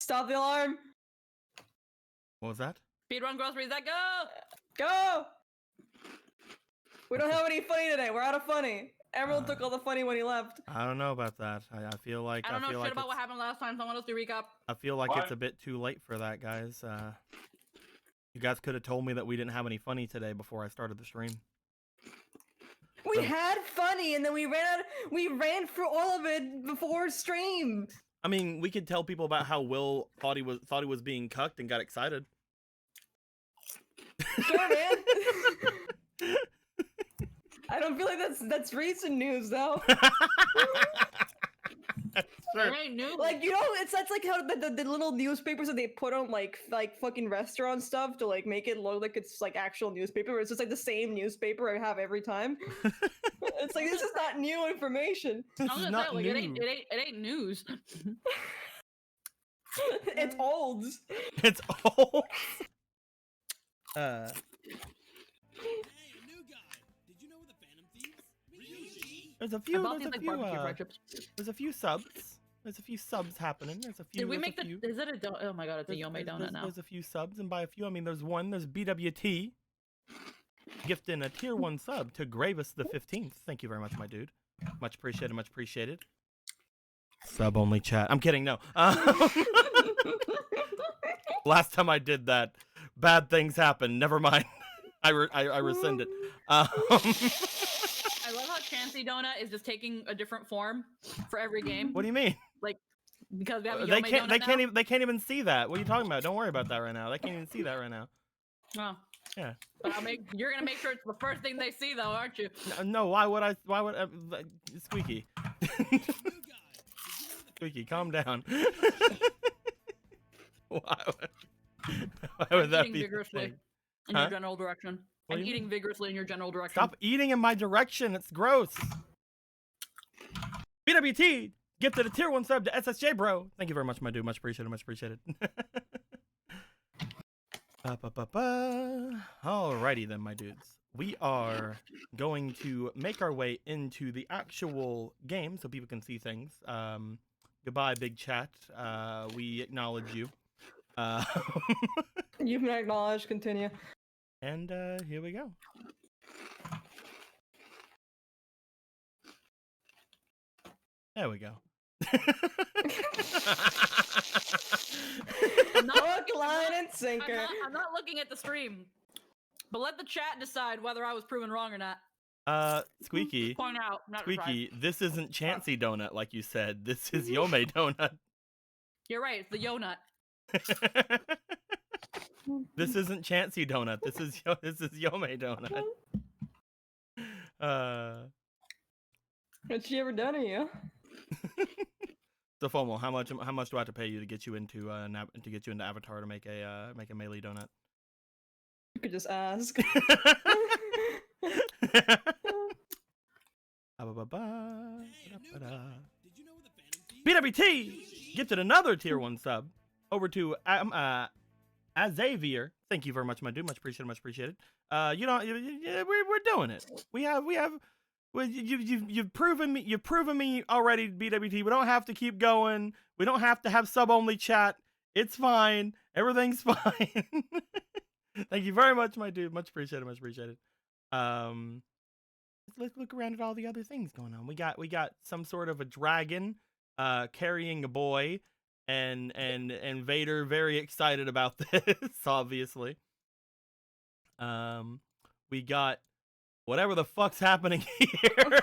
Stop the alarm. What was that? Speedrun groceries, that go! Go! We don't have any funny today. We're out of funny. Emerald took all the funny when he left. I don't know about that. I feel like I don't know shit like about what happened last time. Someone else do recap. I feel like it's a bit too late for that, guys. You guys could have told me that we didn't have any funny today before I started the stream. We had funny, and then we ran through all of it before stream. I mean, we could tell people about how Will thought he was being cucked and got excited. Sure, man. I don't feel like that's recent news though. Sure. It ain't new. Like, you know, that's like how the little newspapers that they put on like fucking restaurant stuff to like make it look like it's like actual newspaper, where it's just like the same newspaper I have every time. It's like, this is not new information. This I was is gonna not say, like, new. it ain't news. It's old. It's old. Hey, new guy. Did you know the Phantom Thieves? There's a few subs. There's a few subs happening. There's a few. Did we make few. Is it a donut? Oh my god, it's a Yome donut now. There's a few subs, and by a few I mean there's one. There's BWT gifting a tier 1 sub to Gravis the 15th. Thank you very much, my dude. Much appreciated. Much appreciated. Sub only chat. I'm kidding. No. Last time I did that, bad things happened. Never mind. I rescind it. I love how Chansey Donut is just taking a different form for every game. What do you mean? Like, because we have a They Yome can't. donut They can't even see that. What are you talking about? Don't worry about that right now. They can't even see that right now. Oh. Yeah. But you're gonna make sure it's the first thing they see, though, aren't you? No. Why would Squeaky? Squeaky, calm down. Why would that be vigorously in your general direction? I'm eating vigorously in your general direction. Stop eating in my direction. It's gross. BWT gifted a tier 1 sub to SSJ, bro. Thank you very much, my dude. Much appreciated. Much appreciated. Alrighty then, my dudes. We are going to make our way into the actual game so people can see things. Goodbye, big chat. We acknowledge you. You've been acknowledged. Continue. And here we go. There we go. Hook, line, and sinker. I'm not looking at the stream, but let the chat decide whether I was proven wrong or not. Squeaky. Point out, not Squeaky, this isn't Chansey Donut like you said. This is Yome Donut. You're right, it's the Yo-Nut. This isn't Chansey Donut. This is Yome Donut. What's she ever done to you? So FOMO, how much do I have to pay you to get you into Avatar to make a melee donut? You could just ask. BWT gifted another tier 1 sub over to Xavier. Thank you very much, my dude. Much appreciated. Much appreciated. We're doing it. You've proven me already, BWT. We don't have to keep going. We don't have to have sub only chat. It's fine. Everything's fine. Thank you very much, my dude. Much appreciated. Much appreciated. Let's look around at all the other things going on. We got some sort of a dragon carrying a boy, and Vader very excited about this, obviously. We got whatever the fuck's happening here.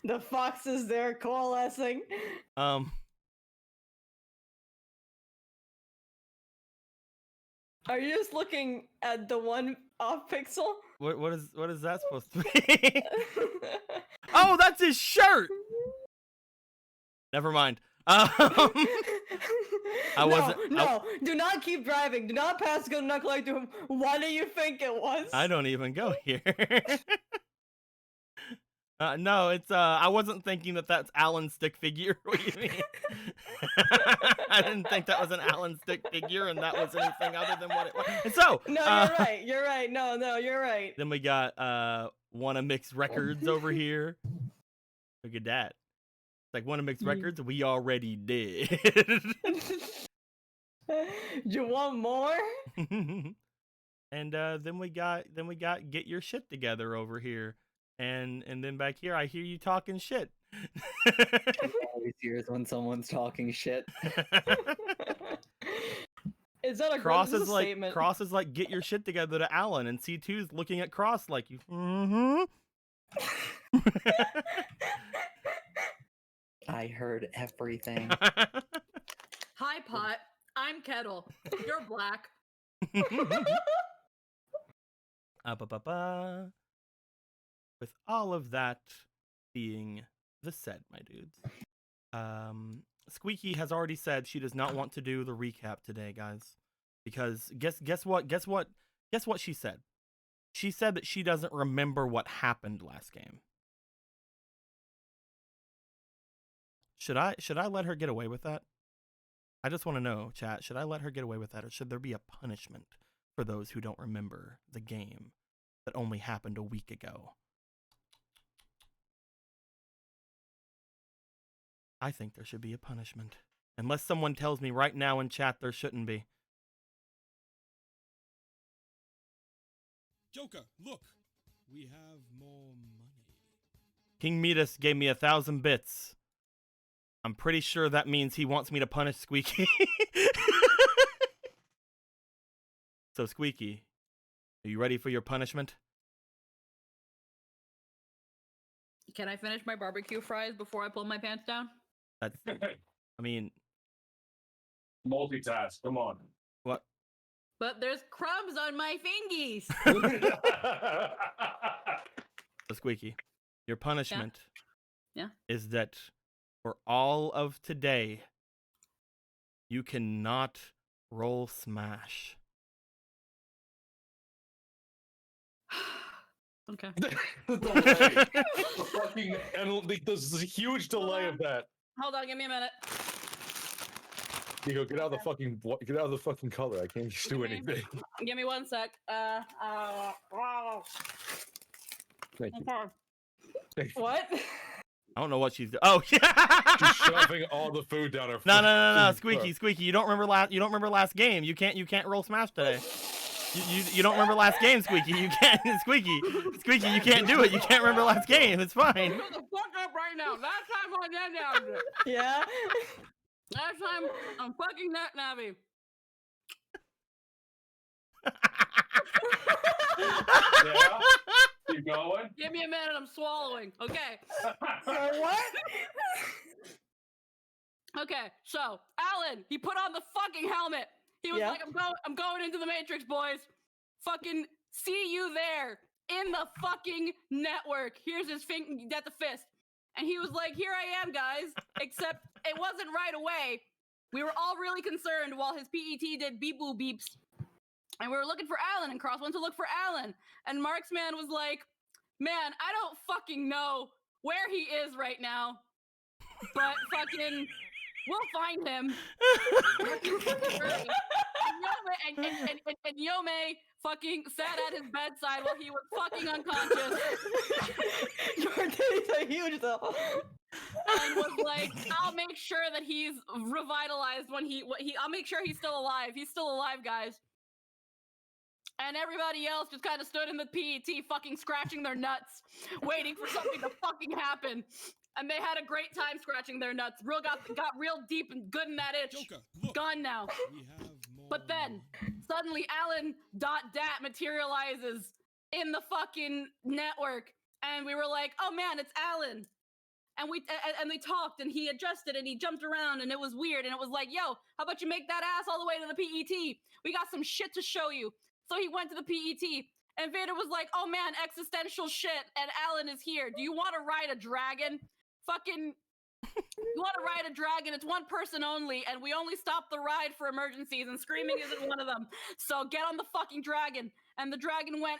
The foxes, they're coalescing. Are you just looking at the one off pixel? What is that supposed to be? Oh, that's his shirt. Never mind. No, do not keep driving. Do not pass go, not collect him. What do you think it was? I don't even go here. No, it's I wasn't thinking that that's Alan stick figure. What do you mean? I didn't think that was an Alan stick figure, and that was anything other than what it was. And so, no, you're right. You're right. No, you're right. Then we got Wanna Mix Records over here. Look at that. like, want to mix Mm. records? We already did. You want more? And then we got get your shit together over here, and then back here I hear you talking shit. Always hears when someone's talking shit. Is that a Cross this is a like statement? Cross is like get your shit together to Alan, and C2's looking at Cross like you. Mm-hmm. I heard everything. Hi, Pot. I'm Kettle. You're black. Ba-ba-ba. With all of that being the said, my dudes, Squeaky has already said she does not want to do the recap today, guys, because guess what she said. She said that she doesn't remember what happened last game. Should I let her get away with that? I just want to know, chat, should I let her get away with that, or should there be a punishment for those who don't remember the game that only happened a week ago? I think there should be a punishment. Unless someone tells me right now in chat there shouldn't be. Joker, look. We have more money. King Midas gave me 1,000 bits. I'm pretty sure that means he wants me to punish Squeaky. So Squeaky, are you ready for your punishment? Can I finish my barbecue fries before I pull my pants down? That's, I mean, Multitask. Come on. what? But there's crumbs on my fingies. So Squeaky, your punishment Yeah. is that for all of today, you cannot roll smash. Okay. The delay. The fucking there's a huge delay of that. Hold on, give me a minute. Nico, get out of the fucking color. I can't just do Okay. anything. Give me 1 sec. Thank you. Okay. Thank you. What? I don't know what she's doing. Oh, yeah. Just shoving all the food down her. No, fucking Squeaky. You don't remember last game. You can't roll smash today. You don't remember last game, Squeaky. You can't, Squeaky. You can't do it. You can't remember last game. It's fine. Shut the fuck up right now. Last time I did that. Yeah. Last time I'm fucking that Navi. Yeah. Keep going. Give me a minute. I'm swallowing. Okay. What? Okay. So Alan, he put on the fucking helmet. He was Yeah. like, I'm going into the Matrix, boys. Fucking see you there in the fucking network. Here's his at the fist. And he was like, here I am, guys. Except it wasn't right away. We were all really concerned while his PET did beep boop beeps. And we were looking for Alan, and Cross went to look for Alan. And Marksman was like, man, I don't fucking know where he is right now. But fucking, we'll find him. And Yome fucking sat at his bedside while he was fucking unconscious. Your titties are huge though. And was like, I'll make sure that he's revitalized when I'll make sure he's still alive. He's still alive, guys. And everybody else just kind of stood in the PET fucking scratching their nuts, waiting for something to fucking happen. And they had a great time scratching their nuts. Got real deep and good in that itch. Joker, look. Gone now. We have more But then, suddenly Alan.dat materializes in the fucking network. And we were like, oh man, it's Alan. And we talked, and he adjusted, and he jumped around, and it was weird. And it was like, yo, how about you make that ass all the way to the PET? We got some shit to show you. So he went to the PET, and Vader was like, oh man, existential shit, and Alan is here. Do you want to ride a dragon? Fucking, you want to ride a dragon? It's one person only, and we only stop the ride for emergencies, and screaming isn't one of them. So get on the fucking dragon. And the dragon went,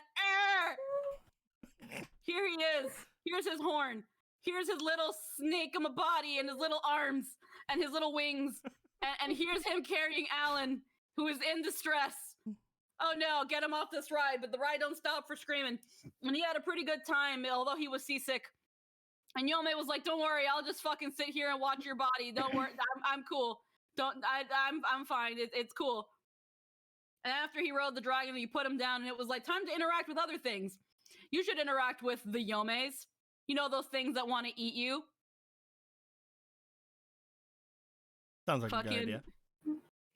here he is. Here's his horn. Here's his little snake in my body and his little arms and his little wings. And here's him carrying Alan, who is in distress. Oh no, get him off this ride, but the ride don't stop for screaming. And he had a pretty good time, although he was seasick. And Yome was like, "Don't worry, I'll just fucking sit here and watch your body. Don't worry, I'm cool. I'm fine. It's cool." And after he rode the dragon, you put him down, and it was like time to interact with other things. You should interact with the Yomes. You know those things that want to eat you. Sounds like a good idea.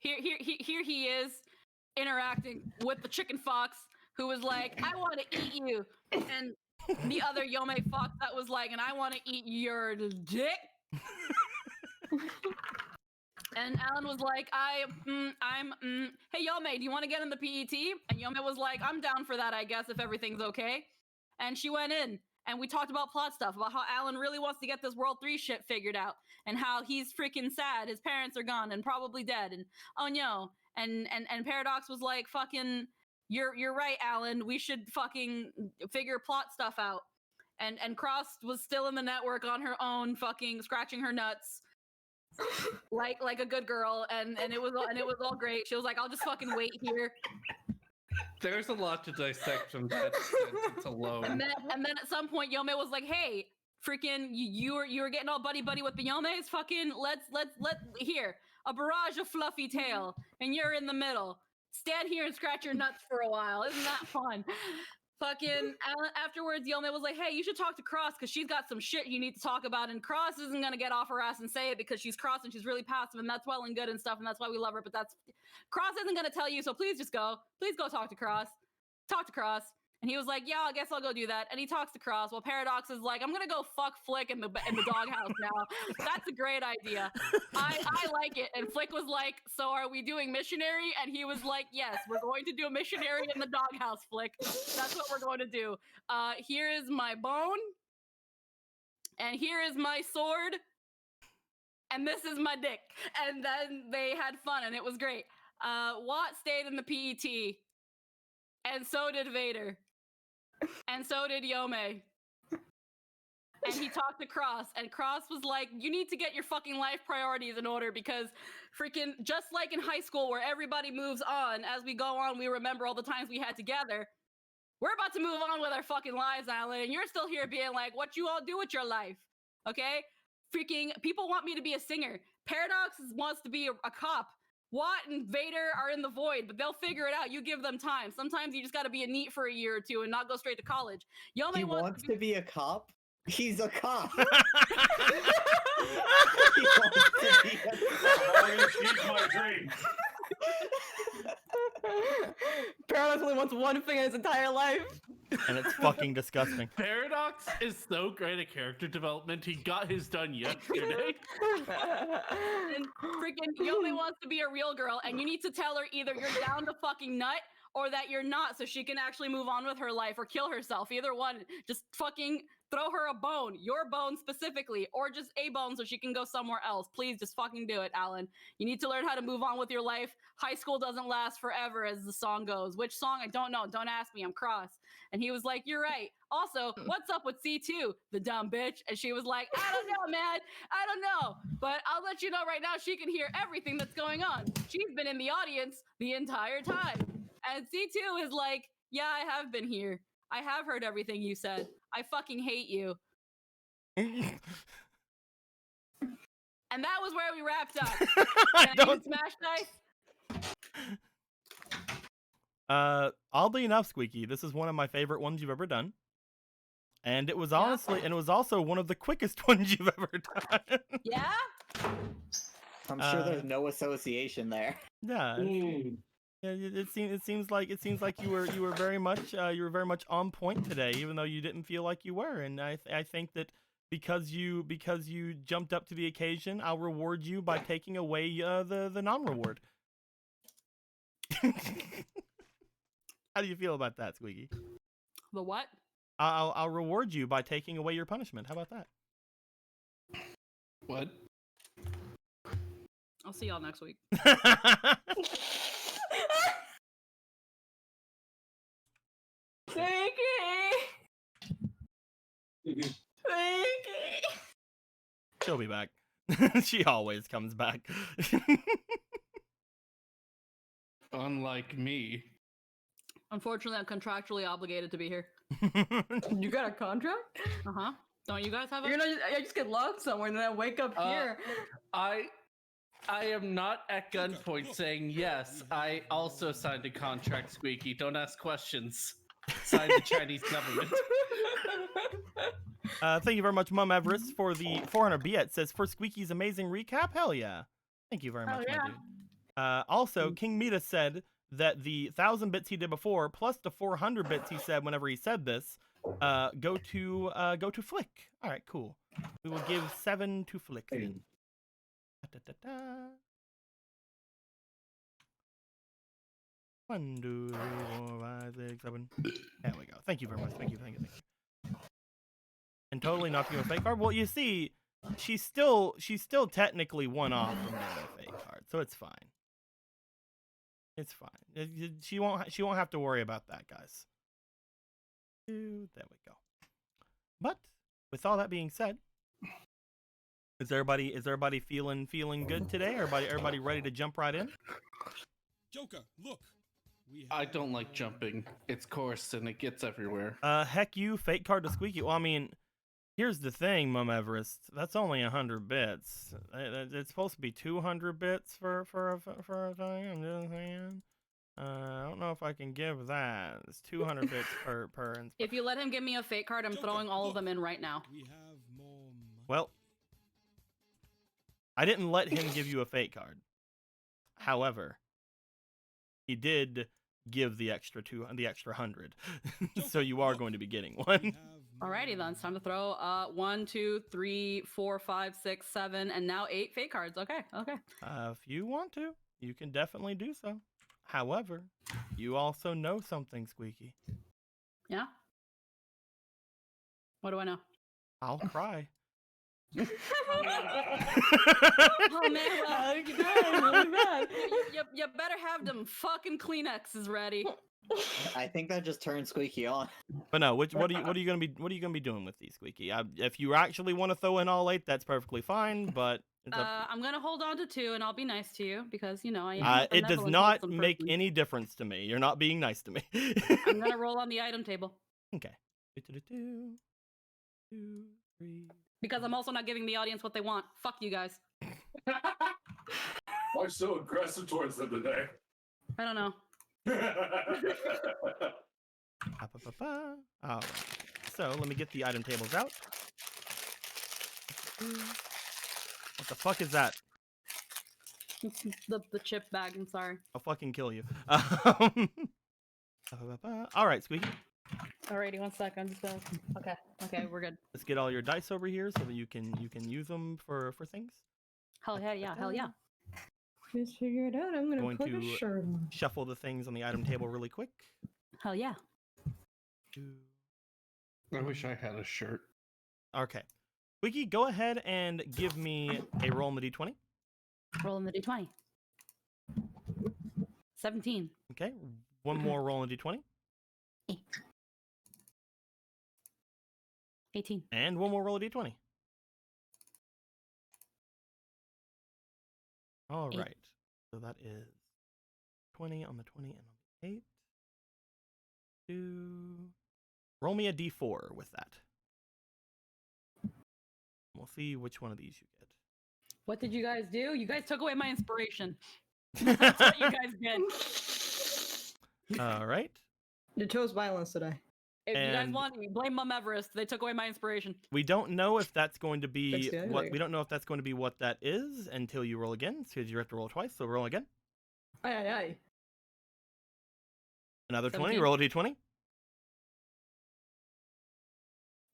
Here he is interacting with the chicken fox, who was like, "I want to eat you," and the other Yome fox that was like, "And I want to eat your dick." And Alan was like, hey Yome, do you want to get in the PET? And Yome was like, "I'm down for that, I guess, if everything's okay." And she went in, and we talked about plot stuff, about how Alan really wants to get this World 3 shit figured out, and how he's freaking sad. His parents are gone and probably dead, and oh no. And Paradox was like, "Fucking, you're right, Alan. We should fucking figure plot stuff out." And Cross was still in the network on her own, fucking scratching her nuts. like a good girl, and it was all great. She was like, "I'll just fucking wait here." There's a lot to dissect from that sentence alone. And then at some point, Yome was like, "Hey, freaking, you were getting all buddy with the Yomes. Fucking, let here a barrage of fluffy tail, and you're in the middle. Stand here and scratch your nuts for a while. Isn't that fun?" Fucking afterwards, Yome was like, "Hey, you should talk to Cross because she's got some shit you need to talk about." And Cross isn't gonna get off her ass and say it because she's Cross and she's really passive, and that's well and good and stuff, and that's why we love her. But that's Cross isn't gonna tell you, so please just go. Please go talk to Cross. Talk to Cross. And he was like, "Yeah, I guess I'll go do that." And he talks to Cross while Paradox is like, "I'm gonna go fuck Flick in the doghouse now." That's a great idea. I like it. And Flick was like, "So are we doing missionary?" And he was like, "Yes, we're going to do a missionary in the doghouse, Flick. That's what we're going to do. Here is my bone, and here is my sword, and this is my dick." And then they had fun, and it was great. Watt stayed in the PET, and so did Vader. And so did Yome. And he talked to Cross, and Cross was like, "You need to get your fucking life priorities in order, because freaking just like in high school where everybody moves on, as we go on, we remember all the times we had together. We're about to move on with our fucking lives, Alan, and you're still here being like, what you all do with your life, okay? Freaking people want me to be a singer. Paradox wants to be a cop. Watt and Vader are in the void, but they'll figure it out. You give them time. Sometimes you just got to be a NEET for a year or two and not go straight to college. Yome He wants to be a cop? He's a cop. He wants to be a cop. He's my dream. Paradox only wants one thing in his entire life. And it's fucking disgusting. Paradox is so great at character development. He got his done yesterday. And freaking Yome wants to be a real girl, and you need to tell her either you're down to fucking nut or that you're not, so she can actually move on with her life or kill herself. Either one. Just fucking throw her a bone, your bone specifically, or just a bone so she can go somewhere else. Please just fucking do it, Alan. You need to learn how to move on with your life. High school doesn't last forever, as the song goes. Which song? I don't know. Don't ask me. I'm Cross. And he was like, "You're right. Also, what's up with C2, the dumb bitch?" And she was like, "I don't know, man. I don't know. But I'll let you know right now, she can hear everything that's going on. She's been in the audience the entire time." And C2 is like, "Yeah, I have been here. I have heard everything you said. I fucking hate you." And that was where we wrapped up. Can I use Smash Dice? Oddly enough, Squeaky, this is one of my favorite ones you've ever done. And it was honestly, and it was also one of the quickest ones you've ever done. Yeah? I'm sure there's no association there. Yeah. Yeah, it seems like you were very much on point today, even though you didn't feel like you were. And I think that because you jumped up to the occasion, I'll reward you by taking away the non-reward. How do you feel about that, Squeaky? The what? I'll reward you by taking away your punishment. How about that? What? I'll see y'all next week. Thank you. She'll be back. She always comes back. Unlike me. Unfortunately, I'm contractually obligated to be here. You got a contract? Uh-huh. Don't you guys have a? You're gonna I just get locked somewhere and then I wake up here. I am not at gunpoint saying yes. I also signed a contract, Squeaky. Don't ask questions. Signed the Chinese government. Thank you very much, Mum Everest, for the 400 bit. Says for Squeaky's amazing recap. Hell yeah! Thank you very much, my dude. Also, King Mita said that the 1,000 bits he did before, plus the 400 bits he said whenever he said this, go to Flick. All right, cool. We will give 7 to Flick. Then. Da, da, da, da. 1, 2, 3, 4, 5, 6, 7. There we go. Thank you very much. Thank you. And totally not giving a fake card. Well, you see, she's still technically one off from getting a fake card, so it's fine. It's fine. She won't have to worry about that, guys. There we go. But with all that being said, is everybody feeling good today? Everybody ready to jump right in? Joker, look. I don't like jumping. It's coarse and it gets everywhere. Heck you, fake card to Squeaky. Well, I mean, here's the thing, Mum Everest. That's only 100 bits. It's supposed to be 200 bits for a thing. I'm just saying. I don't know if I can give that. It's 200 bits per. If you let him give me a fake card, I'm throwing all of them in right now. We have more money. Well, I didn't let him give you a fake card. However, he did give the extra 100. So you are going to be getting one. Alrighty then, it's time to throw 1, 2, 3, 4, 5, 6, 7, and now 8 fake cards. Okay. If you want to, you can definitely do so. However, you also know something, Squeaky. Yeah? What do I know? I'll cry. Oh man, you better have them fucking Kleenexes ready. I think that just turned Squeaky on. But no, what are you gonna be doing with these, Squeaky? If you actually want to throw in all 8, that's perfectly fine. But it's I'm gonna hold on to 2, and I'll be nice to you because I am. A it does benevolent, not wholesome make person. any difference to me. You're not being nice to me. I'm gonna roll on the item table. Okay. 2, 3. Because I'm also not giving the audience what they want. Fuck you guys. Why so aggressive towards them today? I don't know. All right. So let me get the item tables out. What the fuck is that? the chip bag. I'm sorry. I'll fucking kill you. All right, Squeaky. Alrighty, 1 second. I'm just gonna. Okay, we're good. Let's get all your dice over here so that you can use them for things. Hell yeah. Just figure it out. I'm gonna put to a shirt on. shuffle the things on the item table really quick. Hell yeah. I wish I had a shirt. Okay. Wiki, go ahead and give me a roll on the d20. Rolling the d20. 17. Okay. One more roll on the d20. 8. 18. And one more roll of d20. All 8. right. So that is 20 on the 20 and on the 8. Roll me a d4 with that. We'll see which one of these you get. What did you guys do? You guys took away my inspiration. That's what you guys did. All right. You chose violence today. If you guys And- want me, blame Mum Everest. They took away my inspiration. We don't know if that's going to be Fix the what elevator. we don't know if that's going to be what that is until you roll again, because you have to roll twice. So roll again. Aye. Another 20. 17. Roll a d20.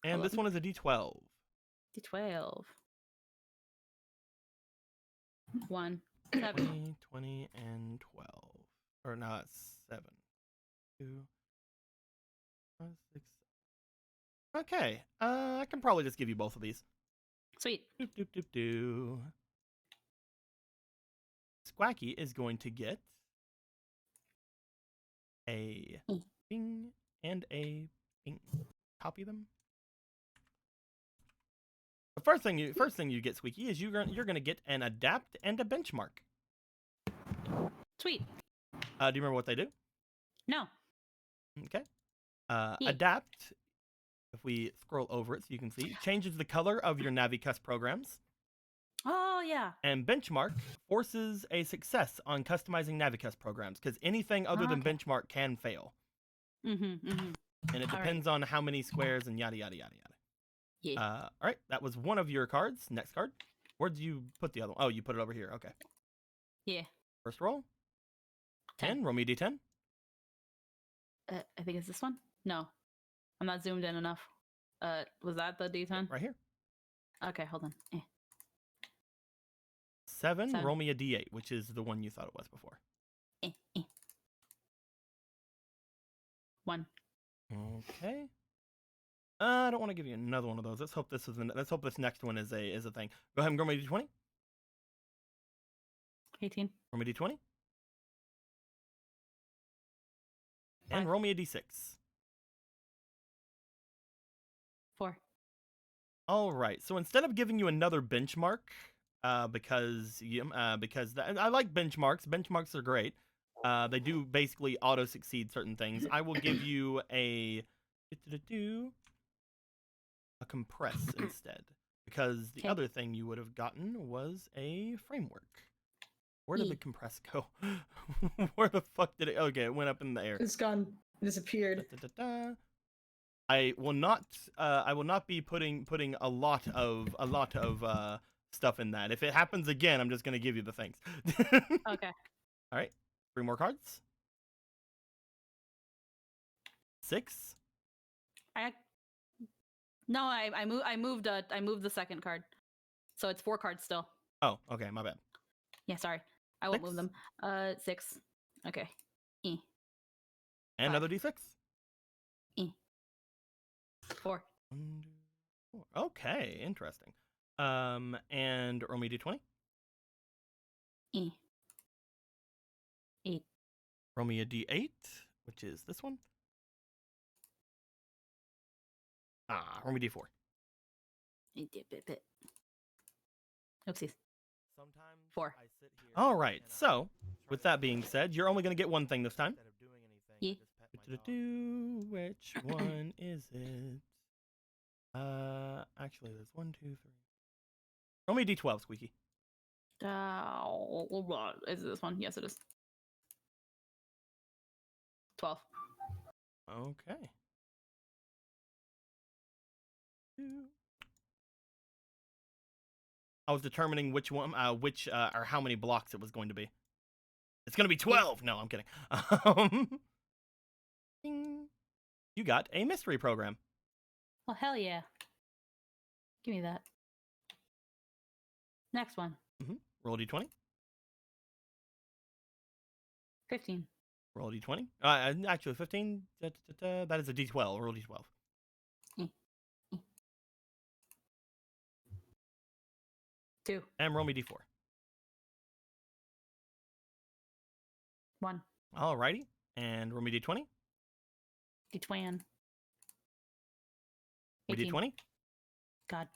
And this 11. one is a d12. D12. 1. 7. 20 and 12. Or not 7. 2. 5, 6. Okay. I can probably just give you both of these. Sweet. Doop. Squacky is going to get a bing and a bing. Copy them. The first thing you get, Squeaky, is you're gonna get an adapt and a benchmark. Sweet. Do you remember what they do? No. Okay. Yeah. Adapt if we scroll over it so you can see, changes the color of your Navi programs. Oh yeah. And benchmark forces a success on customizing Navi programs because anything other than Okay. benchmark can fail. Mm-hmm. Mm-hmm. And it All right. depends on how many squares and yada, yada, yada, yada. Yeah. All right, that was one of your cards. Next card. Where did you put the other one? Oh, you put it over here. Okay. Yeah. First roll. 10. 10. Roll me a d10. I think it's this one. No, I'm not zoomed in enough. Was that the D10? Right here. Okay, hold on. 7. 7. Roll me a d8, which is the one you thought it was before. 1. Okay. I don't want to give you another one of those. Let's hope this next one is a thing. Go ahead and roll me a d20. 18. Roll me a d20. And 5. roll me a d6. 4. All right. So instead of giving you another benchmark, because I like benchmarks. Benchmarks are great. They do basically auto succeed certain things. I will give you a compress instead, because the Okay. other thing you would have gotten was a framework. Where did the compress go? Where the fuck did it? Okay, it went up in the air. It's gone. Disappeared. I will not be putting a lot of stuff in that. If it happens again, I'm just gonna give you the things. Okay. All right, 3 more cards. 6. I moved the second card, so it's 4 cards still. Oh, okay, my bad. Yeah, sorry, I won't 6. move them. 6. Okay. And 5. another d6. 4. 1, 2, 4. Okay, interesting. And roll me d20. 8. Roll me a d8, which is this one. Roll me d4. Oopsies. Sometimes 4. I sit here. All right. So, with that being said, you're only going to get one thing this time. Yeah. Which one is it? Actually, there's 1, 2, 3. Roll me a d12, Squeaky. Is it this one? Yes, it is. 12. Okay. 2. I was determining which one, or how many blocks it was going to be. It's going to be 12. No, I'm kidding. Ding. You got a mystery program. Well, hell yeah. Give me that. Next one. Roll d20. 15. Roll d20. Actually, 15. That is a d12. Roll d12. 2. And roll me d4. 1. Alrighty. And roll me d20. D-twan. Roll me 18. d20. God.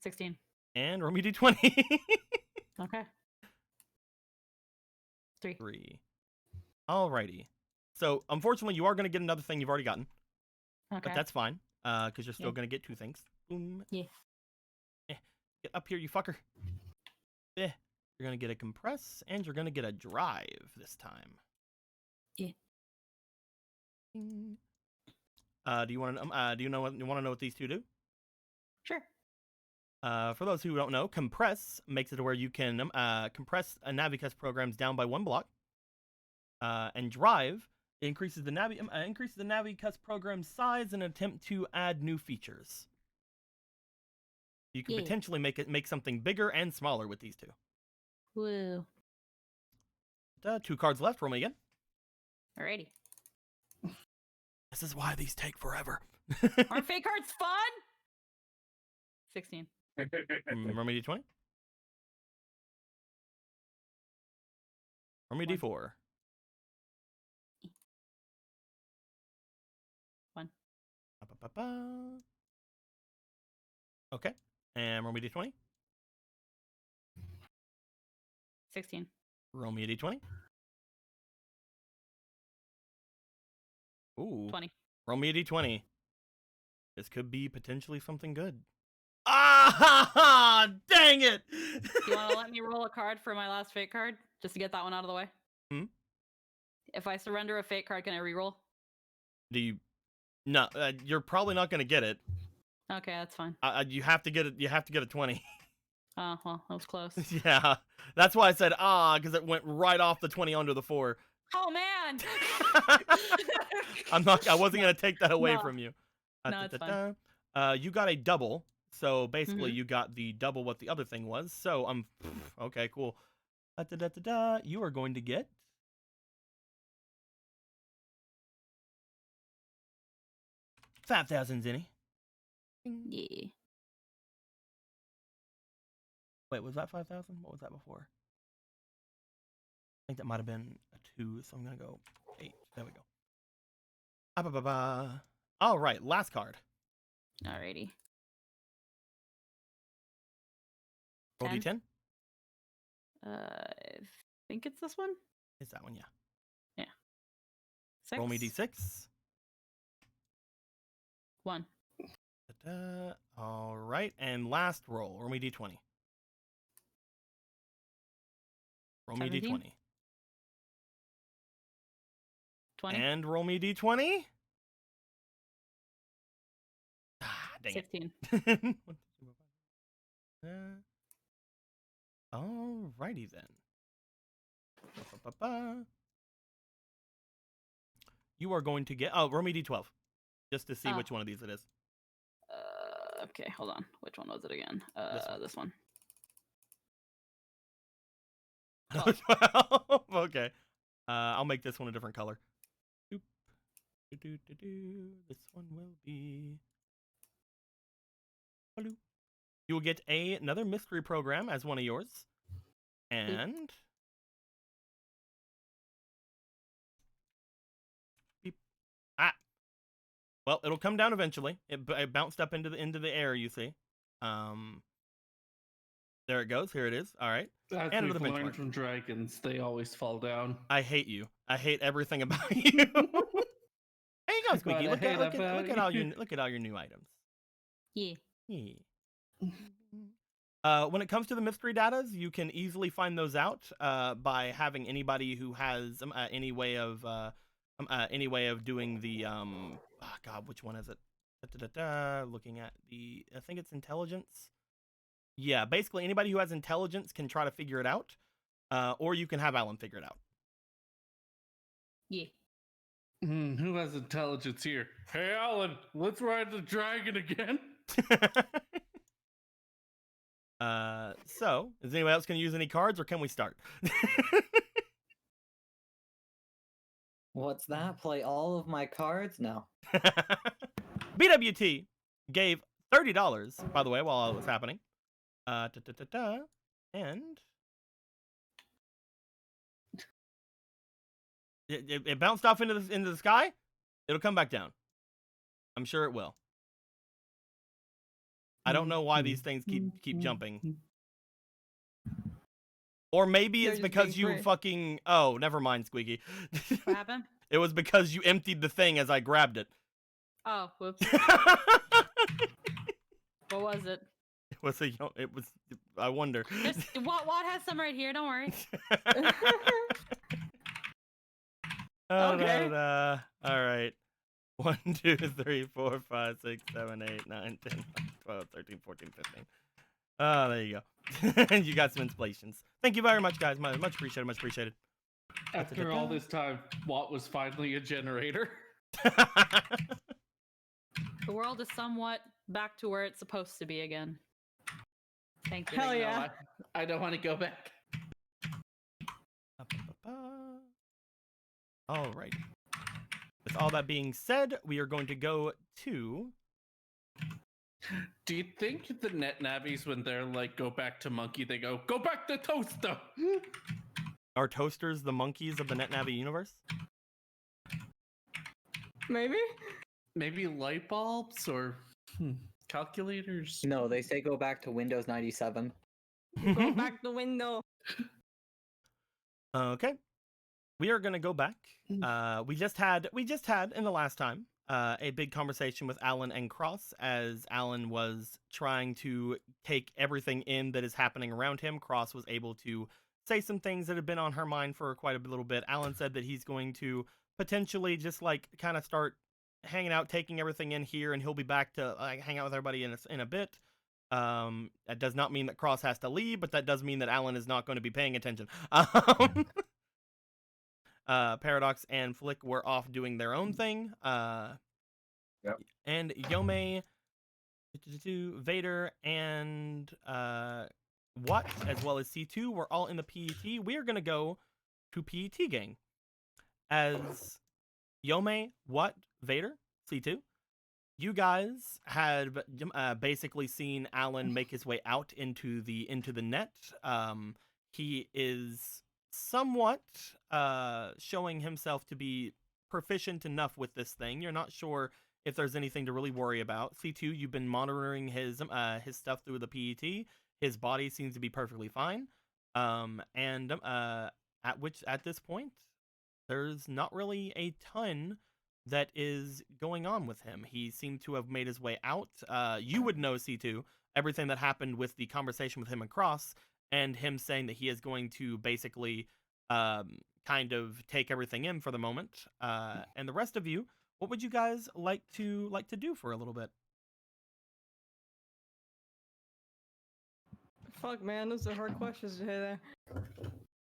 16. And roll me d20. Okay. 3. 3. Alrighty. So, unfortunately, you are going to get another thing you've already gotten. Okay. But that's fine. Because you're still Yeah. going to get 2 things. Boom. Yeah. Get up here, you fucker. You're going to get a compress, and you're going to get a drive this time. Yeah. Do you want to know what these two do? Sure. For those who don't know, compress makes it to where you can compress a Navi programs down by 1 block. And drive increases the Navi program size in an attempt to add new features. You can potentially make something bigger and smaller with these two. Woo. 2 cards left. Roll me again. Alrighty. This is why these take forever. Aren't fake cards fun? 16. Roll me d20. Roll me d4. 1. Okay. And roll me d20. 16. Roll me a d20. Ooh. 20. Roll me a d20. This could be potentially something good. Ah, dang it! You want to let me roll a card for my last fate card, just to get that one out of the way? Hmm? If I surrender a fate card, can I reroll? Do you? No, you're probably not gonna get it. Okay, that's fine. You have to get it. You have to get a 20. Oh well, that was close. Yeah, that's why I said because it went right off the 20 onto the 4. Oh man! I wasn't gonna take that away No. from you. No, it's fine. You got a double, so basically you got the double what the other thing was. So I'm okay, cool. You are going to get 5,000 Zinni. Yeah. Wait, was that 5,000? What was that before? I think that might have been a 2, so I'm gonna go 8. There we go. All right, last card. Alrighty. Roll 10? d10. I think it's this one. It's that one, yeah. 6. Roll me d6. 1. All right, and last roll. Roll me d20. Roll me 17? d20. 20. And roll me d20. Dang 16. it. Alrighty then. You are going to get roll me d12. Just to see Oh. which one of these it is. Okay, hold on. Which one was it again? This one. 12. Okay. I'll make this one a different color. Doop. This one will be blue. You will get another mystery program as one of yours. And beep. Well, it'll come down eventually. It bounced up into the air, you see. There it goes. Here it is. All right. As And we've another benchmark. learned from dragons, they always fall down. I hate you. I hate everything about you. There you go, Squeaky. What I Look hate at about all you. your new items. Yeah. Yeah. When it comes to the mystery datas, you can easily find those out by having anybody who has any way of doing the God, which one is it? Looking at the, I think it's intelligence. Yeah, basically anybody who has intelligence can try to figure it out, or you can have Alan figure it out. Yeah. Who has intelligence here? Hey, Alan, let's ride the dragon again. So, is anybody else going to use any cards, or can we start? What's that? Play all of my cards? No. BWT gave $30, by the way, while it was happening. And it bounced off into the sky. It'll come back down. I'm sure it will. I don't know why these things keep jumping. Or maybe They're it's just because being you brave. fucking... Oh, never mind, Squeaky. What happened? It was because you emptied the thing as I grabbed it. Oh, whoops. It What was it? was I wonder. Watt has some right here. Don't worry. Okay. All right. 1, 2, 3, 4, 5, 6, 7, 8, 9, 10, 12, 13, 14, 15. Oh, there you go. You got some inspirations. Thank you very much, guys. Much appreciated. Much appreciated. After all this time, Watt was finally a generator. The world is somewhat back to where it's supposed to be again. Thank you. Hell No, yeah. I don't want to go back. All right. With all that being said, we are going to go to... Do you think the net navies, when they're like, go back to monkey, they go back to toaster? Are toasters the monkeys of the NetNavi universe? Maybe? Maybe light bulbs or calculators? No, they say go back to Windows 97. Go back the window. Okay. We are gonna go back. We just had in the last time a big conversation with Alan and Cross as Alan was trying to take everything in that is happening around him. Cross was able to say some things that had been on her mind for quite a little bit. Alan said that he's going to potentially just like kind of start hanging out, taking everything in here, and he'll be back to like hang out with everybody in a bit. That does not mean that Cross has to leave, but that does mean that Alan is not going to be paying attention. Paradox and Flick were off doing their own thing. Yep. And Yome, Vader, and What, as well as C2, were all in the PET. We are going to go to PET gang. As Yome, What, Vader, C2, you guys had basically seen Alan make his way out into the net. He is somewhat showing himself to be proficient enough with this thing. You're not sure if there's anything to really worry about. C2, you've been monitoring his stuff through the PET. His body seems to be perfectly fine. And at this point, there's not really a ton that is going on with him. He seemed to have made his way out. You would know, C2, everything that happened with the conversation with him and Cross, and him saying that he is going to basically kind of take everything in for the moment. And the rest of you, what would you guys like to do for a little bit? Fuck, man, those are hard questions to hear there.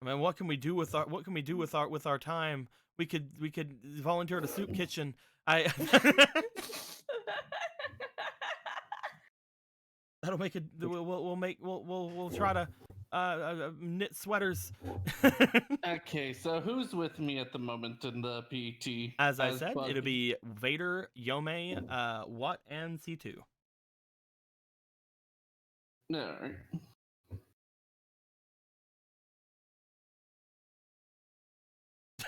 I mean, what can we do with our time? We could volunteer at a soup kitchen. That'll make it. We'll try to knit sweaters. Okay, so who's with me at the moment in the PET? As I said, Bug? it'll be Vader, Yome, What, and C2. No.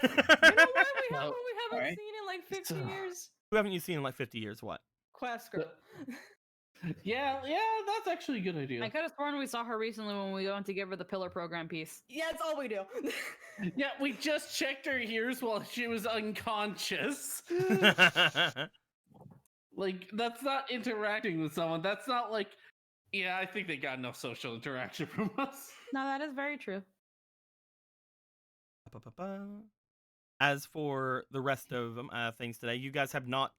You know what? We No. haven't Alright. seen in like 50 So- years. Who haven't you seen in like 50 years? What? Quest girl. Yeah, that's actually a good idea. I could have sworn we saw her recently when we went to give her the pillar program piece. Yeah, that's all we do. Yeah, we just checked her ears while she was unconscious. Like, that's not interacting with someone. That's not like, yeah, I think they got enough social interaction from us. No, that is very true. As for the rest of things today, you guys have not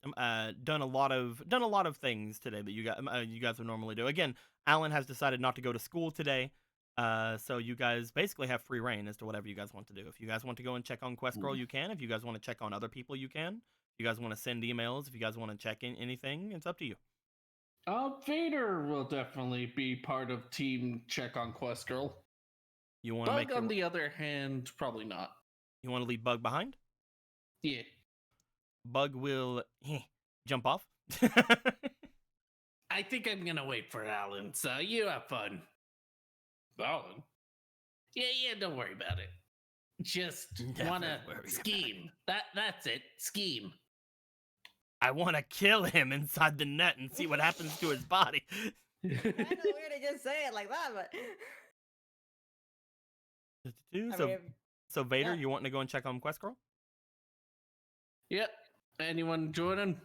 done a lot of things today that you guys would normally do. Again, Alan has decided not to go to school today, so you guys basically have free reign as to whatever you guys want to do. If you guys want to go and check on Quest Girl, you can. If you guys want to check on other people, you can. If you guys want to send emails, if you guys want to check in anything, it's up to you. Vader will definitely be part of Team Check on Quest Girl. You want to Bug, make on the other hand, probably not. You want to leave Bug behind? Yeah. Bug will jump off. I think I'm gonna wait for Alan, so you have fun. Alan? Yeah, don't worry about it. Just Never wanna worry about scheme. That's it. Scheme. I want to kill him inside the net and see what happens to his body. I know weird to just say it like that, but So Vader, yeah. you want to go and check on Quest Girl? Yep. Anyone joining?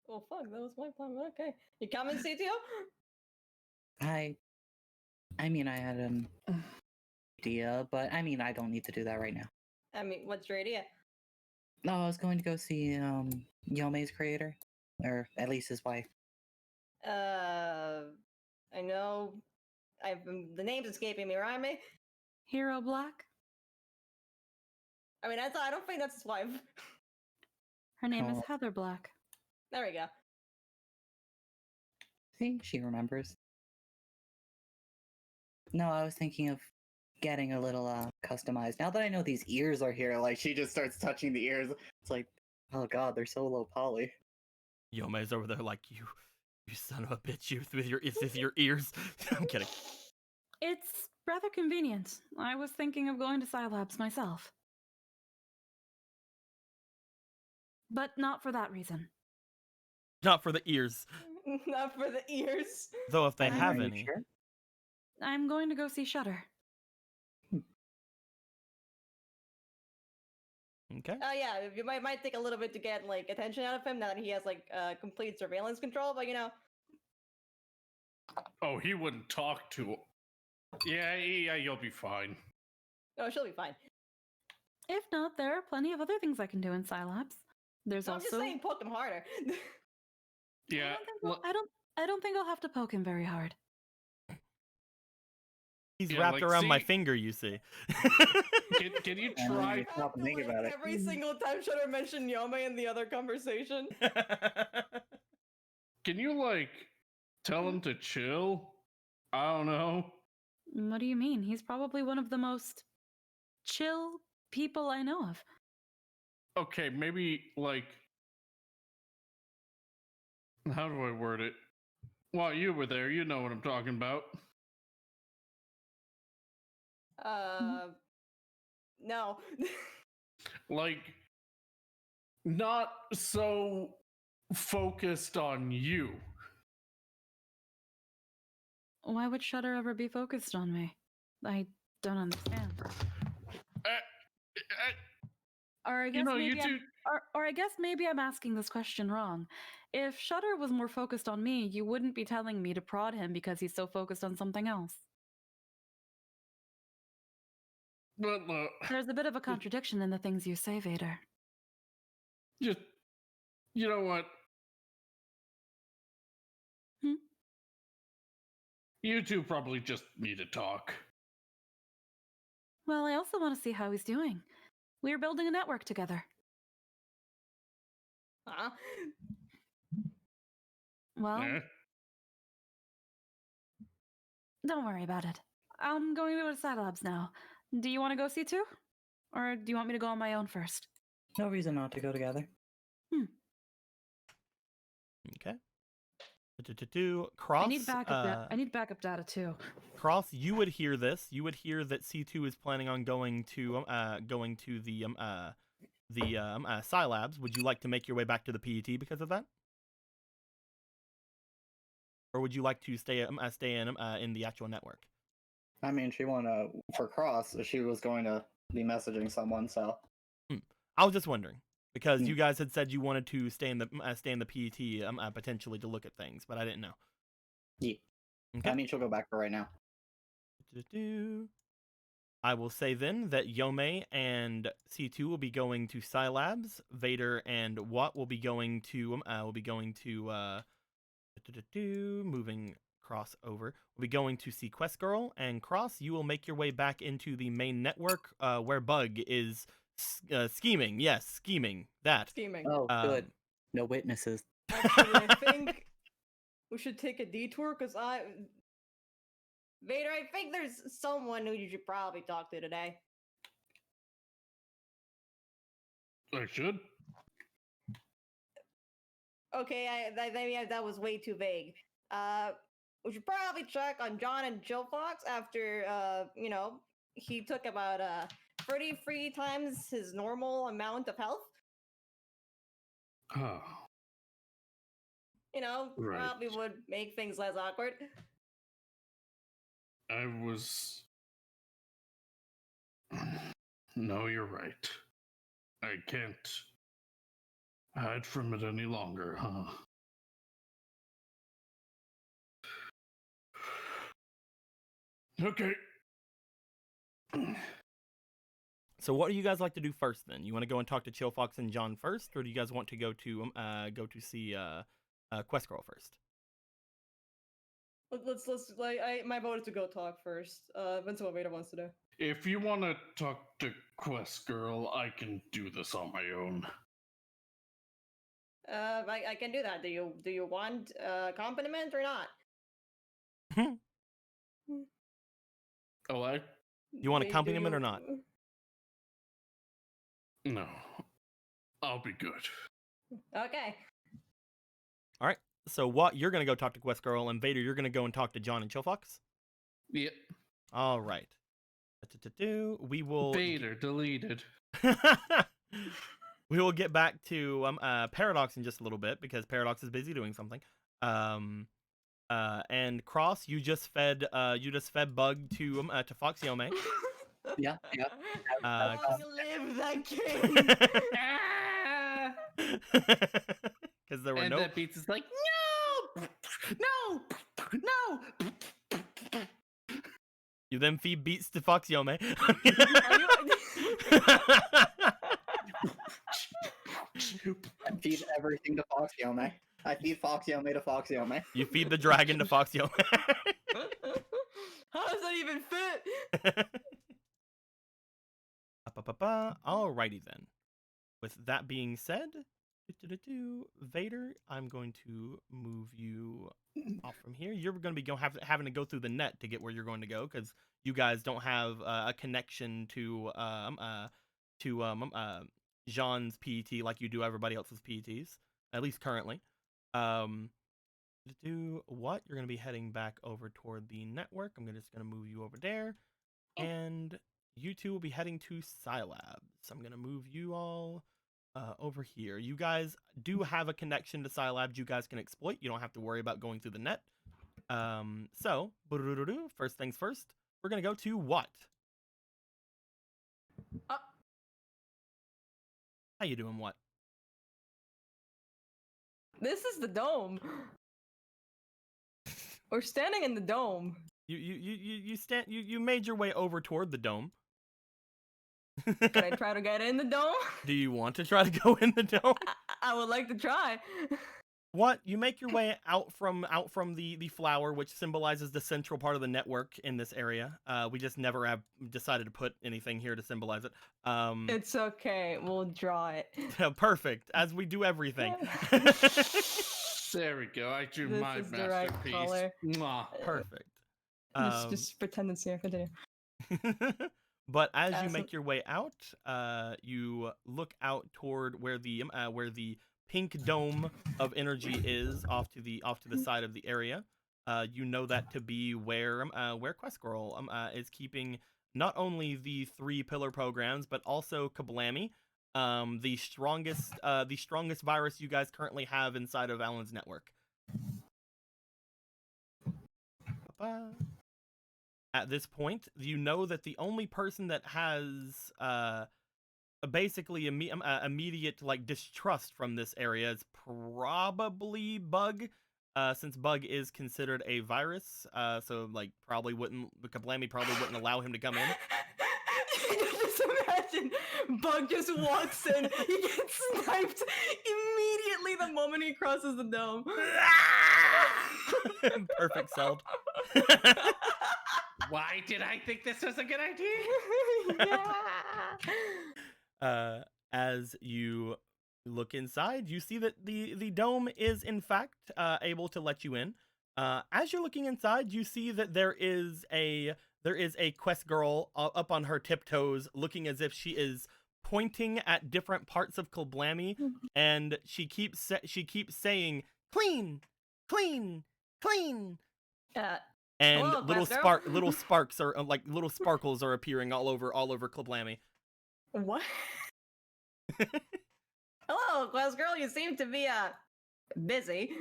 oh fuck, that was my plan. But okay, you coming, CTO? I mean, I had an idea, but I mean, I don't need to do that right now. I mean, what's your idea? No, I was going to go see Yome's creator, or at least his wife. I know. The name's escaping me. Remind me. Hero Black? I mean, I don't think that's his wife. Her name is Oh. Heather Black. There we go. See, she remembers. No, I was thinking of getting a little customized. Now that I know these ears are here, like she just starts touching the ears. It's like, oh god, they're so low poly. Yome's over there like, you son of a bitch, you with your ears. I'm kidding. It's rather convenient. I was thinking of going to Scilabs myself. But not for that reason. Not for the ears, Not for the ears. though. If they Are have Are you any, sure? I'm going to go see Shudder. Okay. Yeah, it might take a little bit to get like attention out of him now that he has like complete surveillance control, but you know. Oh, he wouldn't talk to. Yeah, you'll be fine. Oh, she'll be fine. If not, there are plenty of other things I can do in Scilabs. There's No, I'm also. just saying, poke him harder. Yeah. I don't think I'll have to poke him very hard. He's Yeah, wrapped like, around my see- finger, you see. Can you And try? you stop and think about it. Every single time Shutter mentioned Yome in the other conversation. Can you like tell him to chill? I don't know. What do you mean? He's probably one of the most chill people I know of. Okay, maybe like. How do I word it? While you were there, you know what I'm talking about. No. Like, not so focused on you. Why would Shutter ever be focused on me? I don't understand. Or I guess know, maybe you I'm, two. or I guess maybe I'm asking this question wrong. If Shutter was more focused on me, you wouldn't be telling me to prod him because he's so focused on something else. But look, There's a bit of a contradiction in the things you say, Vader. just you know what? Hmm? You two probably just need to talk. Well, I also want to see how he's doing. We're building a network together. Huh? Well, Eh? don't worry about it. I'm going to go to Cytlabs now. Do you want to go see too? Or do you want me to go on my own first? No reason not to go together. Okay. Cross. I need backup data too. Cross, you would hear this. You would hear that C2 is planning on going to the Scilabs. Would you like to make your way back to the PET because of that? Or would you like to stay in the actual network? I mean, she wanna for Cross. She was going to be messaging someone, so I was just wondering because Hmm. you guys had said you wanted to stay in the PET potentially to look at things, but I didn't know. yeah. Okay. I mean, she'll go back for right now. I will say then that Yome and C2 will be going to Scilabs. Vader and Watt will be going to moving Cross over. We'll be going to see Quest Girl, and Cross, you will make your way back into the main network where Bug is scheming. Yes, scheming. That. Scheming. Oh, good. Um, No witnesses. Actually, I think we should take a detour because Vader, I think there's someone who you should probably talk to today. I should. Okay, maybe that was way too vague. We should probably check on John and Jill Fox after, he took about 33 times his normal amount of health. Oh, You know, Right. probably would make things less awkward. I was. No, you're right. I can't hide from it any longer, huh? Okay. So what do you guys like to do first then? You want to go and talk to Chill Fox and John first, or do you guys want to go to see Quest Girl first? My vote is to go talk first. Depends on what Vader wants to do. If you want to talk to Quest Girl, I can do this on my own. I can do that. Do you want accompaniment or not? Oh, You want Do accompaniment or not? No. I'll be good. Okay. All right. So what you're gonna go talk to Quest Girl, and Vader, you're gonna go and talk to John and Chill Fox. Yep. All right. We will. Vader deleted. We will get back to Paradox in just a little bit because Paradox is busy doing something. And Cross, you just fed Bug to Fox Yome. Yeah, yeah. Long live the king! Ah! Because there were And no. then Beats is like, no, no. You then feed beats to Fox Yome. I feed everything to Fox Yome. I feed Fox Yome to Fox Yome. You feed the dragon to Fox Yome. How does that even fit? Alrighty then. With that being said, Vader, I'm going to move you off from here. You're going to be having to go through the net to get where you're going to go because you guys don't have a connection to Jean's PET like you do everybody else's PETs, at least currently. You're going to be heading back over toward the network. I'm just going to move you over there, and you two will be heading to Scilabs. I'm going to move you all over here. You guys do have a connection to Scilabs you guys can exploit. You don't have to worry about going through the net. So, first things first, we're going to go to what? How you doing, what? This is the dome. We're standing in the dome. You made your way over toward the dome. Can I try to get in the dome? Do you want to try to go in the dome? I would like to try. What? You make your way out from the flower, which symbolizes the central part of the network in this area. We just never have decided to put anything here to symbolize it. It's okay. We'll draw it. Perfect, as we do everything. There we go. I drew This my is the right masterpiece. color. Mwah. Perfect. Just pretend it's here. Continue. But as you As make your way out, you look out toward where the pink dome of energy is off to the side of the area. You know that to be where Quest Girl is keeping not only the 3 pillar programs but also Kablami, the strongest virus you guys currently have inside of Alan's network. At this point, you know that the only person that has basically immediate like distrust from this area is probably Bug, since Bug is considered a virus. So like Kablami probably wouldn't allow him to come in. Just imagine Bug just walks in, he gets sniped immediately the moment he crosses the dome. Perfect sold. Why did I think this was a good idea? Yeah. As you look inside, you see that the dome is in fact able to let you in. As you're looking inside, you see that there is a Quest Girl up on her tiptoes, looking as if she is pointing at different parts of Kablami, and she keeps saying clean, clean, clean. And hello, little Quest Girl. little sparks are like little sparkles are appearing all over Kablami. What? Hello, Quest Girl. You seem to be busy.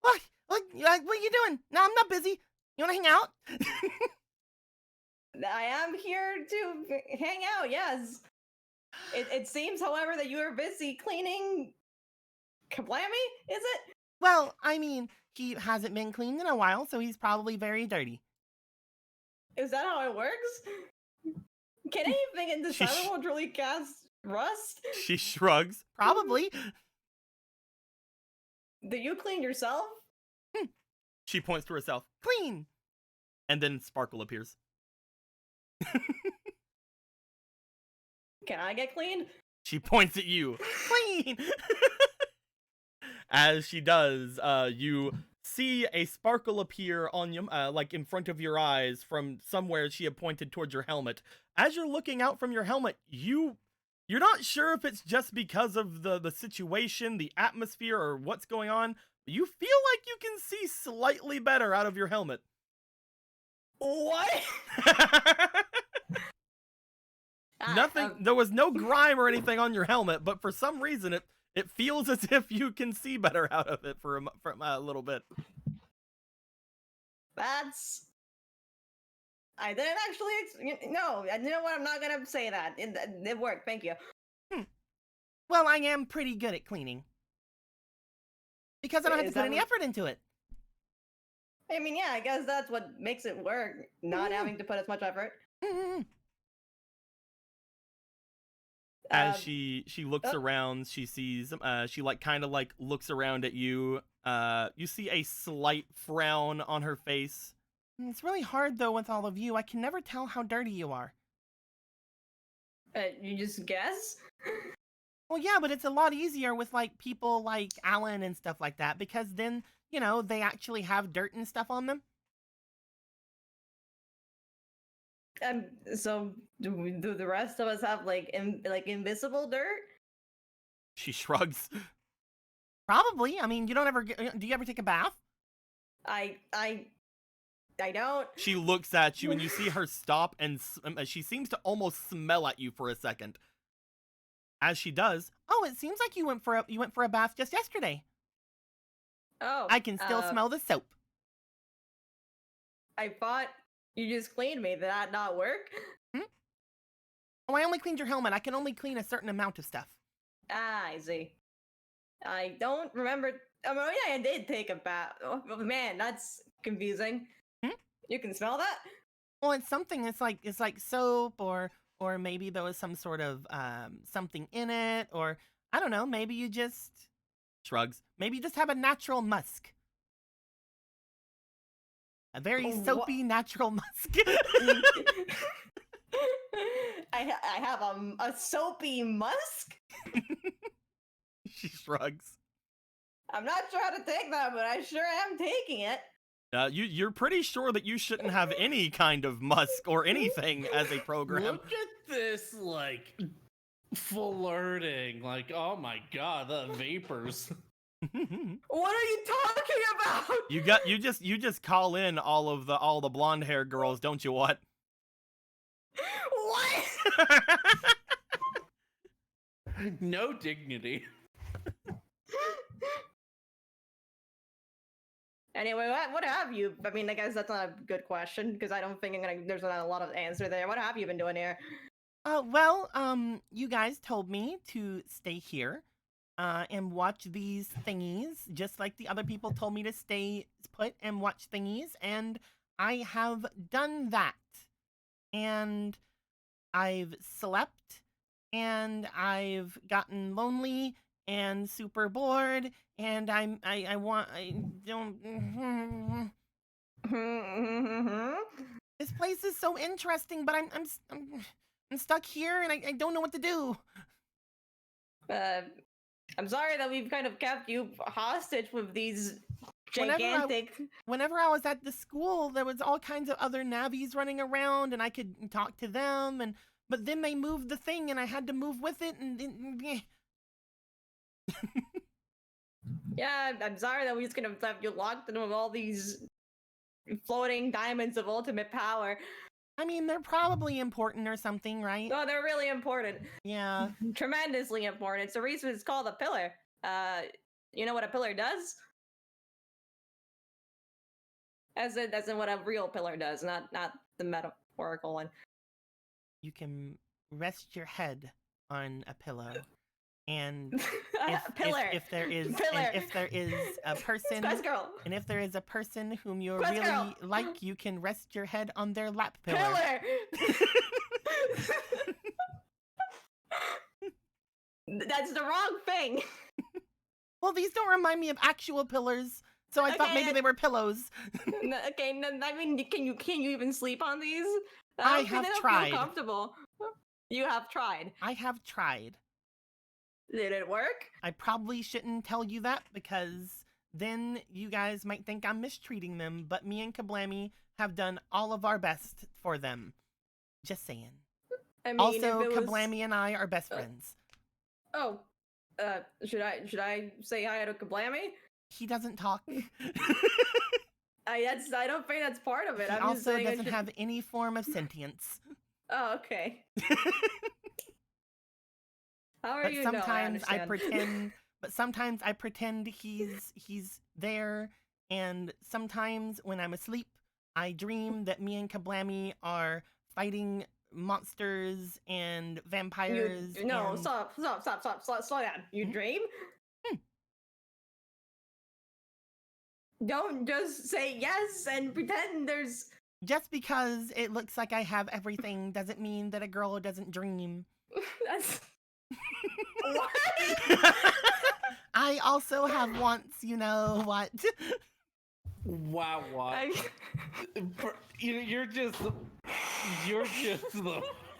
What are you doing? No, I'm not busy. You want to hang out? I am here to hang out. Yes. It seems, however, that you are busy cleaning Kablami. Is it? Well, I mean, he hasn't been cleaned in a while, so he's probably very dirty. Is that how it works? Can anything indescribable truly cast rust? She shrugs. Probably. Do you clean yourself? She points to herself. Clean. And then Sparkle appears. Can I get cleaned? She points at you. Clean. As she does, you see a sparkle appear on you, like in front of your eyes from somewhere she had pointed towards your helmet. As you're looking out from your helmet, you're not sure if it's just because of the situation, the atmosphere, or what's going on, but you feel like you can see slightly better out of your helmet. What? Nothing. There was no grime or anything on your helmet, but for some reason it feels as if you can see better out of it for a little bit. That's I didn't actually. No, you know what? I'm not gonna say that. It worked. Thank you. Well, I am pretty good at cleaning. Because I don't have Is to put that any what- effort into it. I mean, yeah, I guess that's what makes it work. Not Mhm. having to put as much effort. Mhm. As Um, she looks around, she sees she like kind of like looks around at you. You see a slight frown on her face. It's really hard though with all of you. I can never tell how dirty you are. you just guess? Well, yeah, but it's a lot easier with like people like Alan and stuff like that because then, you know, they actually have dirt and stuff on them. So do the rest of us have like invisible dirt? She shrugs. Probably. I mean, you don't ever do you ever take a bath? I don't. She looks at you and you see her stop and she seems to almost smell at you for a second. As she does, oh, it seems like you went for a bath just yesterday. Oh, I can still smell the soap. I thought you just cleaned me. Did that not work? Oh, I only cleaned your helmet. I can only clean a certain amount of stuff. Ah, I see. I don't remember. I mean, yeah, I did take a bath. Oh, man, that's confusing. You can smell that? Well, it's something. It's like soap, or maybe there was some sort of something in it, or I don't know. Maybe you just shrugs. Maybe you just have a natural musk, a very soapy natural musk. I have a soapy musk. She shrugs. I'm not sure how to take that, but I sure am taking it. You're pretty sure that you shouldn't have any kind of musk or anything as a program. Look at this, like, flirting. Like, oh my god, the vapors. What are you talking about? You just call in all the blonde hair girls, don't you? What? What? No dignity. Anyway, what have you? I mean, I guess that's not a good question because I don't think there's not a lot of answer there. What have you been doing here? Well, you guys told me to stay here, and watch these thingies, just like the other people told me to stay put and watch thingies, and I have done that. And I've slept, and I've gotten lonely and super bored, and I don't. This place is so interesting, but I'm stuck here, and I don't know what to do. I'm sorry that we've kind of kept you hostage with these gigantic. Whenever I was at the school, there was all kinds of other Navis running around, and I could talk to them, but then they moved the thing, and I had to move with it, and Yeah, I'm sorry that we're just gonna have you locked in with all these floating diamonds of ultimate power. I mean, they're probably important or something, right? No, they're really important. Yeah. Tremendously important. It's the reason it's called a pillar. You know what a pillar does? As in what a real pillar does, not the metaphorical one. You can rest your head on a pillow, and Pillar. if there is Pillar. and if there is a person Quest girl. and if there is a person whom you Quest really girl. like, you can rest your head on their lap pillar. Pillar. That's the wrong thing. Well, these don't remind me of actual pillars, so I thought Okay, maybe they were pillows. Okay, I mean, can you even sleep on these? I don't think have they don't tried. Feel comfortable. You have tried. I have tried. Did it work? I probably shouldn't tell you that because then you guys might think I'm mistreating them, but me and Kablammy have done all of our best for them. Just saying. I mean, Also, if it was... Kablammy and I are best friends. Oh, should I say hi to Kablammy? He doesn't talk. I don't think that's part of it. He I'm just also saying doesn't have any form of sentience. Oh, okay. How are But you? sometimes I understand. pretend. But sometimes I pretend he's there, and sometimes when I'm asleep, I dream that me and Kablami are fighting monsters and vampires. No, and... stop, slow down. You Hmm? dream? Hmm. Don't just say yes and pretend there's. Just because it looks like I have everything doesn't mean that a girl doesn't dream. That's. What? I also have wants, you know what? Wow, what? You're just the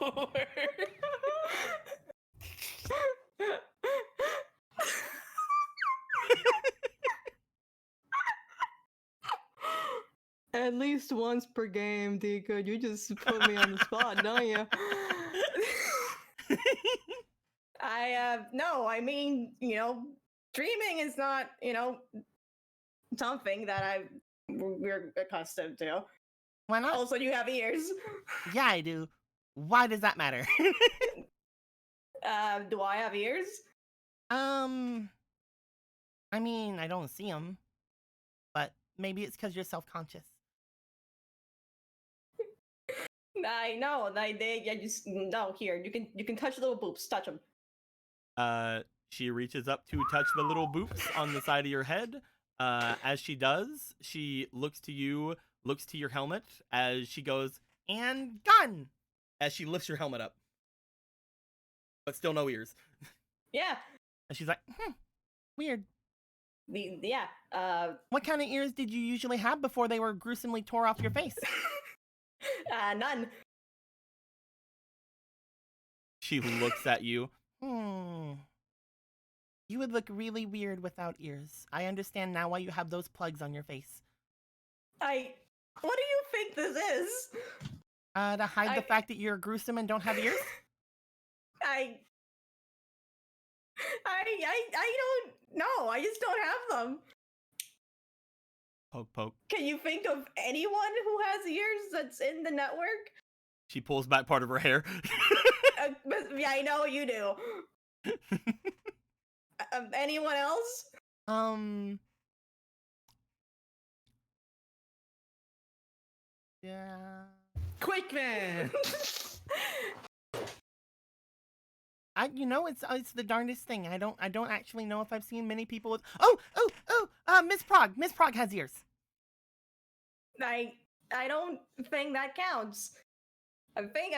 worst. At least once per game, Dika. You just put me on the spot, don't you? No, I mean, dreaming is not, something that we're accustomed to. Why not? Also, you have ears. Yeah, I do. Why does that matter? Do I have ears? I mean, I don't see them, but maybe it's because you're self-conscious. I know. I just no. Here, you can touch little boobs. Touch them. She reaches up to touch the little boops on the side of your head. As she does, she looks to you, looks to your helmet as she goes, and gun! As she lifts your helmet up. But still no ears. Yeah. And she's like, weird. Yeah. What kind of ears did you usually have before they were gruesomely tore off your face? None. She looks at you. You would look really weird without ears. I understand now why you have those plugs on your face. What do you think this is? To hide the fact that you're gruesome and don't have ears? I don't know. I just don't have them. Poke, poke. Can you think of anyone who has ears that's in the network? She pulls back part of her hair. But, yeah, I know you do. Anyone else? Yeah. Quick man. It's the darndest thing. I don't actually know if I've seen many people with. Miss Prague. Miss Prague has ears. I don't think that counts. I think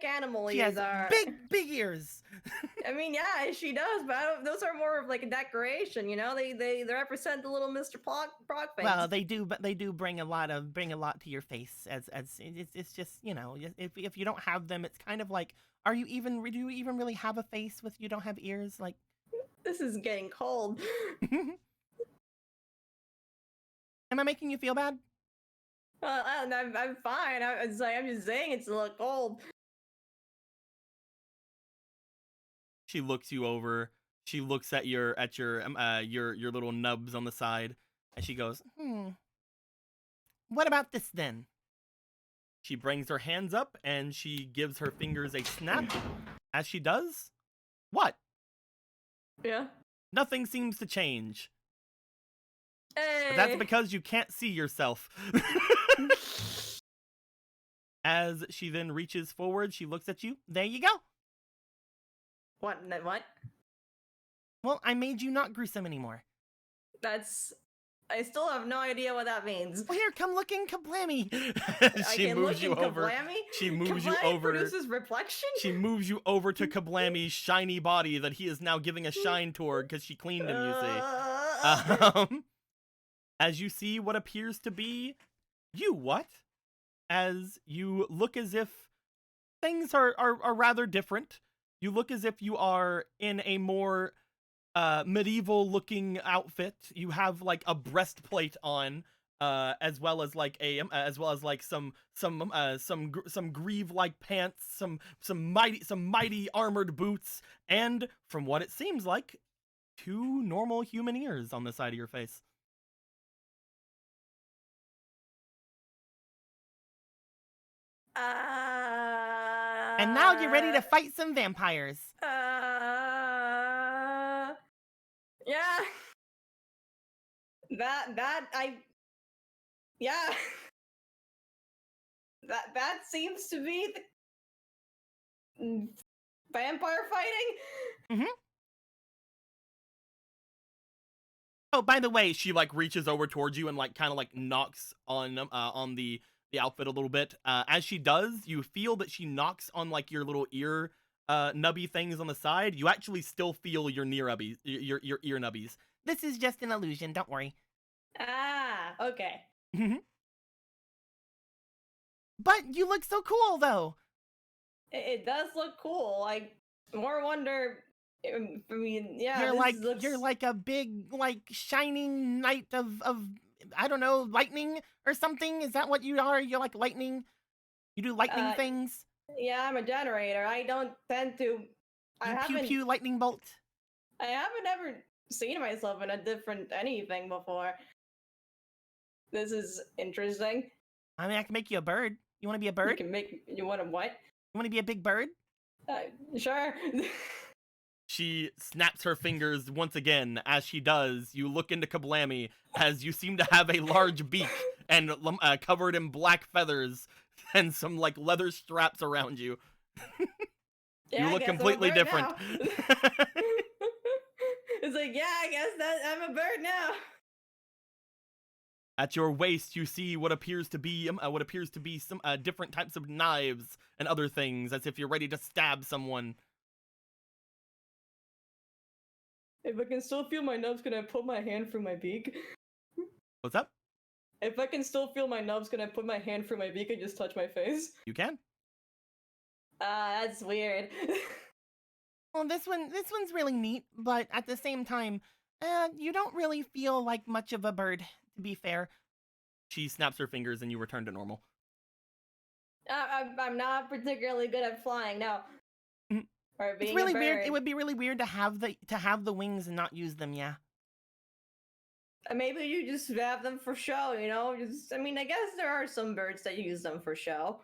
animal She ears has are big ears. I mean, yeah, she does, but those are more of like a decoration, They represent the little Mr. Prague face. Well, they do, but they do bring a lot to your face. As it's just if you don't have them, it's kind of like, do you even really have a face if you don't have ears? Like, this is getting cold. am I making you feel bad? I'm fine. I'm just saying it's a little cold. She looks you over. She looks at your little nubs on the side, and she goes, What about this then? She brings her hands up and she gives her fingers a snap. As she does, what? Yeah. Nothing seems to change. Hey. But that's because you can't see yourself. As she then reaches forward, she looks at you. There you go. What? Well, I made you not gruesome anymore. I still have no idea what that means. Well, here, come look in Kablammy. She moves you over. Kablammy? She moves you Kablammy over. Produces reflection? She moves you over to Kablammy's shiny body that he is now giving a shine toward because she cleaned him, you see. As you see what appears to be you, what? As you look as if things are rather different. You look as if you are in a more medieval looking outfit. You have like a breastplate on, as well as like some greave like pants, some mighty armored boots, and from what it seems like, 2 normal human ears on the side of your face. And now you're ready to fight some vampires. Yeah. Yeah. that seems to be the vampire fighting. Oh, by the way, she like reaches over towards you and like kind of like knocks on the outfit a little bit. As she does, you feel that she knocks on like your little ear nubby things on the side. You actually still feel your nubbies, your ear nubbies. This is just an illusion. Don't worry. Ah, okay. But you look so cool, though. It does look cool. I more wonder. I mean, yeah, You're like a big like shining knight of I don't know, lightning or something. Is that what you are? You're like lightning. You do lightning things. Yeah, I'm a generator. I don't tend to. I haven't. Pew lightning bolt. I haven't ever seen myself in a different anything before. This is interesting. I mean, I can make you a bird. You want to be a bird? You want to what? You want to be a big bird? Sure. She snaps her fingers once again. As she does, you look into Kablammy as you seem to have a large beak and covered in black feathers and some like leather straps around you. Yeah, you look completely different. It's like, yeah, I guess that I'm a bird now. At your waist, you see what appears to be some different types of knives and other things, as if you're ready to stab someone. If I can still feel my nubs, can I put my hand through my beak? What's up? If I can still feel my nubs, can I put my hand through my beak and just touch my face? You can. That's weird. Well, this one's really neat, but at the same time, you don't really feel like much of a bird, to be fair. She snaps her fingers and you return to normal. I'm not particularly good at flying, no. Or being it's really a bird. weird. It would be really weird to have the wings and not use them, yeah. Maybe you just have them for show, you know? I mean, I guess there are some birds that use them for show.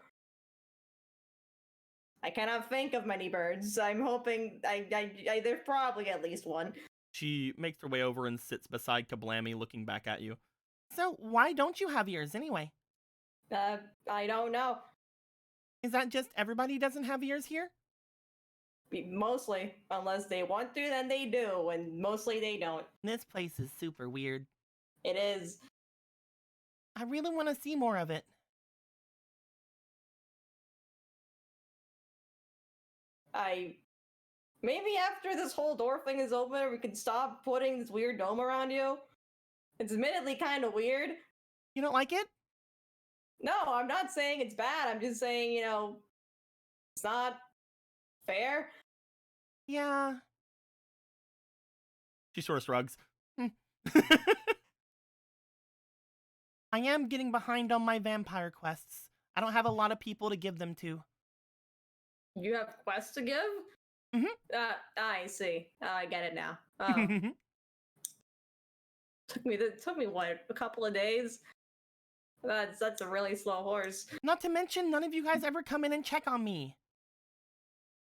I cannot think of many birds. I'm hoping there's probably at least one. She makes her way over and sits beside Kablammy, looking back at you. So why don't you have ears anyway? I don't know. Is that just everybody doesn't have ears here? Mostly. Unless they want to, then they do, and mostly they don't. This place is super weird. It is. I really want to see more of it. Maybe after this whole door thing is over, we can stop putting this weird dome around you. It's admittedly kind of weird. You don't like it? No, I'm not saying it's bad. I'm just saying, you know, it's not fair. Yeah. She sort of shrugs. I am getting behind on my vampire quests. I don't have a lot of people to give them to. You have quests to give? I see. I get it now. Oh. Took me what, a couple of days? That's a really slow horse. Not to mention, none of you guys ever come in and check on me.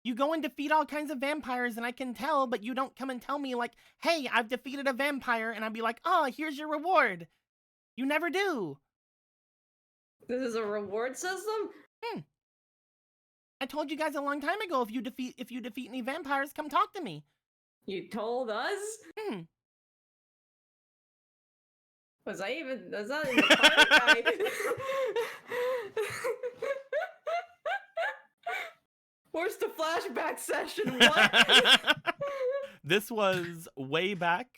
You go and defeat all kinds of vampires, and I can tell, but you don't come and tell me, like, hey, I've defeated a vampire, and I'd be like, oh, here's your reward. You never do. This is a reward system? I told you guys a long time ago, if you defeat any vampires, come talk to me. You told us? Was that in the park? Where's the flashback session? What? This was way back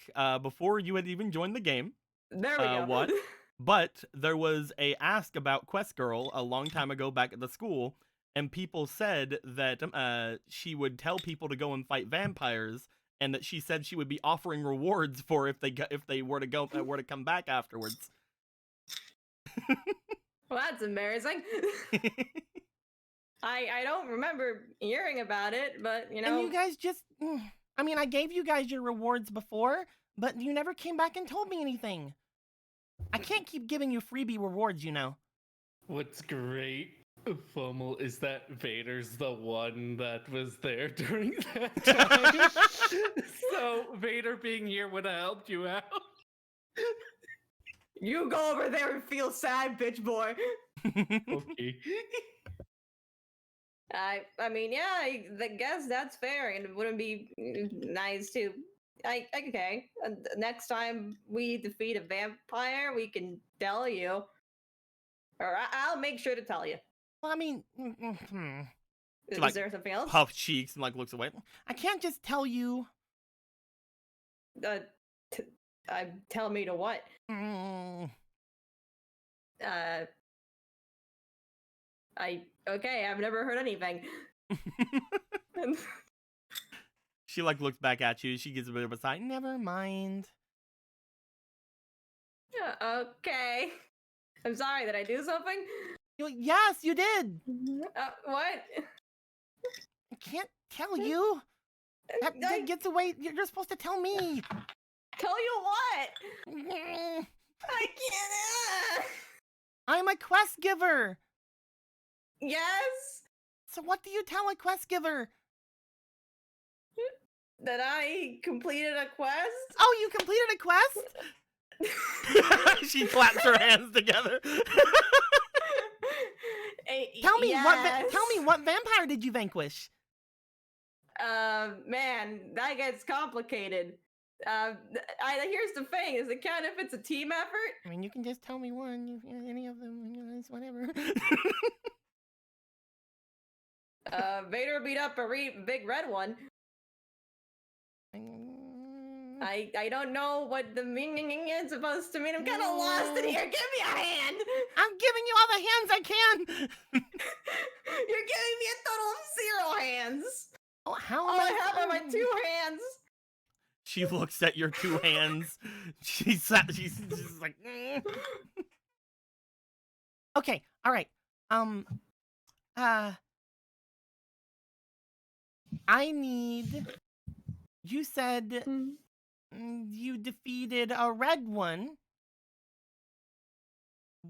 before you had even joined the game. There we go. What? But there was a ask about Quest Girl a long time ago back at the school, and people said that she would tell people to go and fight vampires, and that she said she would be offering rewards for if they were to come back afterwards. Well, that's embarrassing. I don't remember hearing about it, but you know. And you guys just, I mean, I gave you guys your rewards before, but you never came back and told me anything. I can't keep giving you freebie rewards, you know. What's great, FOMO, is that Vader's the one that was there during that time. So Vader being here would have helped you out. You go over there and feel sad, bitch boy. Okay. I mean, yeah, I guess that's fair, and it wouldn't be nice to. Okay. Next time we defeat a vampire, we can tell you, or I'll make sure to tell you. Well, I mean, Is like, there something else? puff cheeks and like looks away. I can't just tell you. Uh, tell me to what? Mm. Okay, I've never heard anything. She like looks back at you. She gives a bit of a sigh. Never mind. Okay. I'm sorry. Did I do something? Yes, you did. What? I can't tell you. That gets away. You're supposed to tell me. Tell you what? I can't. I'm a quest giver. Yes. So what do you tell a quest giver? That I completed a quest? Oh, you completed a quest? She claps her hands together. Tell me what vampire did you vanquish? Man, that gets complicated. Here's the thing: is it count if it's a team effort? I mean, you can just tell me one. Any of them, it's whatever. Vader beat up a big red one. I don't know what the meaning is supposed to mean. I'm kind of lost in here. Give me a hand. I'm giving you all the hands I can. You're giving me a total of 0 hands. Oh, how All am I have are my 2 hands. She looks at your 2 hands. She's just like. Okay, all right. I need. You said you defeated a red one.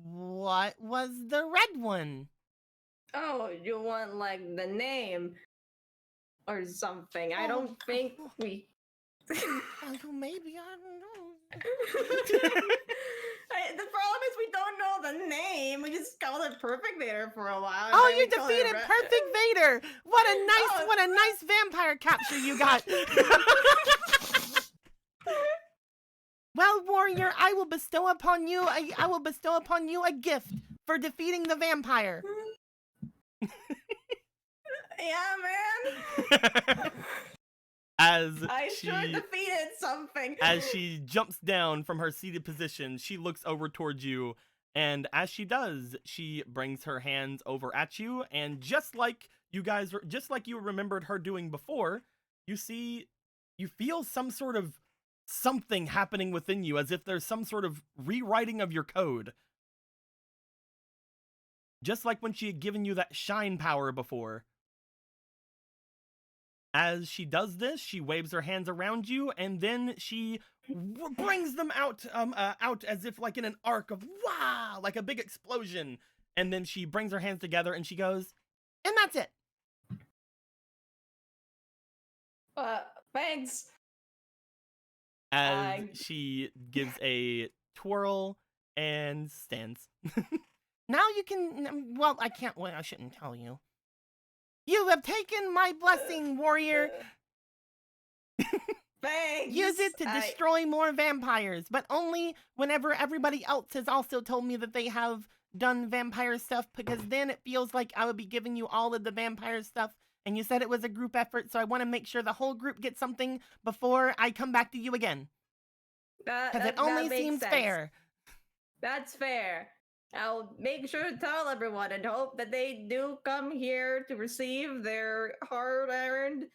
What was the red one? Oh, you want like the name or something? I don't think we. Maybe I don't know. The problem is we don't know the name. We just called it Perfect Vader for a while. Oh, you defeated Perfect Vader! What a nice vampire capture you got. Well, warrior, I will bestow upon you a gift for defeating the vampire. Yeah, man. I sure defeated something. As she jumps down from her seated position, she looks over towards you, and as she does, she brings her hands over at you, and just like you remembered her doing before, you feel some sort of something happening within you, as if there's some sort of rewriting of your code. Just like when she had given you that shine power before. As she does this, she waves her hands around you, and then she brings them out as if like in an arc of wow, like a big explosion. And then she brings her hands together and she goes, and that's it. Thanks. As she gives a twirl and stands. Now you can, well, I shouldn't tell you. You have taken my blessing, warrior. Thanks. Use it to destroy more vampires, but only whenever everybody else has also told me that they have done vampire stuff, because then it feels like I would be giving you all of the vampire stuff, and you said it was a group effort, so I want to make sure the whole group gets something before I come back to you again. Because it only seems fair. That's fair. I'll make sure to tell everyone and hope that they do come here to receive their hard-earned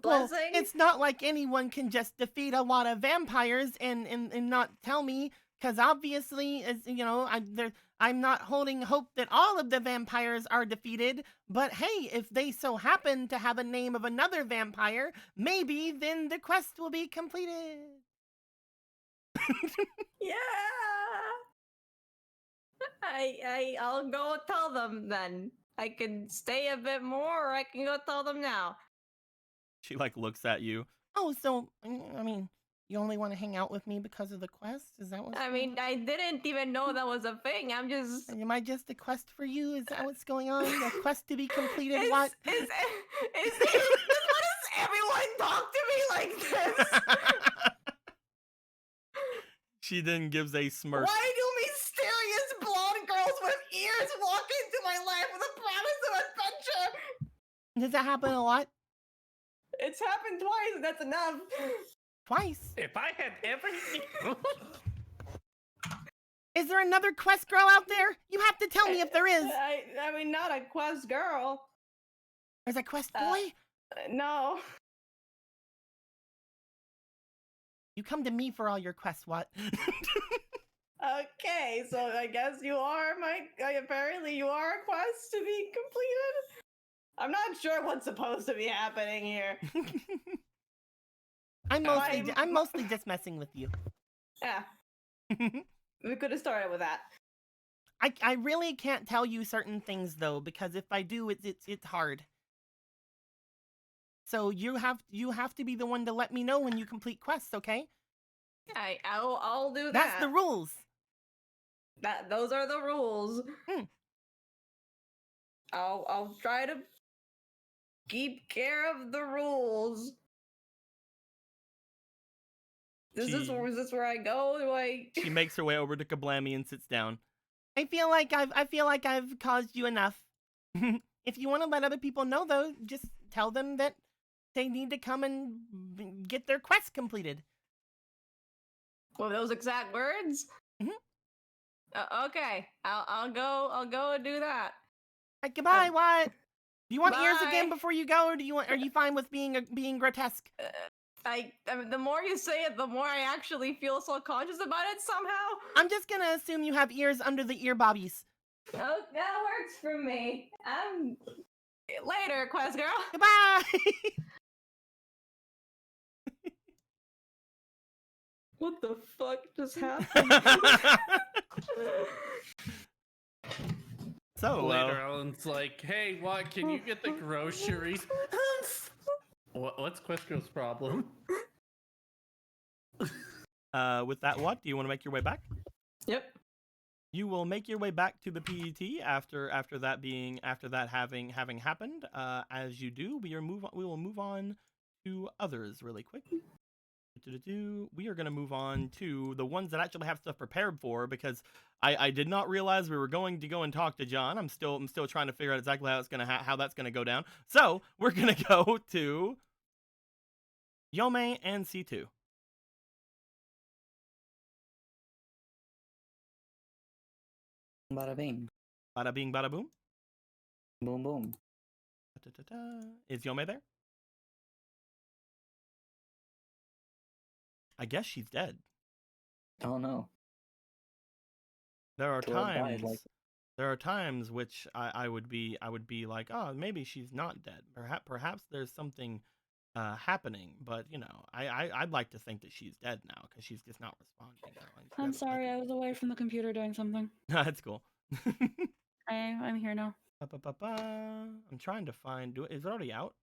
blessing. Well, it's not like anyone can just defeat a lot of vampires and not tell me, because obviously, as you know, I'm not holding hope that all of the vampires are defeated, but hey, if they so happen to have a name of another vampire, maybe then the quest will be completed. Yeah. I'll go tell them then. I can stay a bit more, or I can go tell them now. She like looks at you. Oh, so I mean, You only want to hang out with me because of the quest? Is that what's I going mean, I didn't even know that was a thing. I'm just. on? Am I just a quest for you? Is that what's going on? A quest to be completed? Is, What? is why does everyone talk to me like this? She then gives a smirk. Why do mysterious blonde girls with ears walk into my life with a promise of adventure? Does that happen a lot? It's happened twice, and that's enough. Twice? If I had everything. Is there another quest girl out there? You have to tell me if there is. I mean, not a quest girl. There's a quest boy? No. You come to me for all your quests, what? Okay, so I guess you are apparently you are a quest to be completed. I'm not sure what's supposed to be happening here. I'm mostly just messing with you. Yeah, we could have started with that. I really can't tell you certain things though, because if I do, it's hard. So you have to be the one to let me know when you complete quests, okay? I'll do that. That's the rules. Those are the rules. Hmm. I'll try to keep care of the rules. Is this where I go? Do I? She makes her way over to Kablammy and sits down. I feel like I've caused you enough. If you want to let other people know though, just tell them that they need to come and get their quest completed. Well, those exact words. Okay, I'll go and do that. Right, goodbye, what? Do you want ears Bye. again before you go, or are you fine with being grotesque? I mean, the more you say it, the more I actually feel self-conscious about it somehow. I'm just gonna assume you have ears under the ear bobbies. Oh, that works for me. Later, quest girl. Goodbye. What the fuck just happened? So Later, Alan's like, "Hey, what? Can you get the groceries?" What's Questgirl's problem? with that, what do you want to make your way back? Yep. You will make your way back to the PET after that having happened. As you do, we will move on to others really quick. We are going to move on to the ones that actually have stuff prepared for, because I did not realize we were going to go and talk to John. I'm still trying to figure out exactly how that's gonna go down. So we're gonna go to Yome and C2. Bada bing. Bada bing, bada boom. Boom boom. Is Yome there? I guess she's dead. Oh no. There are Killed died, times. like- There are times which I would be like, oh, maybe she's not dead. Perhaps there's something happening, but you know, I'd like to think that she's dead now because she's just not responding. I'm sorry, I was away from the computer doing something. That's cool. I'm here now. I'm trying to find. Is it already out?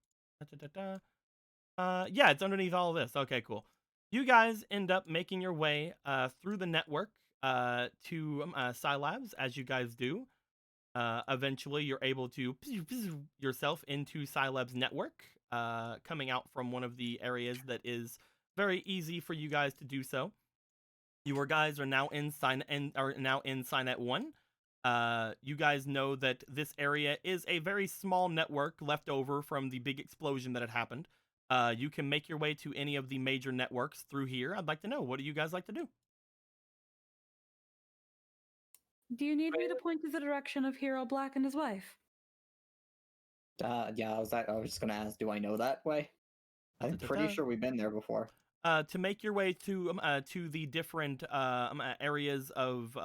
Yeah, it's underneath all this. Okay, cool. You guys end up making your way through the network to Scilabs, as you guys do. Eventually, you're able to yourself into Scilabs network, coming out from one of the areas that is very easy for you guys to do so. You guys are now in Signet 1. You guys know that this area is a very small network left over from the big explosion that had happened. You can make your way to any of the major networks through here. I'd like to know, what do you guys like to do? Do you need me to point to the direction of Hero Black and his wife? Yeah, I was just gonna ask, do I know that way? I'm pretty sure we've been there before. To make your way to the different areas of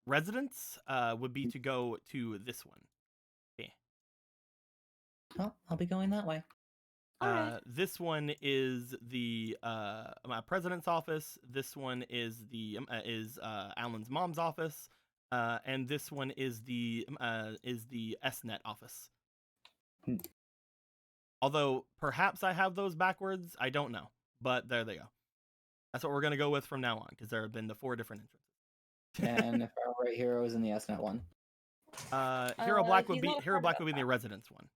residence would be to go to this one. Okay. Oh, I'll be going that way. Alright. This one is the president's office. This one is the Alan's mom's office, and this one is the SNet office. Although perhaps I have those backwards, I don't know. But there they go. That's what we're gonna go with from now on, because there have been the 4 different entrances. And if our right hero is in the SNet one. Hero Black would he's be not a Hero part Black of would be the residence one.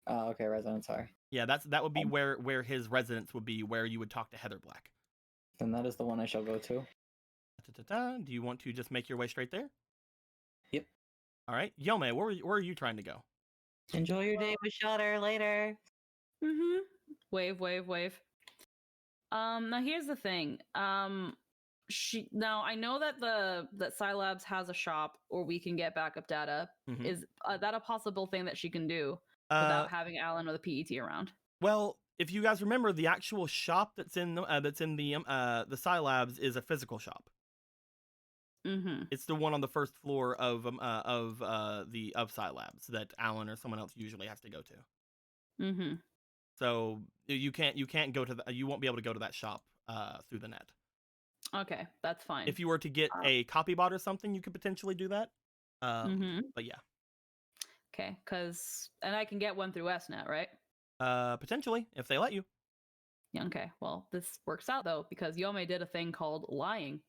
Oh, okay, resident, sorry. Yeah, that would be where his residence would be, where you would talk to Heather Black. Then that is the one I shall go to. Do you want to just make your way straight there? Yep. All right, Yome, where are you trying to go? Enjoy your day with Shutter later. Mm-hmm. Wave, wave, wave. Now here's the thing. Now I know that that Scilabs has a shop where we can get backup data. Mhm. Is that a possible thing that she can do without having Alan or the PET around? Well, if you guys remember, the actual shop that's in the Scilabs is a physical shop. Mm-hmm. It's the one on the first floor of Scilabs that Alan or someone else usually has to go to. Mm-hmm. So you can't go to you won't be able to go to that shop through the net. Okay, that's fine. If you were to get a copy bot or something, you could potentially do that. Mhm. But yeah. Okay, and I can get one through SNet, right? Potentially, if they let you. Yeah, okay, well, this works out though, because Yome did a thing called lying.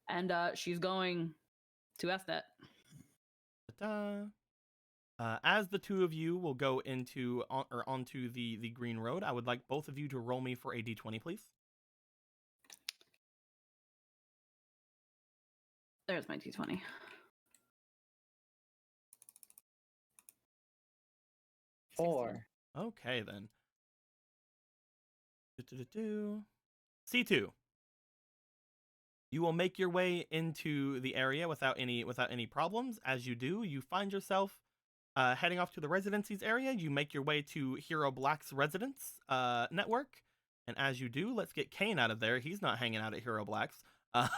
And she's going to SNet. As the two of you will go onto the green road, I would like both of you to roll me for a d20, please. There's my D20. Four. Okay, then. C2. You will make your way into the area without any problems. As you do, you find yourself heading off to the residencies area. You make your way to Hero Black's residence network. And as you do, let's get Kane out of there. He's not hanging out at Hero Black's. And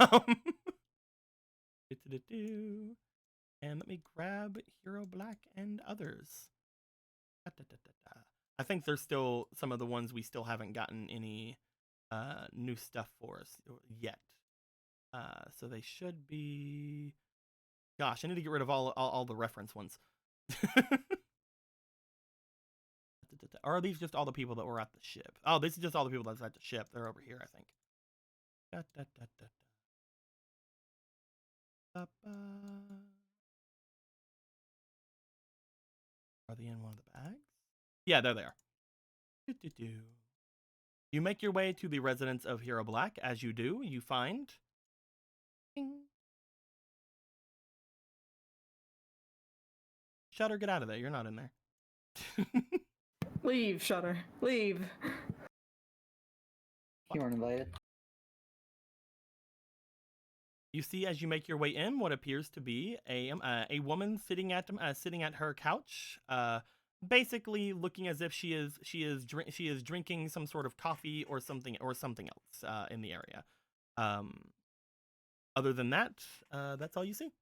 let me grab Hero Black and others. I think there's still some of the ones we still haven't gotten any new stuff for us yet. So they should be... Gosh, I need to get rid of all the reference ones. Or are these just all the people that were at the ship? Oh, this is just all the people that's at the ship. They're over here, I think. Are they in one of the bags? Yeah, there they are. You make your way to the residence of Hero Black. As you do, you find... Ding. Shutter, get out of there. You're not in there. Leave, Shutter. Leave. You weren't invited. You see, as you make your way in, what appears to be a woman sitting at her couch, basically looking as if she is drinking some sort of coffee or something else in the area. Other than that, that's all you see.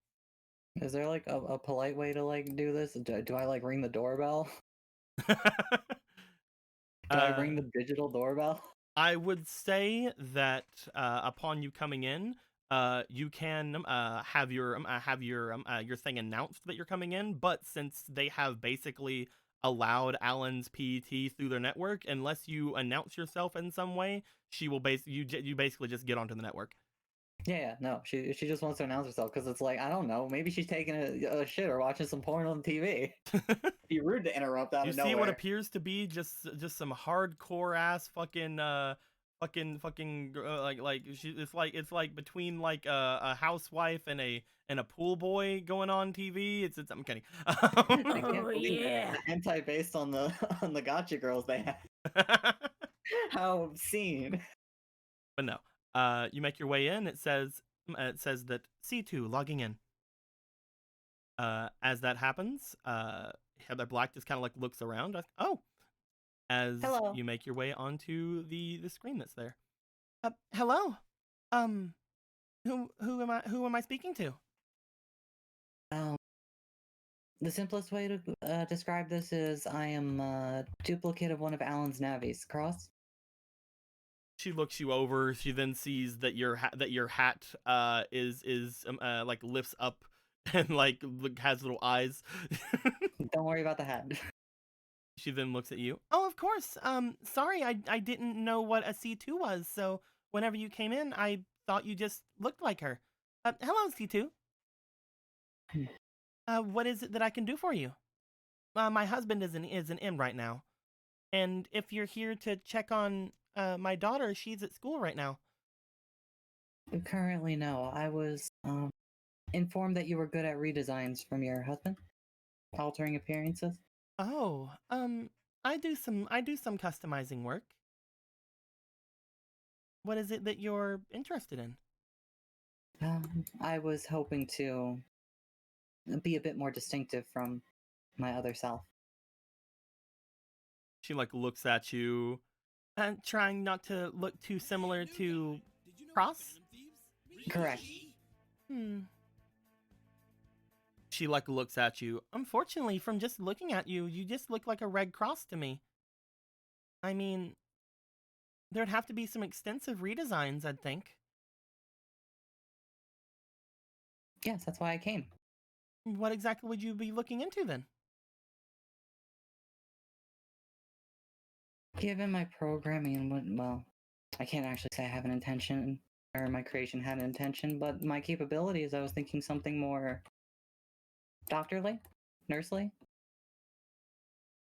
Is there like a polite way to like do this? Do I like ring the doorbell? Do I ring the digital doorbell? I would say that upon you coming in, you can have your thing announced that you're coming in. But since they have basically allowed Alan's PET through their network, unless you announce yourself in some way, she will you basically just get onto the network. Yeah, no, she just wants to announce herself because it's like, I don't know, maybe she's taking a shit or watching some porn on TV. Be rude to interrupt out You of see nowhere. what appears to be just some hardcore ass fucking it's like between like a housewife and a pool boy going on TV. It's I'm kidding. I can't believe the hentai based on the gotcha girls they have. How obscene. But no. You make your way in. It says that C2 logging in. As that happens, Heather Black just kind of like looks around. As Hello. you make your way onto the screen that's there. Hello. Who am I speaking to? The simplest way to describe this is I am a duplicate of one of Alan's Navis. Cross? She looks you over. She then sees that your hat is like lifts up and like has little eyes. Don't worry about the hat. She then looks at you. Oh, of course. Sorry, I didn't know what a C2 was, so whenever you came in, I thought you just looked like her. Hello, C2. Hmm. What is it that I can do for you? My husband isn't in right now, and if you're here to check on my daughter, she's at school right now. Currently, no. I was informed that you were good at redesigns from your husband, altering appearances. Oh, I do some customizing work. What is it that you're interested in? I was hoping to be a bit more distinctive from my other self. She like looks at you, and trying not to look too similar to Cross. Correct. Hmm. She like looks at you. Unfortunately, from just looking at you, you just look like a Red Cross to me. I mean, there'd have to be some extensive redesigns, I'd think. Yes, that's why I came. What exactly would you be looking into then? Given my programming, well, I can't actually say I have an intention, or my creation had an intention, but my capabilities, I was thinking something more doctorly, nursely.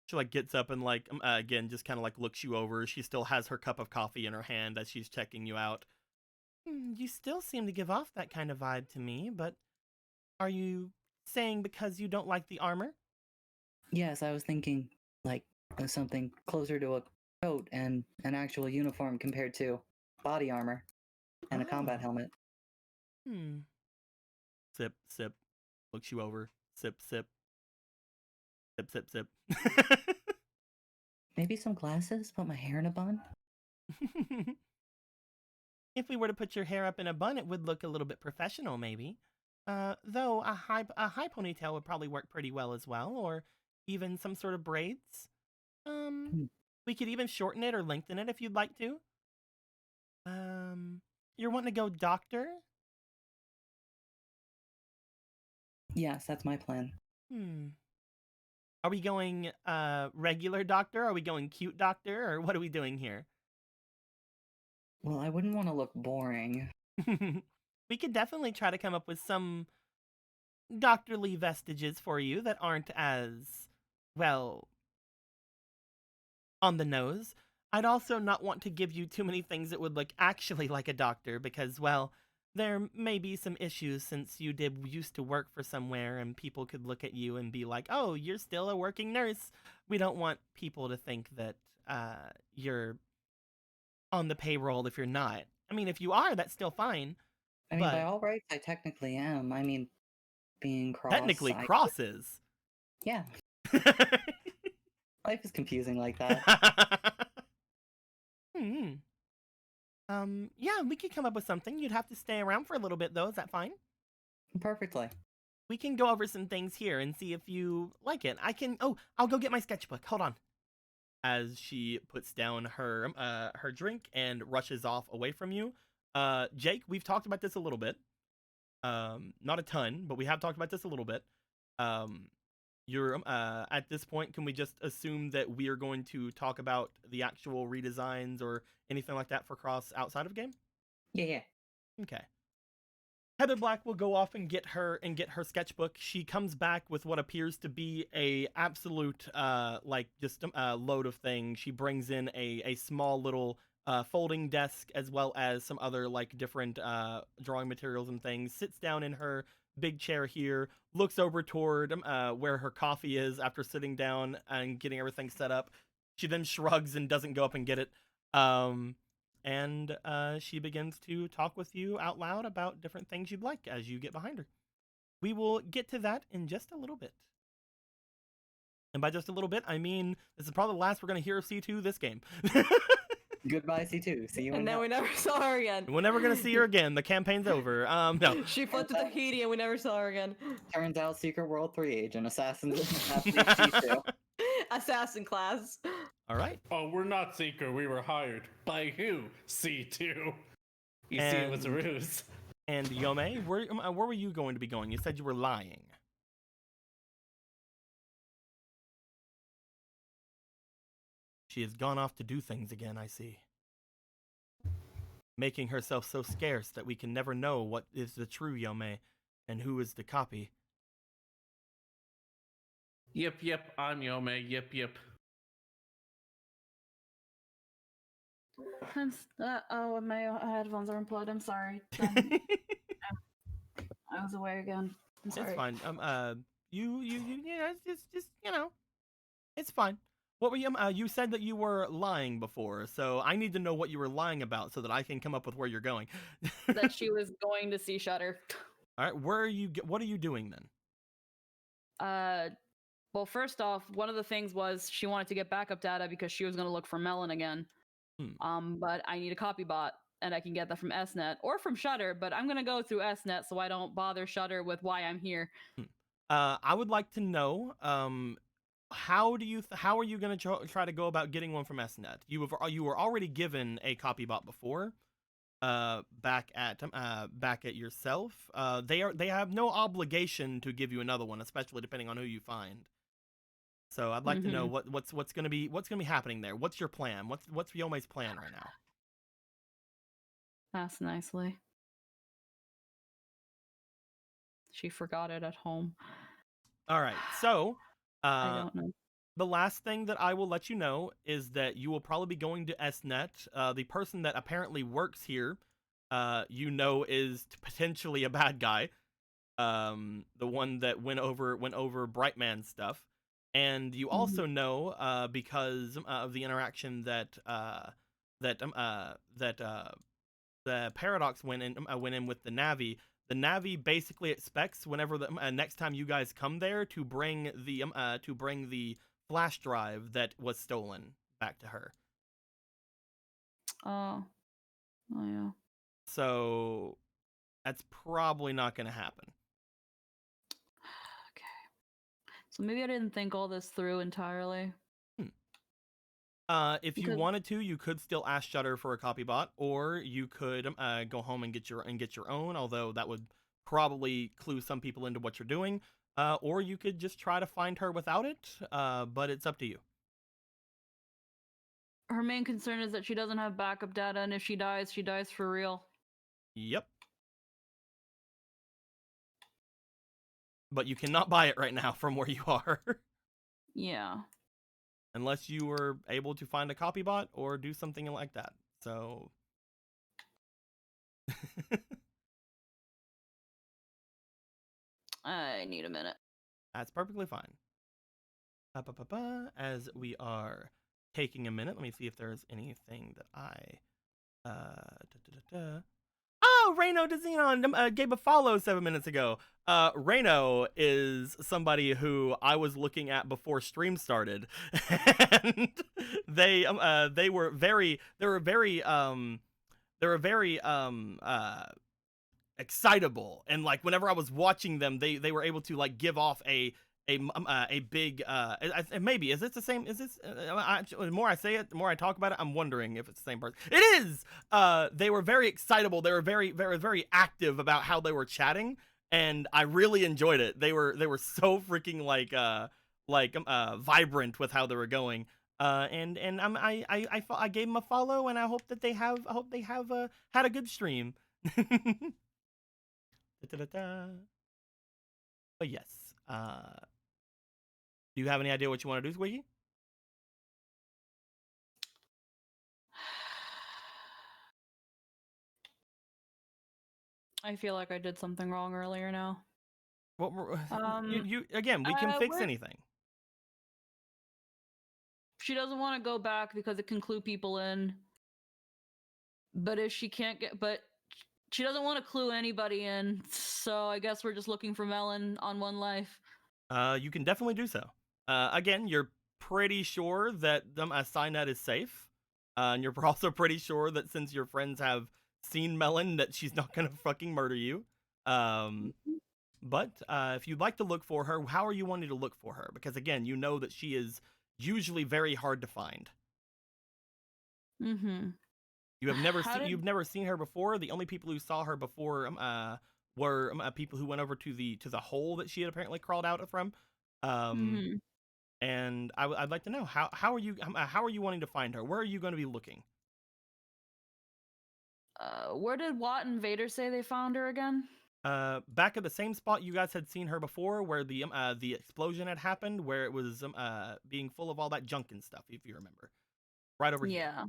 She like gets up and like again just kind of like looks you over. She still has her cup of coffee in her hand as she's checking you out. You still seem to give off that kind of vibe to me, but are you saying because you don't like the armor? Yes, I was thinking like something closer to a coat and an actual uniform compared to body armor and a combat Oh. helmet. Sip, sip. Looks you over. Sip, sip. Sip, sip, sip. Maybe some glasses, put my hair in a bun. If we were to put your hair up in a bun, it would look a little bit professional, maybe. Though a high ponytail would probably work pretty well as well, or even some sort of braids. Hmm. We could even shorten it or lengthen it if you'd like to. You're wanting to go doctor? Yes, that's my plan. Are we going regular doctor? Are we going cute doctor? Or what are we doing here? Well, I wouldn't want to look boring. We could definitely try to come up with some doctorly vestiges for you that aren't as, well, on the nose. I'd also not want to give you too many things that would look actually like a doctor because, well, there may be some issues since you used to work for somewhere and people could look at you and be like, oh, you're still a working nurse. We don't want people to think that you're on the payroll if you're not. I mean, if you are, that's still fine. I mean, by But all rights, I technically am. I mean, being cross. technically, crosses. Yeah, life is confusing like that. Yeah, we could come up with something. You'd have to stay around for a little bit, though. Is that fine? Perfectly. We can go over some things here and see if you like it. I'll go get my sketchbook. Hold on. As she puts down her her drink and rushes off away from you. Jake, we've talked about this a little bit. Not a ton, but we have talked about this a little bit. You're at this point, can we just assume that we are going to talk about the actual redesigns or anything like that for Cross outside of game? Yeah. Okay. Heather Black will go off and get her sketchbook. She comes back with what appears to be a absolute just a load of things. She brings in a small little folding desk as well as some other like different drawing materials and things. Sits down in her big chair here, looks over toward where her coffee is after sitting down and getting everything set up. She then shrugs and doesn't go up and get it. And she begins to talk with you out loud about different things you'd like as you get behind her. We will get to that in just a little bit. And by just a little bit, I mean this is probably the last we're going to hear of C2 this game. Goodbye, C2. See you And in then hell. we never saw her again. We're never going to see her again. The campaign's over. No. She fled to Tahiti and we never saw her again. Turns out Secret World 3 agent, Assassin C2. Assassin class. All right. Oh, we're not Seeker. We were hired. By who? C2. You see, it was a And- ruse. And Yome, where were you going to be going? You said you were lying. She has gone off to do things again, I see. making herself so scarce that we can never know what is the true Yome and who is the copy. Yep, I'm Yome. Yep. Oh, my headphones are unplugged. I'm sorry. I was away again. I'm sorry. It's fine. You, yeah, it's just, it's fine. What were you? You said that you were lying before, so I need to know what you were lying about so that I can come up with where you're going. That she was going to see Shutter. All right, where are you? What are you doing then? Well, first off, one of the things was she wanted to get backup data because she was going to look for Melon again. But I need a copy bot, and I can get that from SNet or from Shutter, but I'm going to go through SNet so I don't bother Shutter with why I'm here. I would like to know, how are you going to try to go about getting one from SNet? You were already given a copy bot before, back at yourself. They have no obligation to give you another one, especially depending on who you find. So I'd like to know what's gonna be happening there. What's your plan? What's Yome's plan right now? Ask nicely. She forgot it at home. All right, so I don't know. the last thing that I will let you know is that you will probably be going to SNet. The person that apparently works here, is potentially a bad guy. The one that went over Brightman stuff. And you also know, because of the interaction that the Paradox went in with the Navi. The Navi basically expects whenever the next time you guys come there to bring the flash drive that was stolen back to her. Oh yeah. So that's probably not going to happen. So maybe I didn't think all this through entirely. If you wanted to, you could still ask Shutter for a copy bot, or you could go home and get your own. Although that would probably clue some people into what you're doing. Or you could just try to find her without it. But it's up to you. Her main concern is that she doesn't have backup data, and if she dies for real. Yep. But you cannot buy it right now from where you are. Yeah. Unless you were able to find a copy bot or do something like that. So I need a minute. that's perfectly fine. As we are taking a minute, let me see if there's anything that I Oh, Reno DeZenon gave a follow 7 minutes ago. Reno is somebody who I was looking at before stream started, and they were very excitable, and like whenever I was watching them, they were able to like give off a big maybe is this the same? Is this the more I say it, the more I talk about it, I'm wondering if it's the same person. It is. They were very excitable. They were very active about how they were chatting, and I really enjoyed it. They were so freaking vibrant with how they were going. And I gave them a follow, and I hope they have had a good stream. But yes. Do you have any idea what you want to do, Squeaky? I feel like I did something wrong earlier now. What you again, we can fix anything. She doesn't want to go back because it can clue people in. But if she can't she doesn't want to clue anybody in, so I guess we're just looking for Melon on One Life. You can definitely do so. Again, you're pretty sure that Signet is safe. And you're also pretty sure that since your friends have seen Melon, that she's not gonna fucking murder you. But if you'd like to look for her, how are you wanting to look for her? Because again, you know that she is usually very hard to find. You've never seen her before. The only people who saw her before were people who went over to the hole that she had apparently crawled out from. And I'd like to know how are you wanting to find her? Where are you going to be looking? Where did Watt and Vader say they found her again? Back at the same spot you guys had seen her before, where the explosion had happened, where it was being full of all that junk and stuff, if you remember. Right over here. Yeah.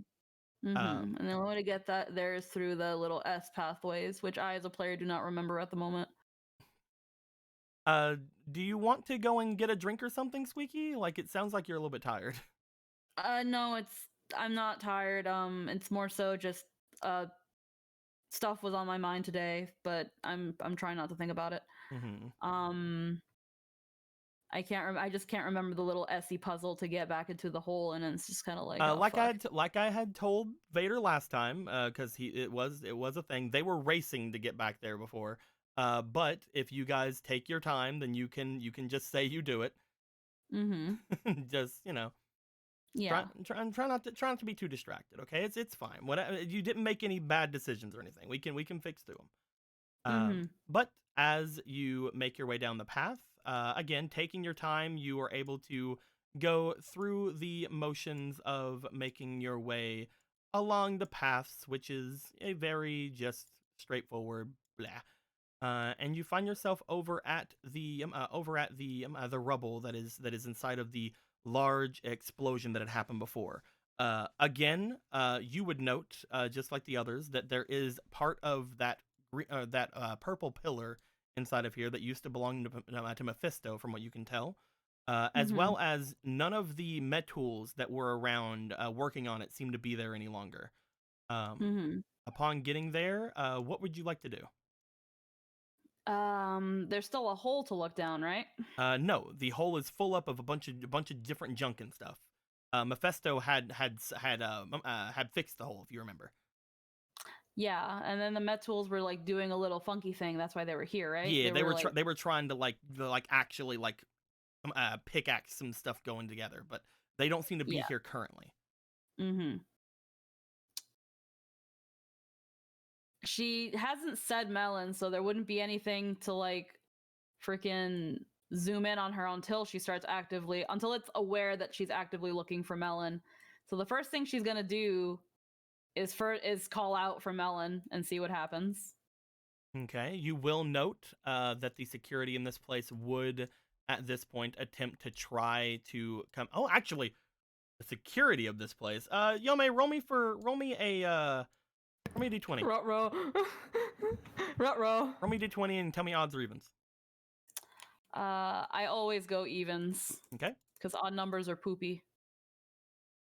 And the only way to get that there is through the little S pathways, which I, as a player, do not remember at the moment. Do you want to go and get a drink or something, Squeaky? Like, it sounds like you're a little bit tired. No, I'm not tired. It's more so just stuff was on my mind today, but I'm trying not to think about it. I just can't remember the little SE puzzle to get back into the hole, and it's just kind of like like I had told Vader last time, because it was a thing. They were racing to get back there before. But if you guys take your time, then you can just say you do it. Just, yeah. Try not to be too distracted. Okay, it's fine. You didn't make any bad decisions or anything. We can fix through them. But as you make your way down the path, again, taking your time, you are able to go through the motions of making your way along the paths, which is a very just straightforward blah. And you find yourself over at the rubble that is inside of the large explosion that had happened before. Again, you would note, just like the others, that there is part of that purple pillar inside of here that used to belong to Mephisto, from what you can tell, as well as none of the med tools that were around working on it seem to be there any longer. Upon getting there, what would you like to do? There's still a hole to look down, right? No, the hole is full up of a bunch of different junk and stuff. Mephisto had fixed the hole, if you remember. Yeah, and then the med tools were like doing a little funky thing. That's why they were here, right? Yeah, they were trying to actually pickaxe some stuff going together, but they don't seem to be here currently. She hasn't said Melon, so there wouldn't be anything to freaking zoom in on her until it's aware that she's actively looking for Melon. So the first thing she's gonna do is call out for Melon and see what happens. Okay, you will note that the security in this place would, at this point, attempt to try to come. Oh, actually, the security of this place. Yome, roll me a d20. Ruh-roh. Ruh-roh. Roll me d20 and tell me odds or evens. I always go evens. Okay. Because odd numbers are poopy.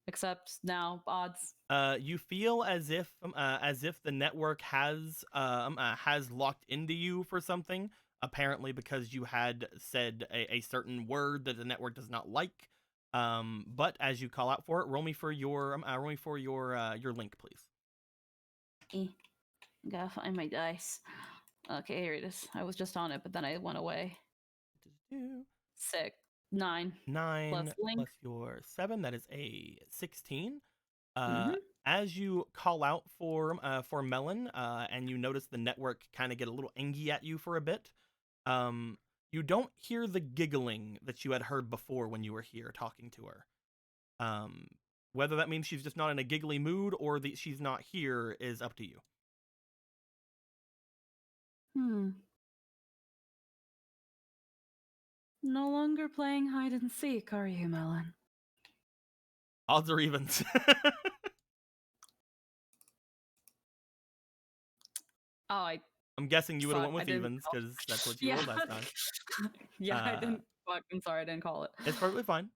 Except now odds. You feel as if the network has locked into you for something. Apparently, because you had said a certain word that the network does not like. But as you call out for it, roll me for your link, please. Gotta find my dice. Okay, here it is. I was just on it, but then I went away. 9 plus your 7, that is a 16. As you call out for Melon, and you notice the network kind of get a little angry at you for a bit, you don't hear the giggling that you had heard before when you were here talking to her. Whether that means she's just not in a giggly mood or that she's not here is up to you. No longer playing hide and seek, are you, Melon? Odds or evens? I'm guessing you would have went with evens because that's what you rolled last time. I didn't. I'm sorry, I didn't call it. It's perfectly fine.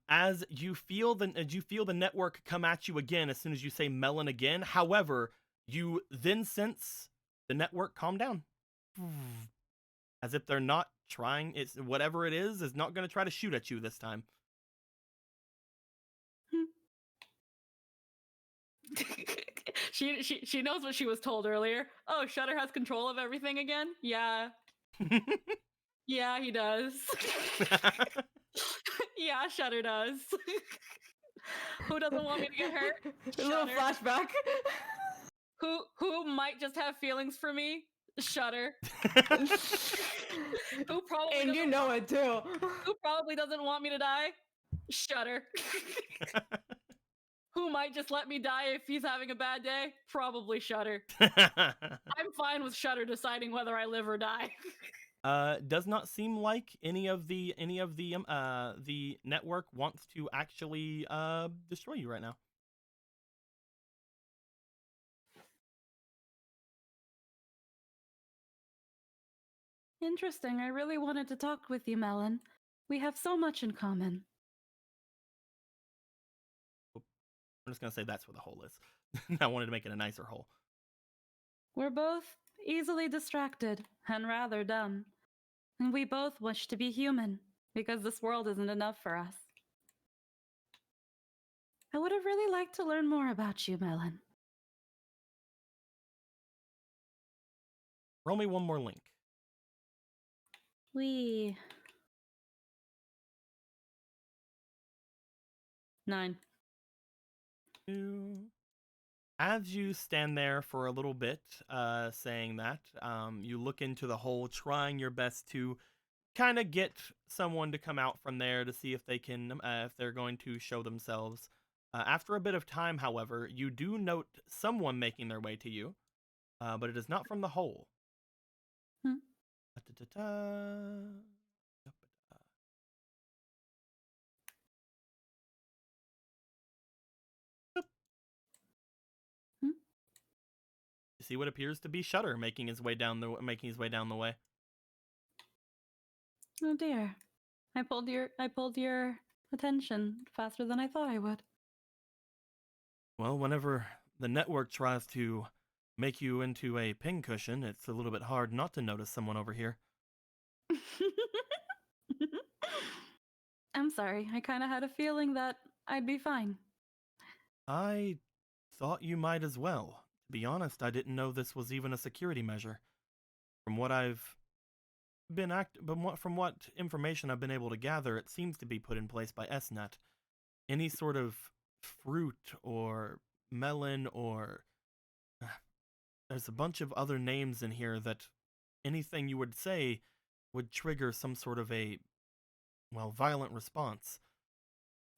As you feel the network come at you again as soon as you say Melon again. However, you then sense the network calm down, as if they're not trying. It's whatever it is not going to try to shoot at you this time. She knows what she was told earlier. Oh, Shutter has control of everything again? Yeah. Yeah, he does. Yeah, Shutter does. Who doesn't want me to get hurt? A little flashback. Who might just have feelings for me? Shutter. Who probably and you know it too. Who probably doesn't want me to die? Shutter. Who might just let me die if he's having a bad day? Probably Shutter. I'm fine with Shutter deciding whether I live or die. Does not seem like any of the network wants to actually destroy you right now. Interesting. I really wanted to talk with you, Melon. We have so much in common. I'm just gonna say that's where the hole is. I wanted to make it a nicer hole. We're both easily distracted and rather dumb. And we both wish to be human, because this world isn't enough for us. I would have really liked to learn more about you, Melon. Roll me one more link. We 9. As you stand there for a little bit, saying that, you look into the hole, trying your best to kind of get someone to come out from there to see if they can, if they're going to show themselves. After a bit of time, however, you do note someone making their way to you, but it is not from the hole. Hmm. You see what appears to be Shutter making his way down the way. Oh dear. I pulled your attention faster than I thought I would. Well, whenever the network tries to make you into a pincushion, it's a little bit hard not to notice someone over here. I'm sorry. I kind of had a feeling that I'd be fine. I thought you might as well. To be honest, I didn't know this was even a security measure. From what from what information I've been able to gather, it seems to be put in place by SNet. Any sort of fruit or melon or there's a bunch of other names in here that anything you would say would trigger some sort of a, well, violent response.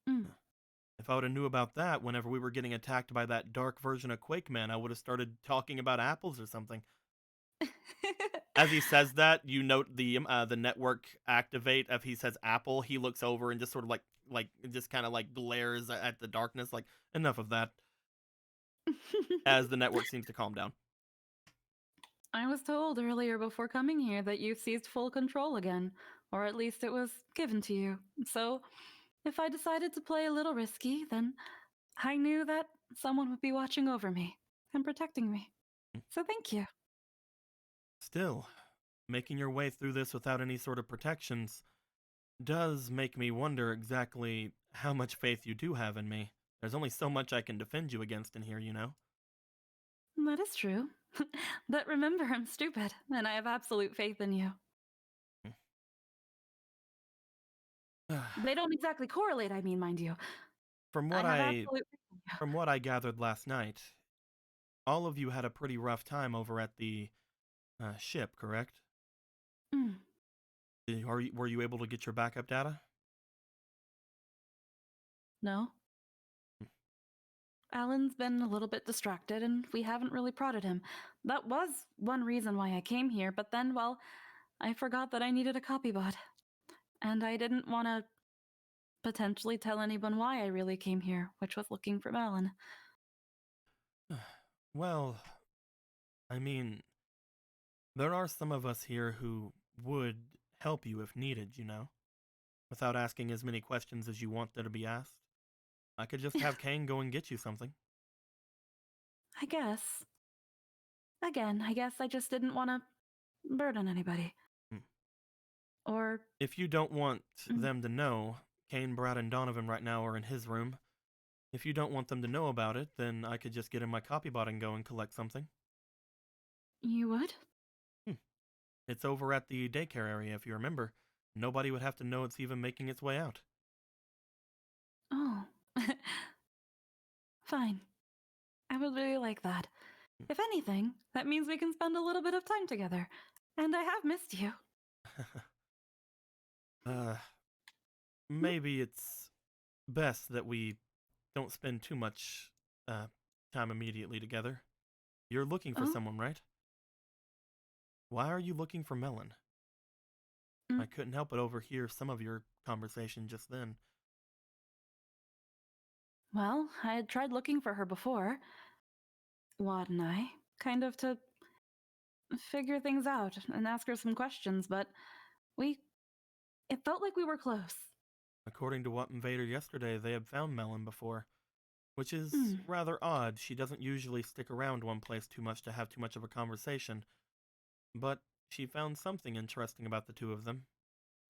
Mm. If I would have knew about that whenever we were getting attacked by that dark version of Quake Man, I would have started talking about apples or something. As he says that, you note the network activate. If he says apple, he looks over and just sort of like just kind of like glares at the darkness, like enough of that. As the network seems to calm down. I was told earlier before coming here that you seized full control again, or at least it was given to you. So, if I decided to play a little risky, then I knew that someone would be watching over me and protecting me. So thank you. Still, making your way through this without any sort of protections does make me wonder exactly how much faith you do have in me. There's only so much I can defend you against in here, you know? That is true. But remember, I'm stupid, and I have absolute faith in you. They don't exactly correlate, I mean, mind you. From what from what I gathered last night, all of you had a pretty rough time over at the ship, correct? Mm. Were you able to get your backup data? No. Alan's been a little bit distracted, and we haven't really prodded him. That was one reason why I came here, but then, well, I forgot that I needed a copybot. And I didn't want to potentially tell anyone why I really came here, which was looking for Alan. Well, I mean, there are some of us here who would help you if needed, you know? Without asking as many questions as you want there to be asked. I could just have Kane go and get you something. I guess. Again, I guess I just didn't want to burden anybody. Or... If you don't want them to know, Kane, Brad, and Donovan right now are in his room. If you don't want them to know about it, then I could just get in my copybot and go and collect something. You would? It's over at the daycare area, if you remember. Nobody would have to know it's even making its way out. Oh. Fine. I would really like that. If anything, that means we can spend a little bit of time together. And I have missed you. Maybe it's best that we don't spend too much time immediately together. You're looking for Oh. someone, right? Why are you looking for Melon? Mm. I couldn't help but overhear some of your conversation just then. Well, I had tried looking for her before. Watt and I, kind of to figure things out and ask her some questions, but it felt like we were close. According to what Invader yesterday, they had found Melon before, which is Hmm. rather odd. She doesn't usually stick around one place too much to have too much of a conversation. But she found something interesting about the two of them.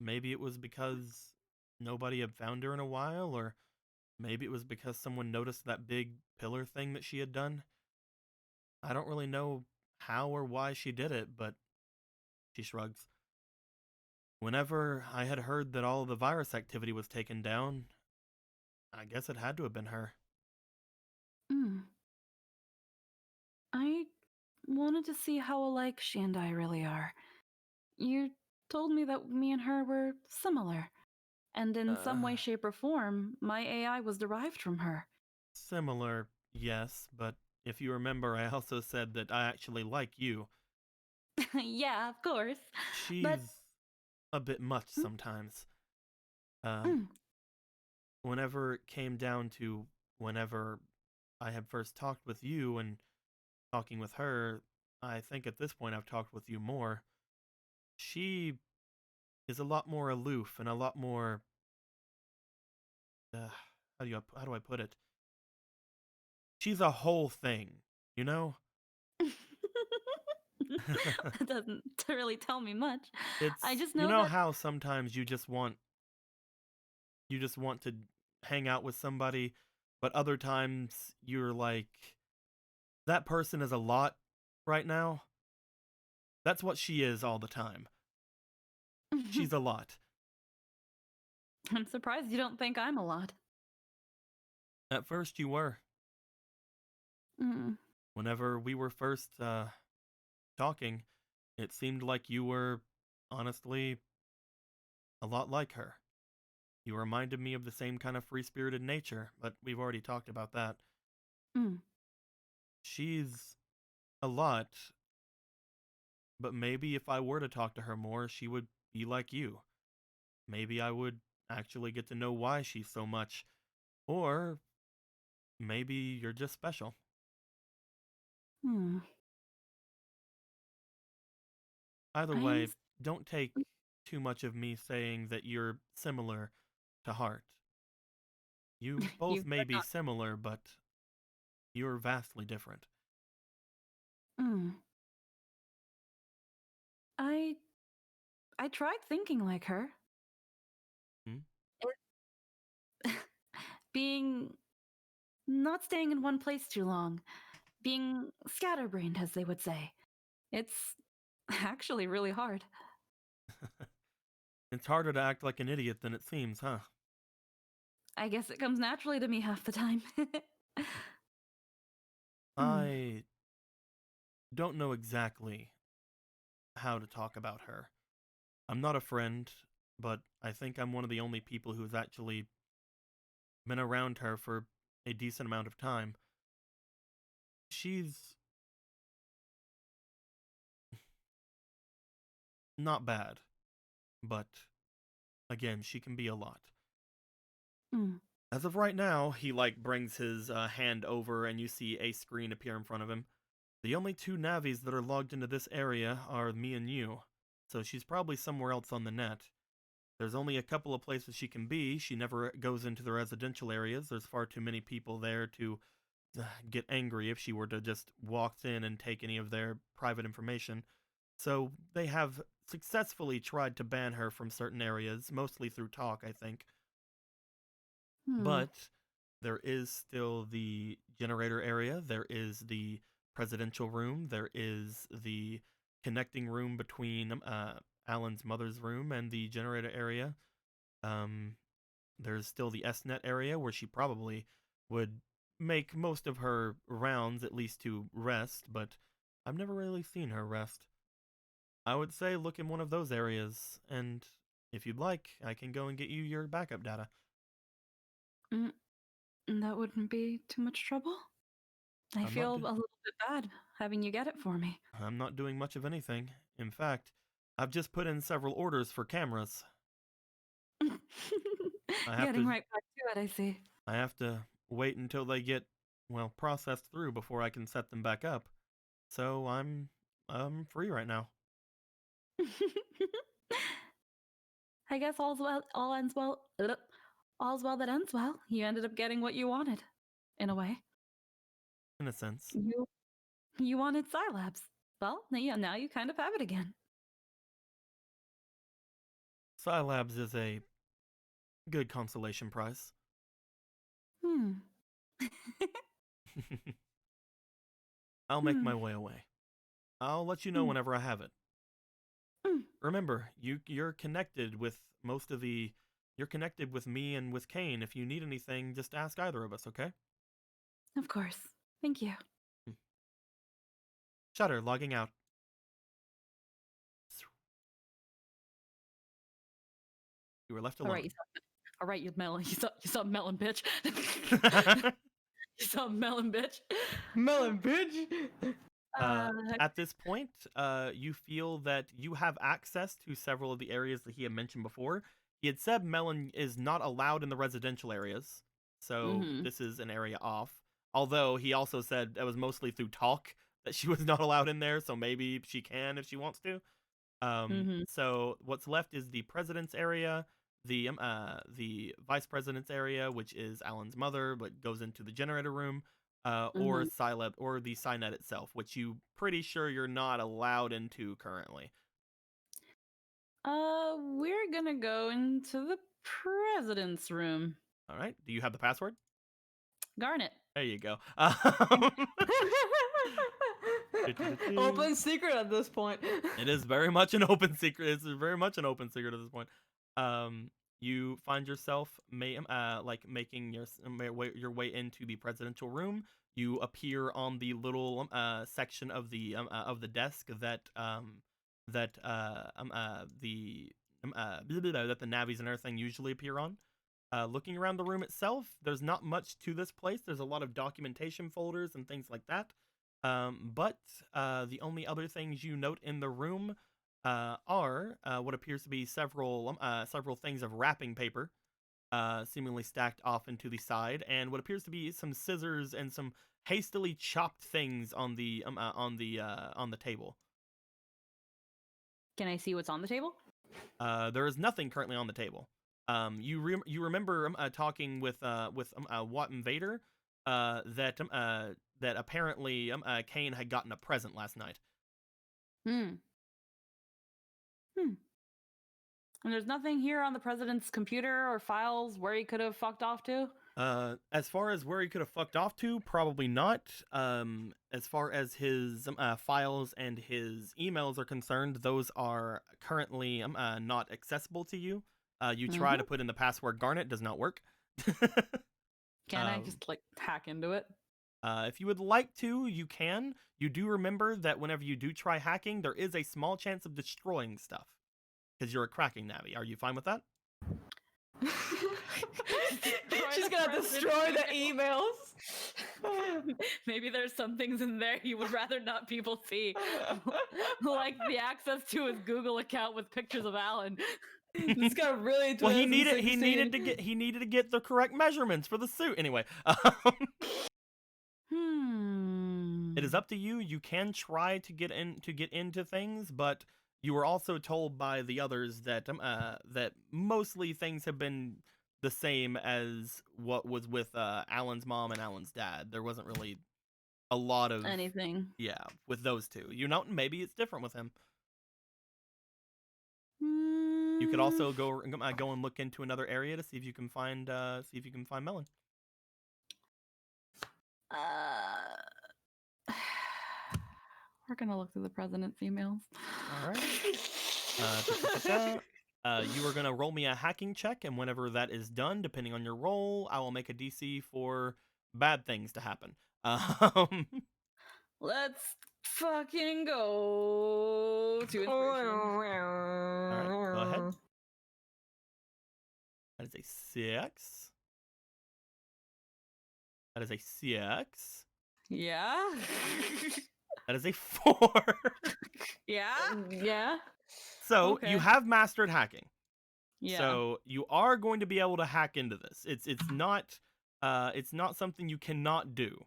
Maybe it was because nobody had found her in a while, or maybe it was because someone noticed that big pillar thing that she had done. I don't really know how or why she did it, but she shrugs. Whenever I had heard that all of the virus activity was taken down, I guess it had to have been her. Hmm. I wanted to see how alike she and I really are. You told me that me and her were similar, and in some way, shape, or form, my AI was derived from her. Similar, yes, but if you remember, I also said that I actually like you. Yeah, of course. She's But a bit much Hmm? sometimes. Mm. Whenever it came down to whenever I had first talked with you and talking with her, I think at this point I've talked with you more. She is a lot more aloof and a lot more. How do I put it? She's a whole thing, you know. That doesn't really tell me much. It's I just you know know that. how sometimes you just want to hang out with somebody, but other times you're like, that person is a lot right now. That's what she is all the time. She's a lot. I'm surprised you don't think I'm a lot. At first you were. Mm. Whenever we were first talking, it seemed like you were, honestly, a lot like her. You reminded me of the same kind of free-spirited nature, but we've already talked about that. Mm. She's a lot, but maybe if I were to talk to her more, she would be like you. Maybe I would actually get to know why she's so much. Or maybe you're just special. Hmm. Either I'm. way, don't take too much of me saying that you're similar to heart. You both You've may said be not. similar, but you're vastly different. Mm. I. I tried thinking like her. Hmm? Being. Not staying in one place too long. Being scatterbrained, as they would say. It's actually really hard. It's harder to act like an idiot than it seems, huh? I guess it comes naturally to me half the time. Hmm. I don't know exactly how to talk about her. I'm not a friend, but I think I'm one of the only people who's actually been around her for a decent amount of time. She's not bad, but again, she can be a lot. Mm. As of right now, he brings his hand over and you see a screen appear in front of him. The only two Navis that are logged into this area are me and you, so she's probably somewhere else on the net. There's only a couple of places she can be. She never goes into the residential areas. There's far too many people there to get angry if she were to just walk in and take any of their private information. So they have successfully tried to ban her from certain areas, mostly through talk, I think. Hmm. But there is still the generator area, there is the presidential room, there is the connecting room between Alan's mother's room and the generator area. Um, there's still the SNet area where she probably would make most of her rounds, at least to rest, but I've never really seen her rest. I would say look in one of those areas, and if you'd like, I can go and get you your backup data. Mm. That wouldn't be too much trouble. I I'm not feel do- a little bit bad having you get it for me. I'm not doing much of anything. In fact, I've just put in several orders for cameras. I have Getting to right back to it, I see. I have to wait until they get, well, processed through before I can set them back up. So I'm free right now. I guess all's well, all ends well. All's well that ends well. You ended up getting what you wanted, in a way. In a sense. You wanted Scilabs. Well, yeah, now you kind of have it again. Scilabs is a good consolation prize. Hmm. I'll make my way away. I'll let you know whenever I have it. Remember, you're connected with most of the... You're connected with me and with Kane. If you need anything, just ask either of us, okay? Of course. Thank you. Shutter, logging out. You were left alone. All right, you melon. You saw melon, bitch. You saw melon, bitch. Melon, bitch. At this point, you feel that you have access to several of the areas that he had mentioned before. He had said Melon is not allowed in the residential areas, so this is an area off. Although he also said that was mostly through talk that she was not allowed in there, so maybe she can if she wants to. So what's left is the president's area, the vice president's area, which is Alan's mother, but goes into the generator room, or Scilab or the Cynet itself, which you pretty sure you're not allowed into currently. We're gonna go into the president's room. All right. Do you have the password? Garnet. There you go. Open secret at this point. It is very much an open secret. It's very much an open secret at this point. You find yourself making your way into the presidential room. You appear on the little section of the desk that the Navis and everything usually appear on. Looking around the room itself, there's not much to this place. There's a lot of documentation folders and things like that. But the only other things you note in the room are what appears to be several things of wrapping paper, seemingly stacked off into the side, and what appears to be some scissors and some hastily chopped things on the table. Can I see what's on the table? There is nothing currently on the table. You remember talking with Watt and Vader that apparently Kane had gotten a present last night. And there's nothing here on the president's computer or files where he could have fucked off to? As far as where he could have fucked off to, probably not. As far as his files and his emails are concerned, those are currently not accessible to you. You try to put in the password Garnet, does not work. Can I just hack into it? If you would like to, you can. You do remember that whenever you do try hacking, there is a small chance of destroying stuff. Because you're a cracking Navi. Are you fine with that? She's gonna destroy the emails. Maybe there's some things in there he would rather not people see. Like the access to his Google account with pictures of Alan. This got really well, he needed to get the correct measurements for the suit. Anyway. It is up to you. You can try to get into things, but you were also told by the others that that mostly things have been the same as what was with Alan's mom and Alan's dad. There wasn't really a lot of anything. Yeah, with those two. You know, maybe it's different with him. You could also go and look into another area to see if you can find Melon. We're gonna look through the president's emails. All right. You are gonna roll me a hacking check, and whenever that is done, depending on your roll, I will make a DC for bad things to happen. Let's fucking go to inspiration. All right, go ahead. That is a 6. That is a 6. Yeah. That is a 4. Yeah. Yeah. So Okay. you have mastered hacking. Yeah. So you are going to be able to hack into this. It's not something you cannot do.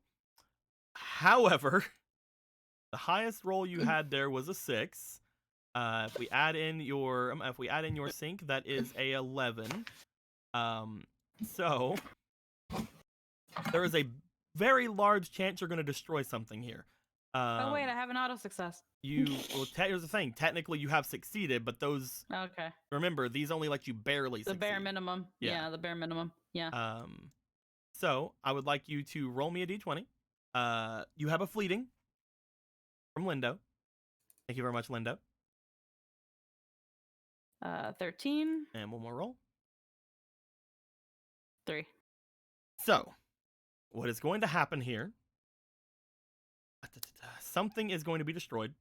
However, the highest roll you had there was a 6. If we add in your sync, that is a 11. So there is a very large chance you're going to destroy something here. Oh wait, I have an auto success. Here's the thing. Technically, you have succeeded, but those. Okay. Remember, these only let you barely The succeed. bare minimum. Yeah. Yeah, the bare minimum. Yeah. So I would like you to roll me a d20. You have a fleeting from Lindo. Thank you very much, Lindo. 13. And one more roll. 3. So, what is going to happen here? Something is going to be destroyed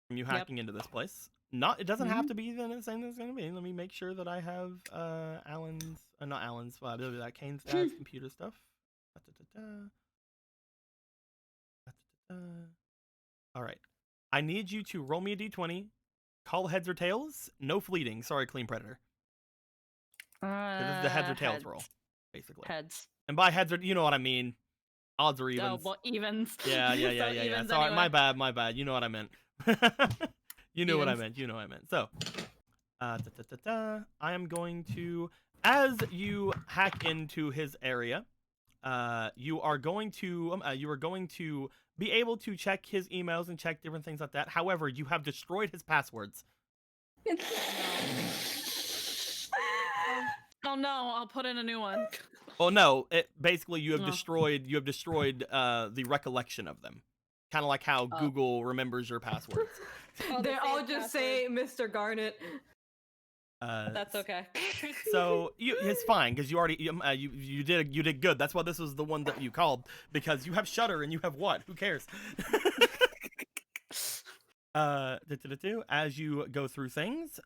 from you hacking into this place. It doesn't have to be the same as it's going to be. Let me make sure that I have Kane's dad's computer stuff. All right. I need you to roll me a d20. Call heads or tails. No fleeting. Sorry, Clean Predator. This is the heads or tails heads. roll, basically. Heads. And by heads, you know what I mean. Odds or evens. Oh, well, evens. Yeah. So evens Sorry, anyway. my bad. You know what I meant. You know what I meant. So, I am going to, as you hack into his area, you are going to be able to check his emails and check different things like that. However, you have destroyed his passwords. Oh no, I'll put in a new one. Well, no, basically you have destroyed the recollection of them. Kind of like how Google remembers your passwords. They all just say Mr. Garnet. That's okay. So it's fine because you already you did good. That's why this was the one that you called, because you have Shutter and you have what? Who cares? As you go through things,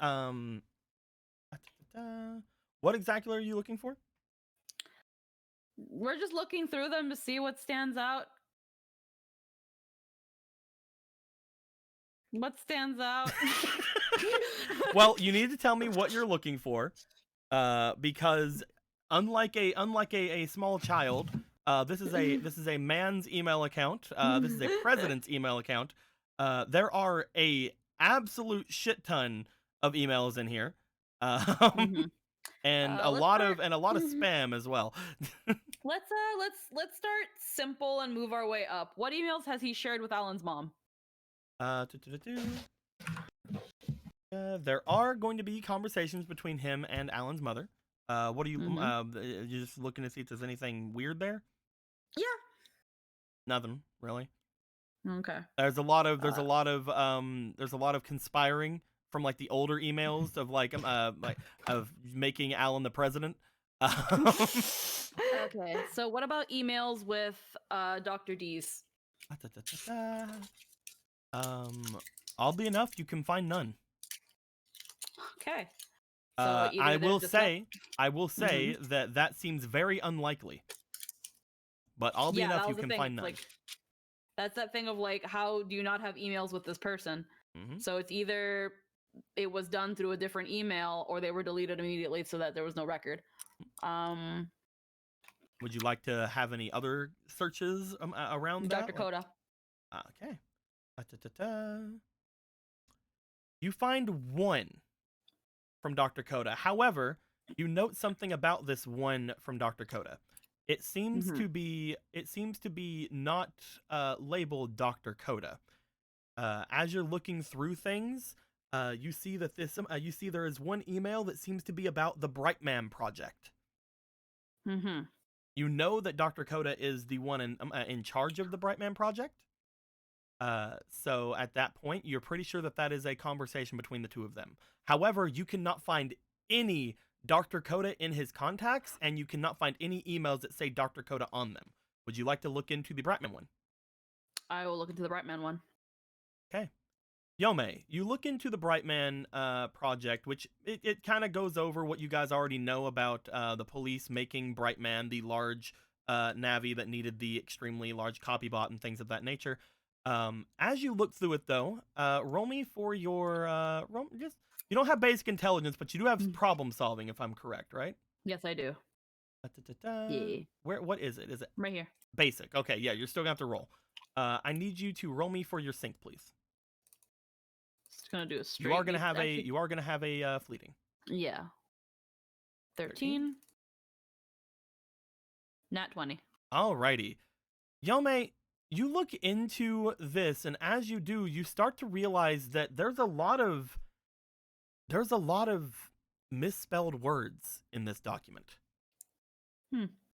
what exactly are you looking for? We're just looking through them to see what stands out. What stands out? Well, you need to tell me what you're looking for, because unlike a small child, this is a man's email account. This is a president's email account. There are a absolute shit ton of emails in here, and a lot of spam as well. Let's start simple and move our way up. What emails has he shared with Alan's mom? There are going to be conversations between him and Alan's mother. What are you? You're just looking to see if there's anything weird there? Yeah. Nothing really. Okay. There's a lot of conspiring from like the older emails of of making Alan the president. Okay. So what about emails with Dr. D's? Oddly enough, you can find none. Okay. I will say that seems very unlikely. But oddly enough, you can find none. Like, that's that thing of like, how do you not have emails with this person? So it's either it was done through a different email or they were deleted immediately so that there was no record. Would you like to have any other searches around Dr. Coda. Okay. You find one from Dr. Coda. However, you note something about this one from Dr. Coda. It seems to be not labeled Dr. Coda. As you're looking through things, you see that there is one email that seems to be about the Brightman project. You know that Dr. Coda is the one in charge of the Brightman project. So at that point, you're pretty sure that is a conversation between the two of them. However, you cannot find any Dr. Coda in his contacts, and you cannot find any emails that say Dr. Coda on them. Would you like to look into the Brightman one? I will look into the Brightman one. Okay. Yome, you look into the Brightman project, which it kind of goes over what you guys already know about the police making Brightman the large Navi that needed the extremely large copy bot and things of that nature. As you look through it, though, roll me for your just you don't have basic intelligence, but you do have problem solving, if I'm correct, right? Yes, I do. Yeah. What is it? Is it Right here. basic? Okay, yeah, you're still gonna have to roll. I need you to roll me for your sync, please. Just gonna do a straight. You are gonna have a fleeting. Yeah. 13. Nat 20. Alrighty. Yome, you look into this, and as you do, you start to realize that there's a lot of misspelled words in this document.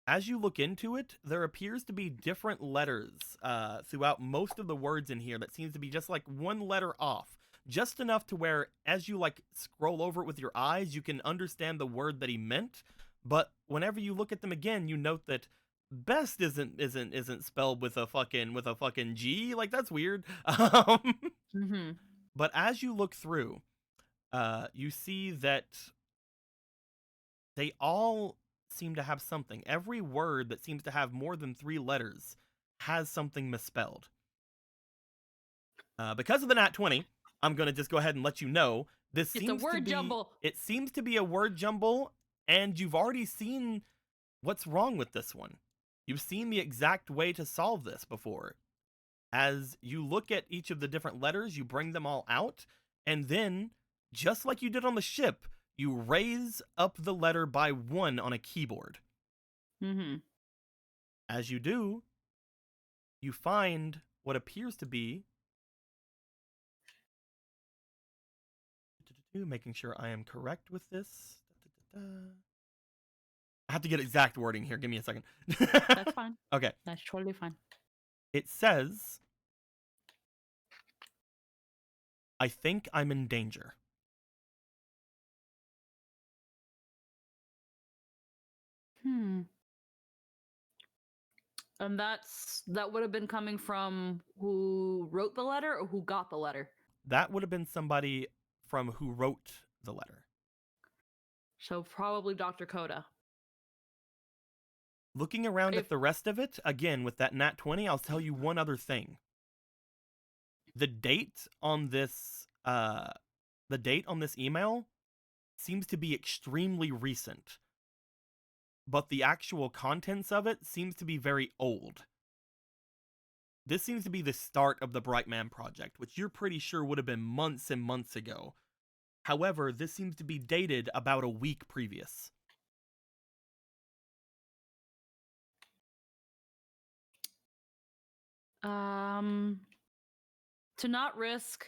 As you look into it, there appears to be different letters throughout most of the words in here that seems to be just like one letter off. Just enough to where, as you like scroll over it with your eyes, you can understand the word that he meant. But whenever you look at them again, you note that best isn't spelled with a fucking G. Like, that's weird. But as you look through, you see that they all seem to have something. Every word that seems to have more than 3 letters has something misspelled. Because of the nat 20, I'm going to just go ahead and let you know this It's a word jumble. It seems to be a word jumble, and you've already seen what's wrong with this one. You've seen the exact way to solve this before. As you look at each of the different letters, you bring them all out, and then, just like you did on the ship, you raise up the letter by 1 on a keyboard. As you do, you find what appears to be... Making sure I am correct with this. I have to get exact wording here. Give me a second. That's fine. Okay. That's totally fine. It says, I think I'm in danger. And that would have been coming from who wrote the letter or who got the letter? That would have been somebody from who wrote the letter. So probably Dr. Coda. Looking around at the rest of it, again, with that nat 20, I'll tell you one other thing. The date on this email seems to be extremely recent. But the actual contents of it seems to be very old. This seems to be the start of the Brightman project, which you're pretty sure would have been months and months ago. However, this seems to be dated about a week previous. To not risk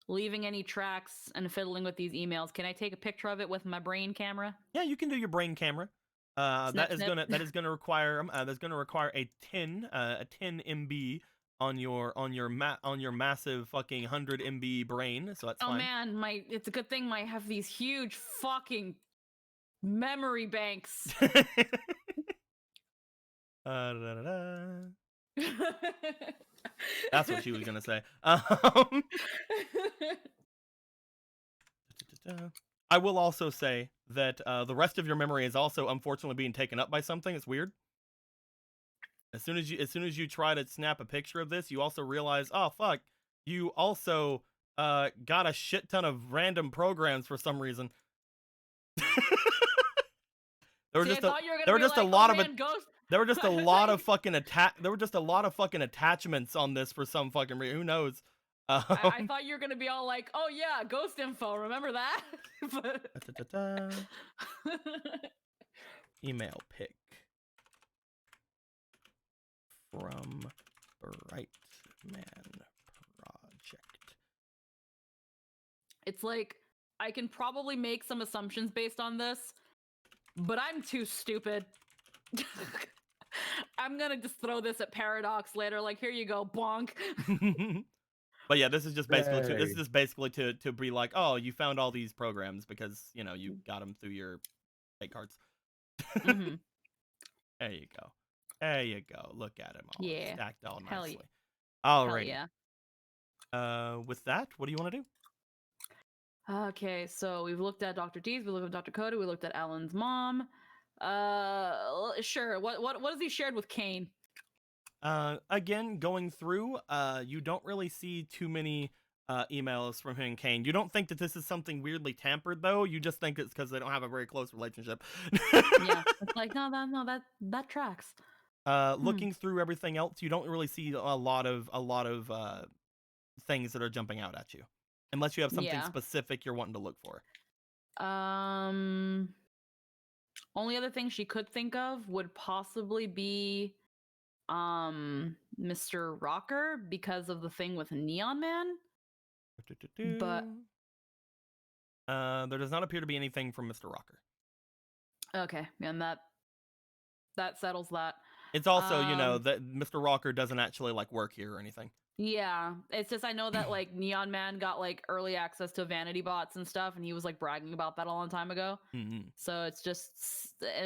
leaving any tracks and fiddling with these emails, can I take a picture of it with my brain camera? Yeah, you can do your brain camera. Snip, that is gonna require a 10 MB on your massive fucking 100 MB brain, so that's fine. Oh man, it's a good thing I have these huge fucking memory banks. That's what she was gonna say. I will also say that the rest of your memory is also unfortunately being taken up by something. It's weird. As soon as you try to snap a picture of this, you also realize, oh fuck, you also got a shit ton of random programs for some reason. There were just a lot of fucking attachments on this for some fucking reason. Who knows? I thought you were gonna be all like, "Oh yeah, ghost info. Remember that?" Email pic from Brightman project. It's like I can probably make some assumptions based on this, but I'm too stupid. I'm gonna just throw this at Paradox later. Like, here you go, bonk. But yeah, this is just basically to be like, oh, you found all these programs because you got them through your fake cards. Mm-hmm. There you go. There you go. Look at them all stacked all Hell nicely. yeah. Alrighty. Hell yeah. With that, what do you want to do? Okay, so we've looked at Dr. Dees, we looked at Dr. Coda, we looked at Alan's mom. Sure. What has he shared with Kane? Again, going through, you don't really see too many emails from him and Kane. You don't think that this is something weirdly tampered, though. You just think it's because they don't have a very close relationship. Yeah, it's like no, that tracks. Looking through everything else, you don't really see a lot of things that are jumping out at you, unless you have something Yeah. specific you're wanting to look for. Only other thing she could think of would possibly be Mr. Rocker because of the thing with Neon Man. But there does not appear to be anything from Mr. Rocker. okay, and that settles that. It's also, you know, that Mr. Rocker doesn't actually like work here or anything. Yeah, it's just I know that like Neon Man got like early access to vanity bots and stuff, and he was like bragging about that a long time ago. So it's just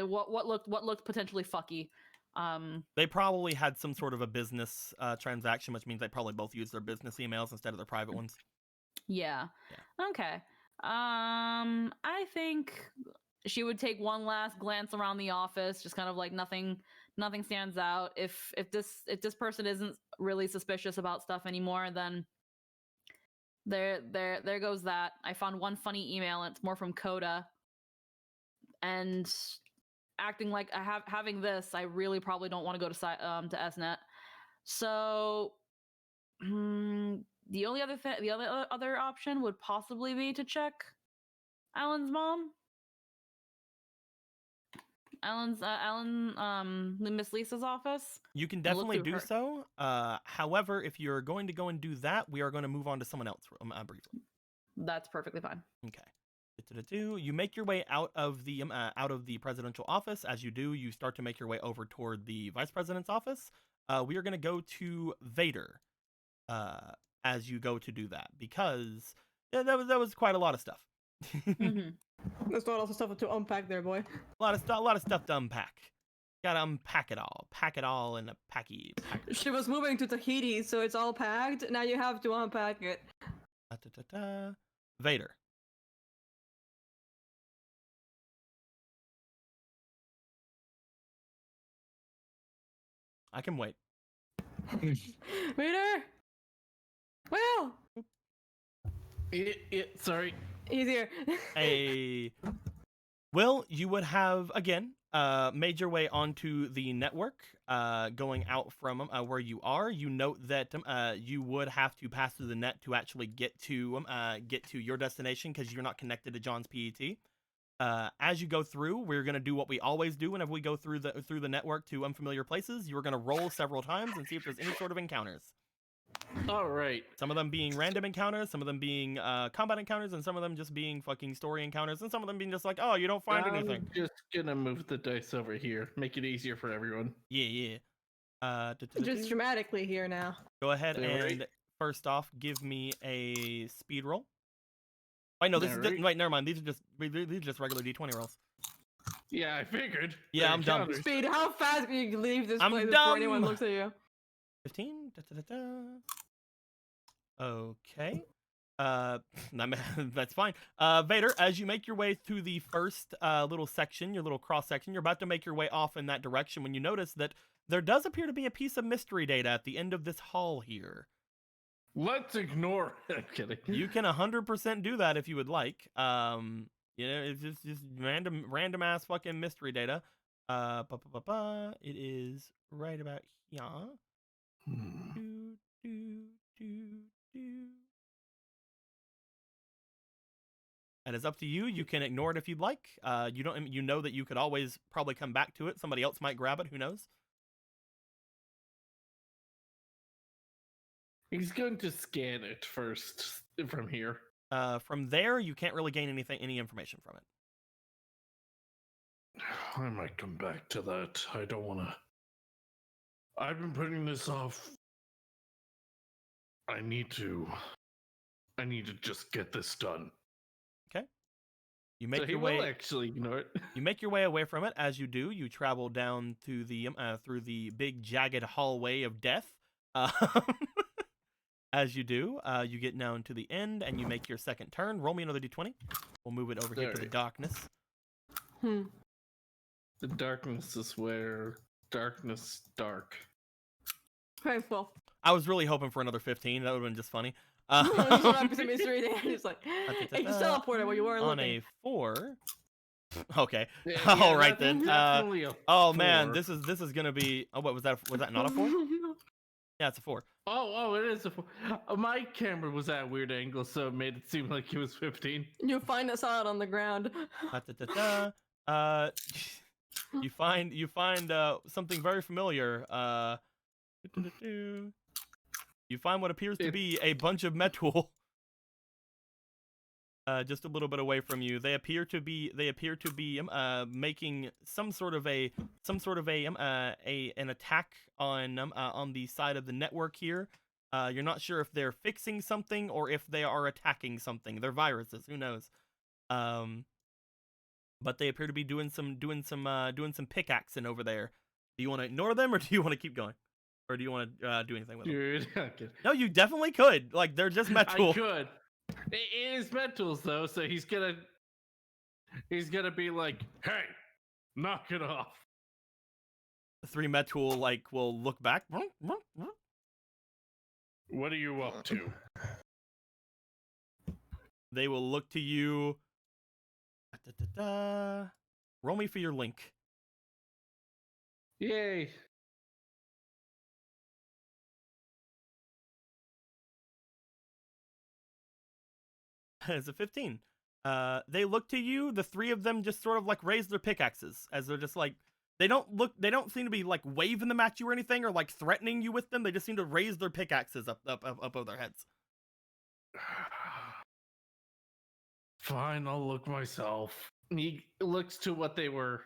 what looked potentially fucky. They probably had some sort of a business transaction, which means they probably both used their business emails instead of their private ones. Yeah. Okay. I think she would take one last glance around the office, just kind of like nothing stands out. If this person isn't really suspicious about stuff anymore, then there goes that. I found one funny email, and it's more from Coda. And acting like having this, I really probably don't want to go to SNET. So the only other the other option would possibly be to check Alan's mom. Miss Lisa's office. You can definitely do so. However, if you're going to go and do that, we are going to move on to someone else briefly. That's perfectly fine. Okay. You make your way out of the presidential office. As you do, you start to make your way over toward the vice president's office. We are going to go to Vader as you go to do that, because that was quite a lot of stuff. There's a lot of stuff to unpack there, boy. A lot of stuff to unpack. Gotta unpack it all. Pack it all in a packy. She was moving to Tahiti, so it's all packed. Now you have to unpack it. Vader. I can wait. Vader! Well! Sorry. He's here. Hey. Will, you would have, again, made your way onto the network, going out from where you are. You note that you would have to pass through the net to actually get to your destination, because you're not connected to John's PET. As you go through, we're going to do what we always do whenever we go through the network to unfamiliar places. You're going to roll several times and see if there's any sort of encounters. All right. Some of them being random encounters, some of them being combat encounters, and some of them just being fucking story encounters, and some of them being just like, oh, you don't find anything. I'm just gonna move the dice over here, make it easier for everyone. Yeah. Just dramatically here now. Go ahead and first off, give me a speed roll. Wait, no, wait, never mind. These are just regular D20 rolls. Yeah, I figured. Yeah, I'm dumb. Speed, how fast can you leave this I'm place dumb. before anyone looks at you? 15. Okay. That's fine. Vader, as you make your way through the first little section, your little cross section, you're about to make your way off in that direction when you notice that there does appear to be a piece of mystery data at the end of this hall here. Let's ignore it. I'm kidding. You can 100% do that if you would like. You know, it's just random ass fucking mystery data. It is right about here. And it's up to you. You can ignore it if you'd like. You know that you could always probably come back to it. Somebody else might grab it. Who knows? He's going to scan it first from here. From there, you can't really gain any information from it. I might come back to that. I don't want to. I've been putting this off. I need to just get this done. Okay. You make so your way. Actually ignore it. You make your way away from it. As you do, you travel down to the through the big jagged hallway of death. As you do, you get down to the end and you make your second turn. Roll me another d20. We'll move it over here to the darkness. The darkness is where darkness dark. Okay, well. I was really hoping for another 15. That would have been just funny. Just what happens in mystery there. He's like, hey, just teleported while you were on looking. a 4. Okay. Yeah, All right then. Definitely a Oh man, 4. this is gonna be. Oh, what was that? Was that not a 4? Yeah, it's a 4. Oh, it is a 4. My camera was at a weird angle, so it made it seem like it was 15. You find us out on the ground. You find something very familiar. You find what appears to be a bunch of Metul. Just a little bit away from you. They appear to be making some sort of an attack on the side of the network here. You're not sure if they're fixing something or if they are attacking something. They're viruses, who knows? But they appear to be doing some pickaxing over there. Do you want to ignore them or do you want to keep going? Or do you want to do anything with them? Dude, okay. No, you definitely could. Like, they're just Metul. I could. It is Metals though, so he's gonna be like, "Hey, knock it off." The 3 Metul like will look back. What are you up to? They will look to you. Roll me for your link. Yay. It's a 15. They look to you. The 3 of them just sort of like raise their pickaxes as they're just like they don't seem to be like waving them at you or anything or like threatening you with them. They just seem to raise their pickaxes up over their heads. Fine, I'll look myself. He looks to what they were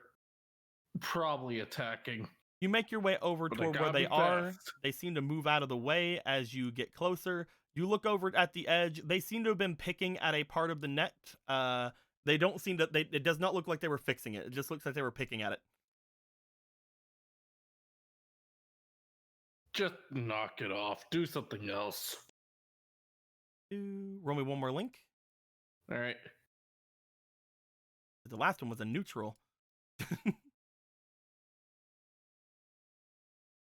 probably attacking. You make your way over But toward where they are. They seem to move out of the way as you get closer. You look over at the edge. They seem to have been picking at a part of the net. They don't seem to. It does not look like they were fixing it. It just looks like they were picking at it. Just knock it off. Do something else. Roll me one more link. All right. The last one was a neutral.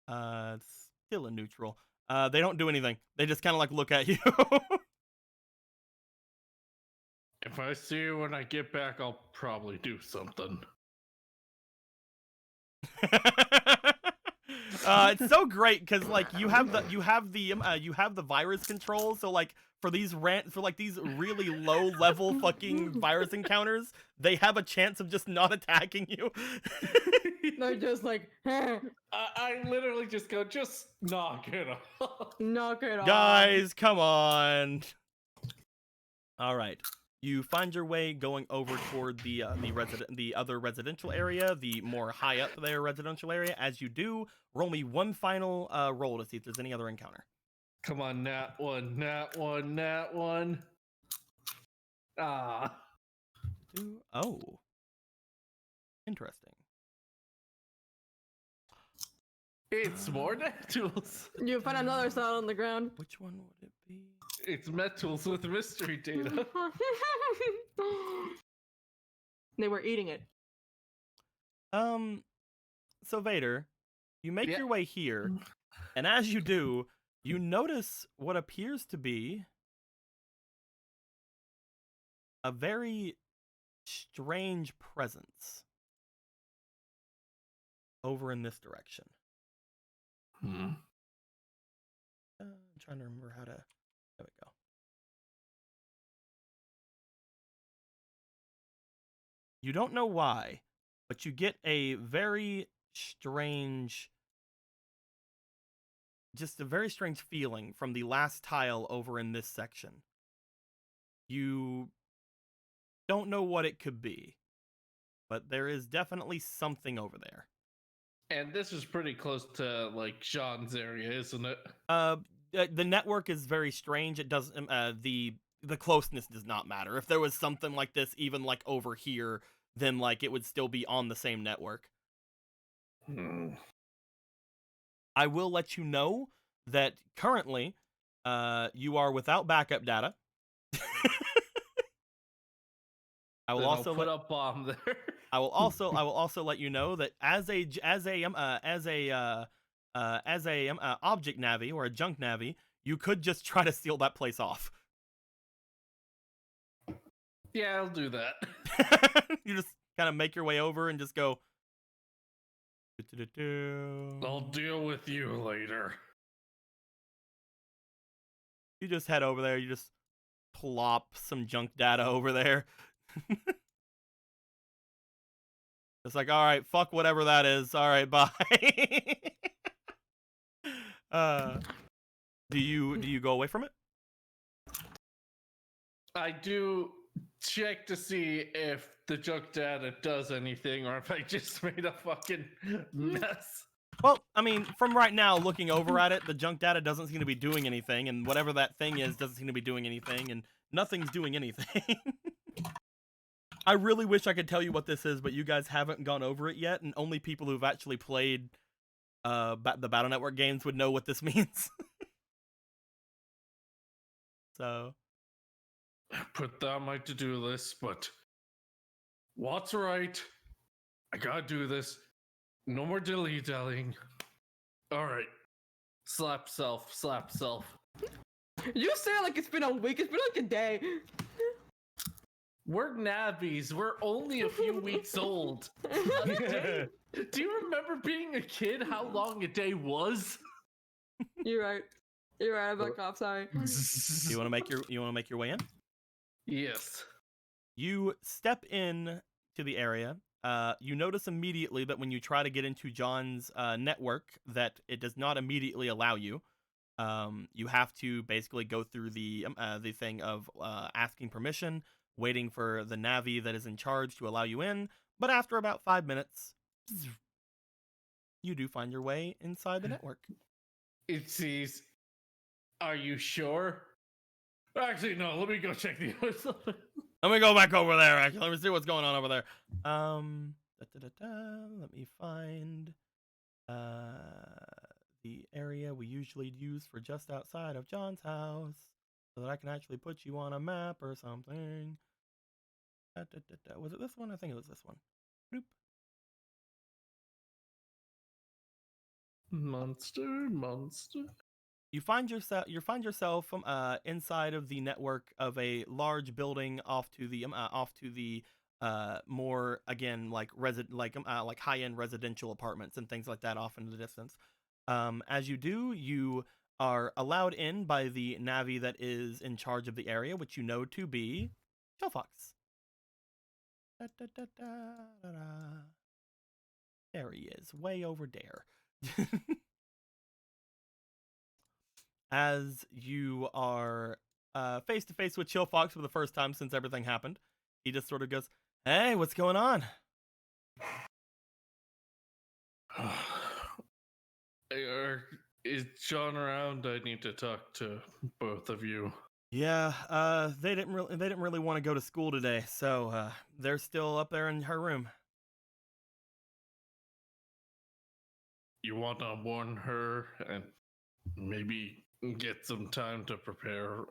Still a neutral. They don't do anything. They just kind of like look at you. If I see you when I get back, I'll probably do something. It's so great because like you have the virus control. So like for these really low level fucking virus encounters, they have a chance of just not attacking you. They're just like, I literally just go, just knock it off. knock it off. Guys, come on. All right. You find your way going over toward the other residential area, the more high up there residential area. As you do, roll me one final roll to see if there's any other encounter. Come on, nat one. Ah. Oh. Interesting. It's more Metals. You find another cell on the ground. Which one would it be? It's Metals with mystery data. They were eating it. So Vader, you make your way here, and as you do, you notice what appears to be a very strange presence over in this direction. I'm trying to remember how to. There we go. You don't know why, but you get a very strange, just a very strange feeling from the last tile over in this section. You don't know what it could be, but there is definitely something over there. And this is pretty close to like Jean's area, isn't it? The network is very strange. It doesn't. The closeness does not matter. If there was something like this, even like over here, then like it would still be on the same network. I will let you know that currently, you are without backup data. I will Then also I'll put a bomb there. I will also let you know that as a object Navi or a junk Navi, you could just try to seal that place off. Yeah, I'll do that. You just kind of make your way over and just go. I'll deal with you later. You just head over there. You just plop some junk data over there. It's like, all right, fuck whatever that is. All right, bye. Do you go away from it? I do check to see if the junk data does anything or if I just made a fucking mess. Well, I mean, from right now, looking over at it, the junk data doesn't seem to be doing anything, and whatever that thing is doesn't seem to be doing anything, and nothing's doing anything. I really wish I could tell you what this is, but you guys haven't gone over it yet, and only people who've actually played the Battle Network games would know what this means. So, Put that on my to-do list, but Watt's right. I gotta do this. No more dilly-dallying. Alright. Slap self, slap self. You say it like it's been a week. It's been like a day. We're Navies. We're only a few weeks old. Do you remember being a kid how long a day was? You're right. You're right. I'm back off. Sorry. you want to make your way in? Yes. You step in to the area. You notice immediately that when you try to get into John's network, that it does not immediately allow you. You have to basically go through the thing of asking permission, waiting for the Navi that is in charge to allow you in. But after about 5 minutes, you do find your way inside the network. It says, "Are you sure?" Actually, no. Let me go check the other side. Let me go back over there. Actually, let me see what's going on over there. Let me find the area we usually use for just outside of John's house, so that I can actually put you on a map or something. Was it this one? I think it was this one. Bloop. Monster. You find yourself inside of the network of a large building off to the more again like high-end residential apartments and things like that off in the distance. As you do, you are allowed in by the Navi that is in charge of the area, which you know to be Shellfox. There he is, way over there. As you are face to face with Chill Fox for the first time since everything happened, he just sort of goes, "Hey, what's going on?" Is John around? I need to talk to both of you. Yeah, they didn't really want to go to school today, so they're still up there in her room. You want to warn her and maybe get some time to prepare.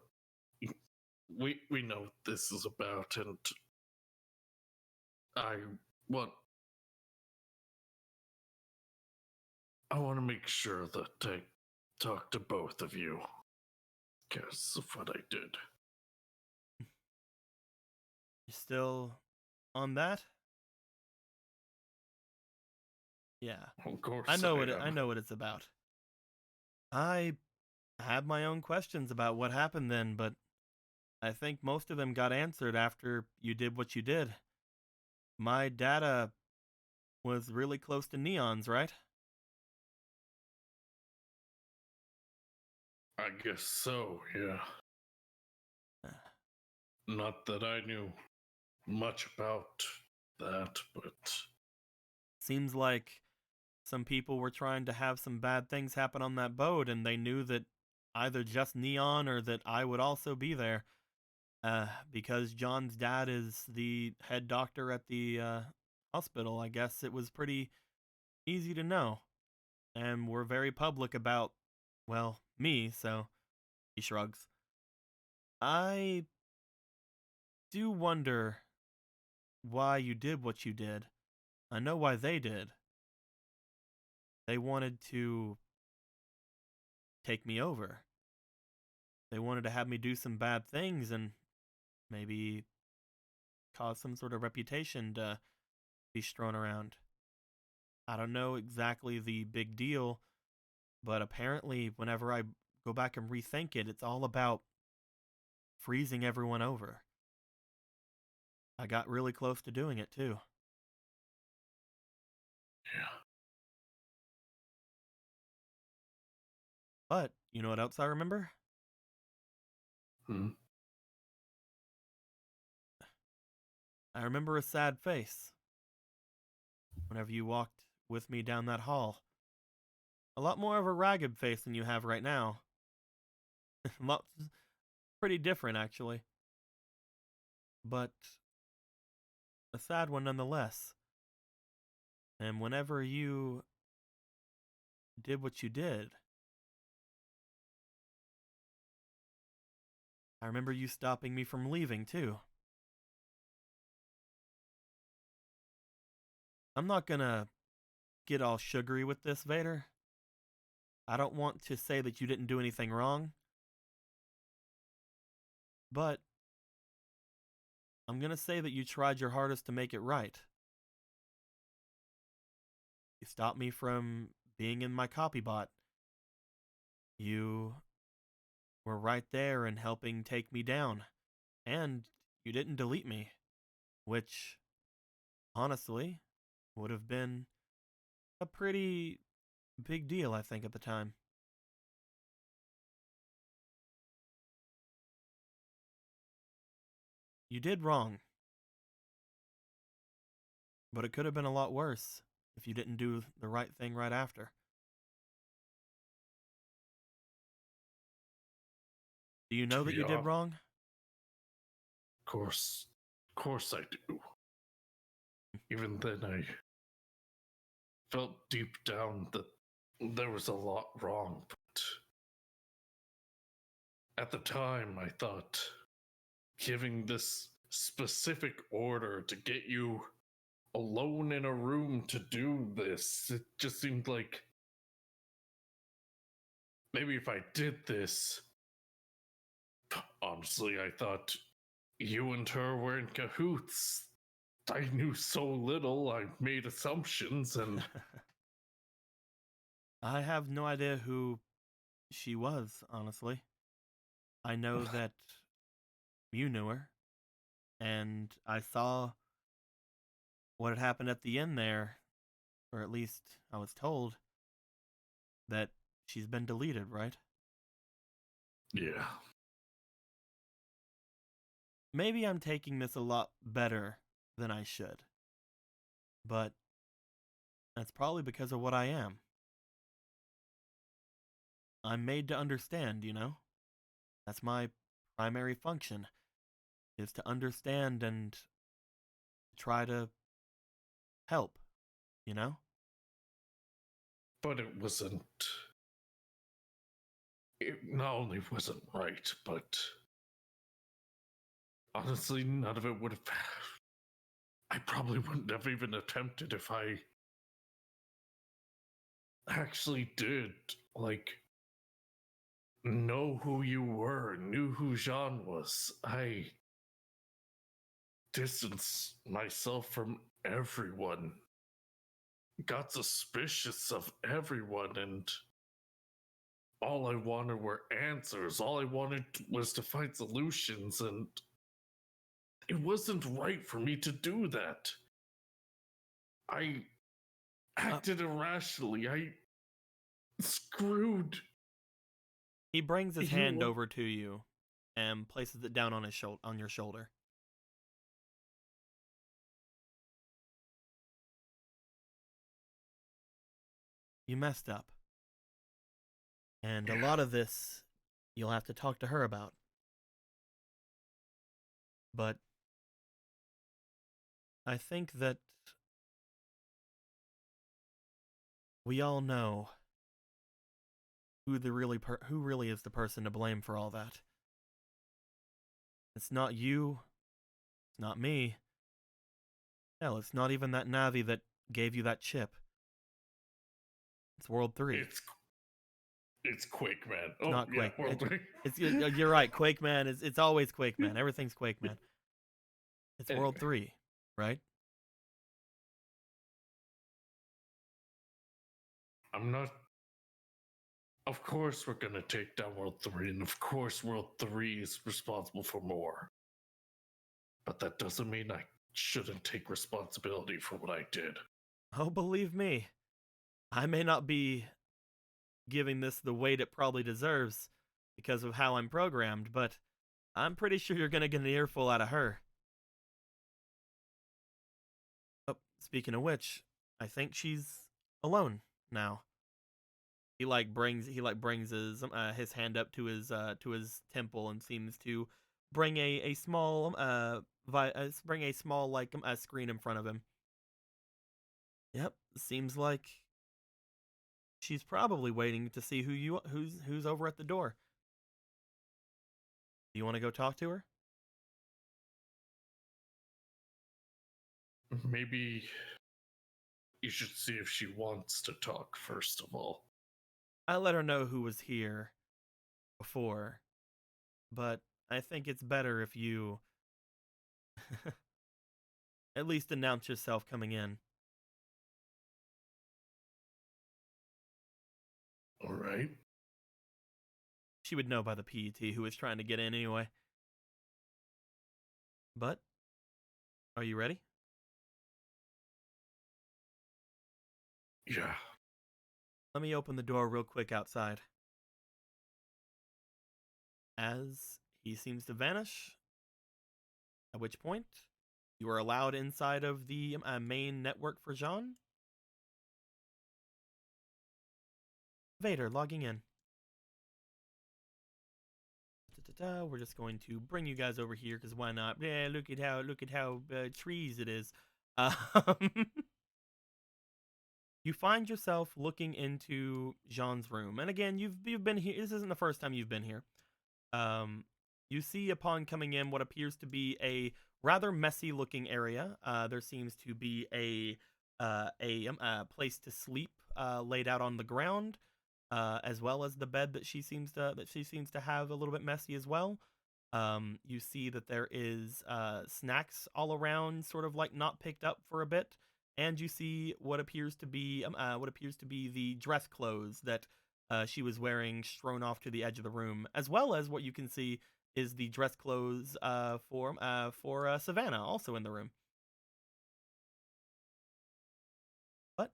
We know what this is about, and I want to make sure that I talk to both of you because of what I did. You still on that? Yeah, Of course, I know am. what it's about. I have my own questions about what happened then, but I think most of them got answered after you did what you did. My data was really close to Neon's, right? I guess so, yeah. Not that I knew much about that, but Seems like some people were trying to have some bad things happen on that boat, and they knew that either just Neon or that I would also be there. Because John's dad is the head doctor at the hospital, I guess it was pretty easy to know. And we're very public about, well, me, so he shrugs. I do wonder why you did what you did. I know why they did. They wanted to take me over. They wanted to have me do some bad things and maybe cause some sort of reputation to be strewn around. I don't know exactly the big deal, but apparently whenever I go back and rethink it, it's all about freezing everyone over. I got really close to doing it too. Yeah. But, you know what else I remember? Hmm. I remember a sad face whenever you walked with me down that hall. A lot more of a ragged face than you have right now. Pretty different, actually. But a sad one nonetheless. And whenever you did what you did, I remember you stopping me from leaving, too. I'm not gonna get all sugary with this, Vader. I don't want to say that you didn't do anything wrong, but I'm gonna say that you tried your hardest to make it right. You stopped me from being in my copy bot. You were right there and helping take me down. And you didn't delete me, which, honestly, would have been a pretty big deal, I think, at the time. You did wrong, but it could have been a lot worse if you didn't do the right thing right after. Do you know that you did wrong? Of course I do. Even then, I felt deep down that there was a lot wrong, but at the time, I thought giving this specific order to get you alone in a room to do this, it just seemed like maybe if I did this, honestly, I thought you and her were in cahoots. I knew so little, I made assumptions, and I have no idea who she was, honestly. I know that you knew her, and I saw what had happened at the end there, or at least I was told that she's been deleted, right? yeah. Maybe I'm taking this a lot better than I should, but that's probably because of what I am. I'm made to understand, you know? That's my primary function, is to understand and try to help, you know? But it wasn't. It not only wasn't right, but honestly, none of it would have. I probably wouldn't have even attempted if I actually did, like, know who you were, knew who Jean was. I distanced myself from everyone, got suspicious of everyone, and all I wanted were answers. All I wanted was to find solutions, and it wasn't right for me to do that. I acted irrationally. I screwed. He brings his You hand were- over to you and places it down on his on your shoulder. You messed up. And a lot of this you'll have to talk to her about. But I think that we all know who really is the person to blame for all that. It's not you, it's not me. Hell, it's not even that Navi that gave you that chip. It's World 3. It's Quake Man. It's not Quake. Yeah, World 3. You're right. Quake Man it's always Quake Man. Everything's Quake Man. It's Anyway. World 3, right? I'm not. Of course, we're gonna take down World 3, and of course, World 3 is responsible for more. But that doesn't mean I shouldn't take responsibility for what I did. Oh, believe me, I may not be giving this the weight it probably deserves because of how I'm programmed, but I'm pretty sure you're gonna get an earful out of her. Oh, speaking of which, I think she's alone now. He brings his hand up to his temple and seems to bring a small screen in front of him. Yep, seems like she's probably waiting to see who's over at the door. Do you want to go talk to her? Maybe you should see if she wants to talk first of all. I let her know who was here before, but I think it's better if you at least announce yourself coming in. All right. She would know by the PET who was trying to get in anyway. But, are you ready? Yeah. Let me open the door real quick outside. As he seems to vanish, at which point you are allowed inside of the main network for Jean. Vader logging in. We're just going to bring you guys over here because why not? Yeah, look at how trees it is. You find yourself looking into Jean's room, and again, you've been here. This isn't the first time you've been here. You see upon coming in what appears to be a rather messy looking area. There seems to be a place to sleep laid out on the ground. As well as the bed that she seems to have a little bit messy as well. You see that there is snacks all around, sort of like not picked up for a bit, and you see what appears to be the dress clothes that she was wearing strewn off to the edge of the room, as well as what you can see is the dress clothes for Savannah also in the room. But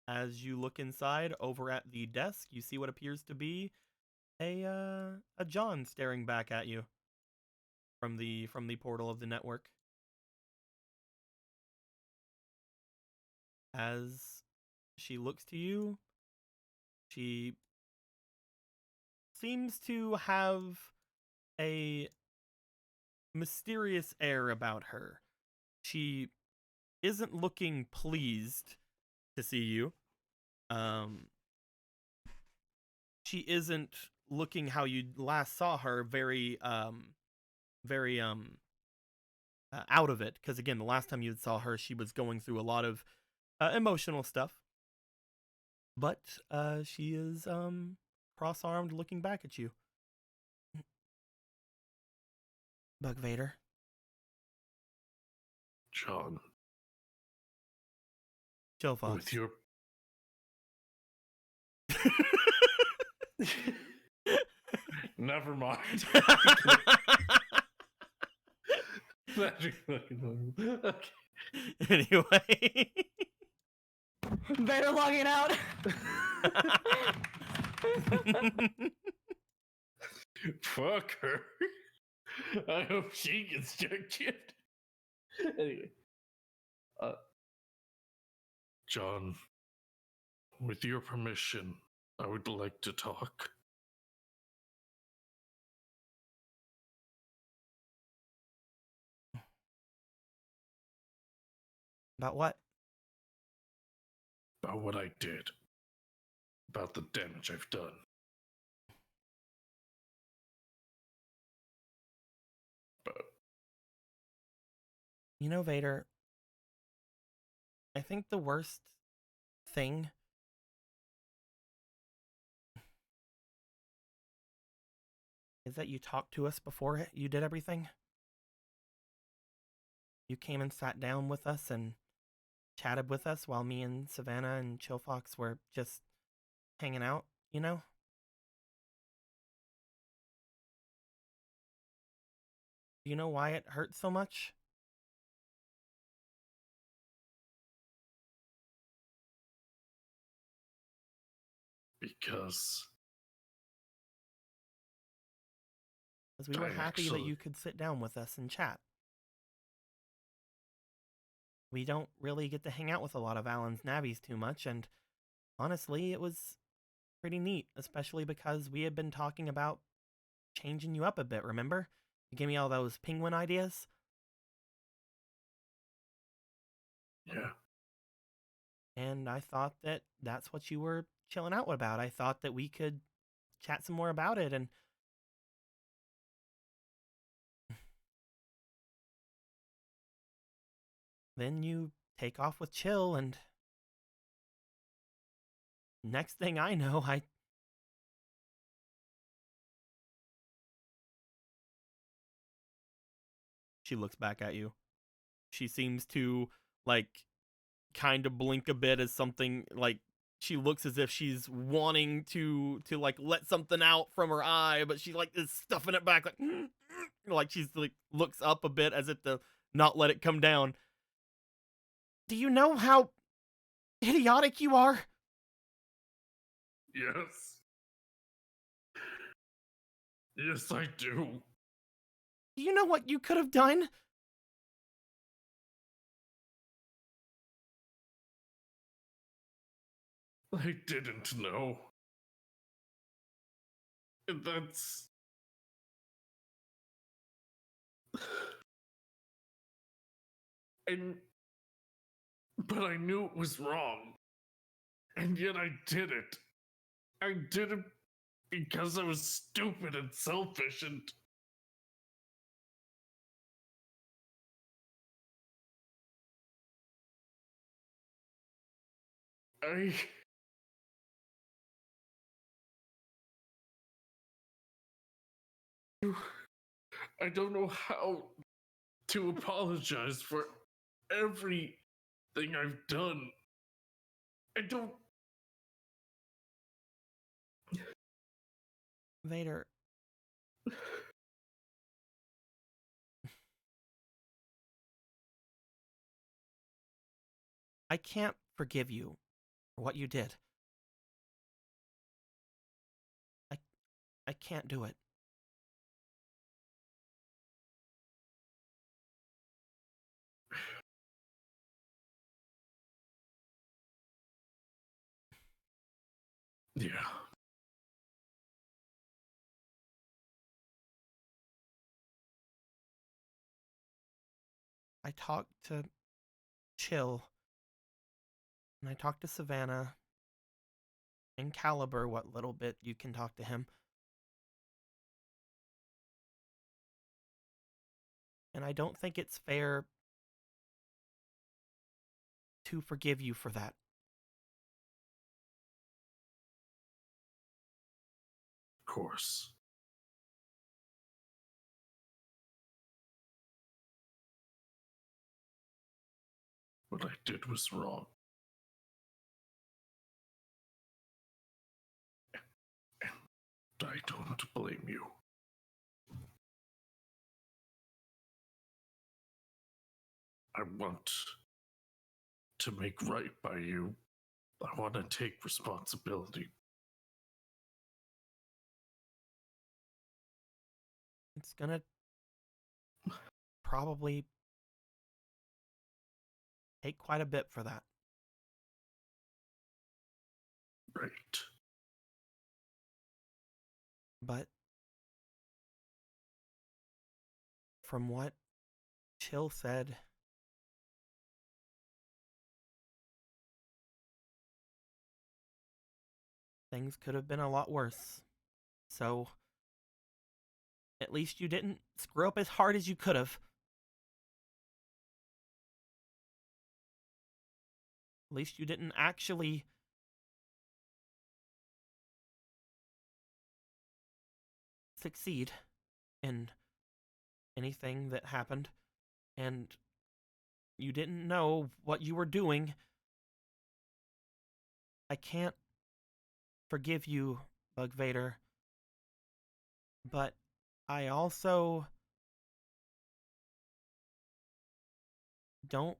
as you look inside, over at the desk, you see what appears to be a John staring back at you from the portal of the network. As she looks to you, she seems to have a mysterious air about her. She isn't looking pleased to see you. She isn't looking how you last saw her, very out of it, because again, the last time you saw her, she was going through a lot of emotional stuff. But she is cross-armed, looking back at you. Bug Vader. John. Chill, Fox. With your Never mind. Okay. Anyway. Better logging out. Fuck her. I hope she gets jacked. Anyway. John, with your permission, I would like to talk. About what? About what I did. About the damage I've done. But You know, Vader, I think the worst thing is that you talked to us before you did everything. You came and sat down with us and chatted with us while me and Savannah and Chillfox were just hanging out, you know? Do you know why it hurts so much? Because Because we were I happy that actually- you could sit down with us and chat. We don't really get to hang out with a lot of Alan's Navis too much, and honestly, it was pretty neat, especially because we had been talking about changing you up a bit, remember? You gave me all those penguin ideas. Yeah. And I thought that that's what you were chilling out about. I thought that we could chat some more about it, and then you take off with Chill, and next thing I know, She looks back at you. She seems to, like, kind of blink a bit as something, like, she looks as if she's wanting to like let something out from her eye, but she like is stuffing it back, like she's like looks up a bit as if to not let it come down. Do you know how idiotic you are? Yes. Yes, I do. Do you know what you could have done? I didn't know. That's... And... But I knew it was wrong. And yet I did it. I did it because I was stupid and selfish and... I don't know how to apologize for everything I've done. I don't... Vader. I can't forgive you for what you did. I can't do it. Yeah. I talked to Chill, and I talked to Savannah, and Caliber, what little bit you can talk to him. And I don't think it's fair to forgive you for that. Of course. What I did was wrong. And I don't blame you. I want to make right by you. I want to take responsibility. It's gonna probably take quite a bit for that. Right. But from what Chill said, things could have been a lot worse. So at least you didn't screw up as hard as you could have. At least you didn't actually succeed in anything that happened, and you didn't know what you were doing. I can't forgive you, Bug Vader, but I also don't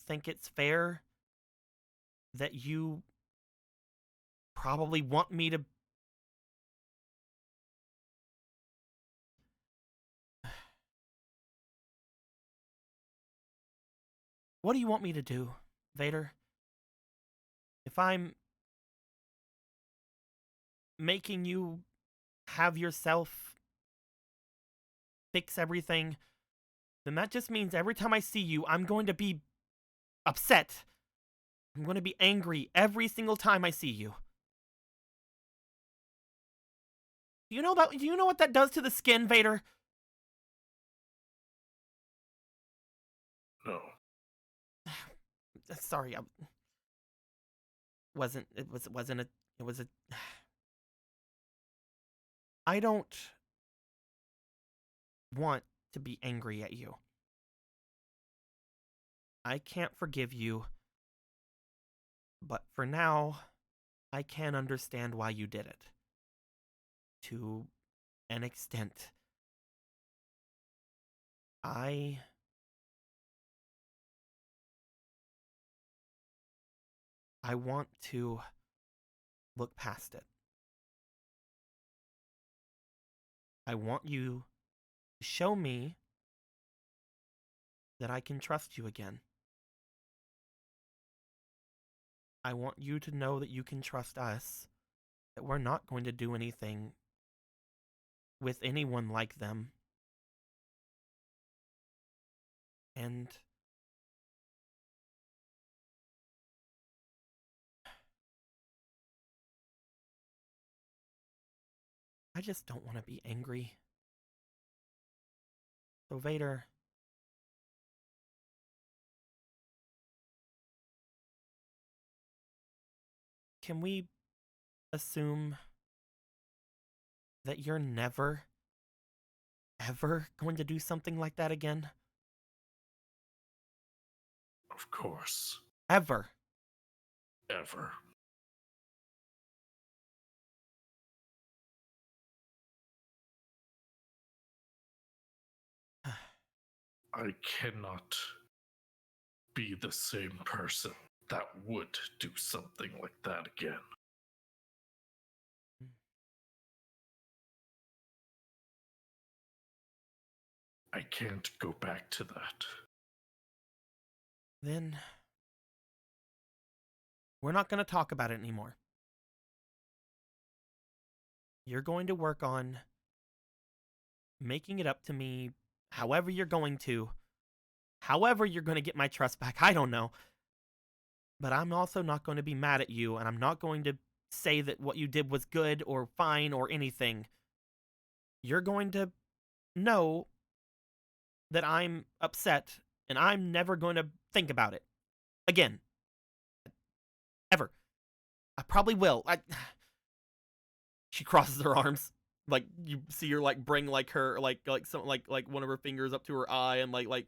think it's fair that you probably want me to... What do you want me to do, Vader? If I'm making you have yourself fix everything, then that just means every time I see you, I'm going to be upset. I'm going to be angry every single time I see you. Do you know what that does to the skin, Vader? No. Sorry, it was a I don't want to be angry at you. I can't forgive you, but for now, I can understand why you did it. To an extent. I want to look past it. I want you to show me that I can trust you again. I want you to know that you can trust us, that we're not going to do anything with anyone like them. And I just don't want to be angry. So Vader, can we assume that you're never, ever going to do something like that again? Of course. Ever. Ever. I cannot be the same person that would do something like that again. I can't go back to that. Then we're not going to talk about it anymore. You're going to work on making it up to me however you're going to. However you're going to get my trust back, I don't know. But I'm also not going to be mad at you, and I'm not going to say that what you did was good or fine or anything. You're going to know that I'm upset, and I'm never going to think about it again. Ever. I probably will. She crosses her arms. Like, you see her, like, bring, like, her, like some, like one of her fingers up to her eye and, like,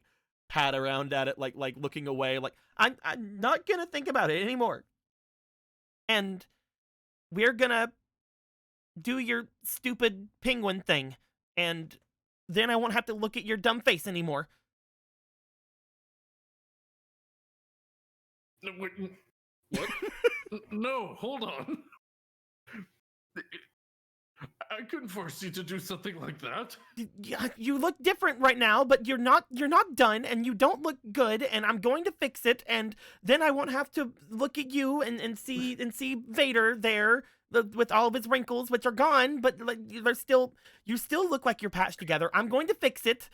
pat around at it, like, looking away. Like, I'm not gonna think about it anymore. And we're gonna do your stupid penguin thing. And then I won't have to look at your dumb face anymore. No, wait, what? No, hold on. I couldn't force you to do something like that. You look different right now, but you're not done, and you don't look good, and I'm going to fix it, and then I won't have to look at you and see Vader there with all of his wrinkles, which are gone, but like, you still look like you're patched together. I'm going to fix it.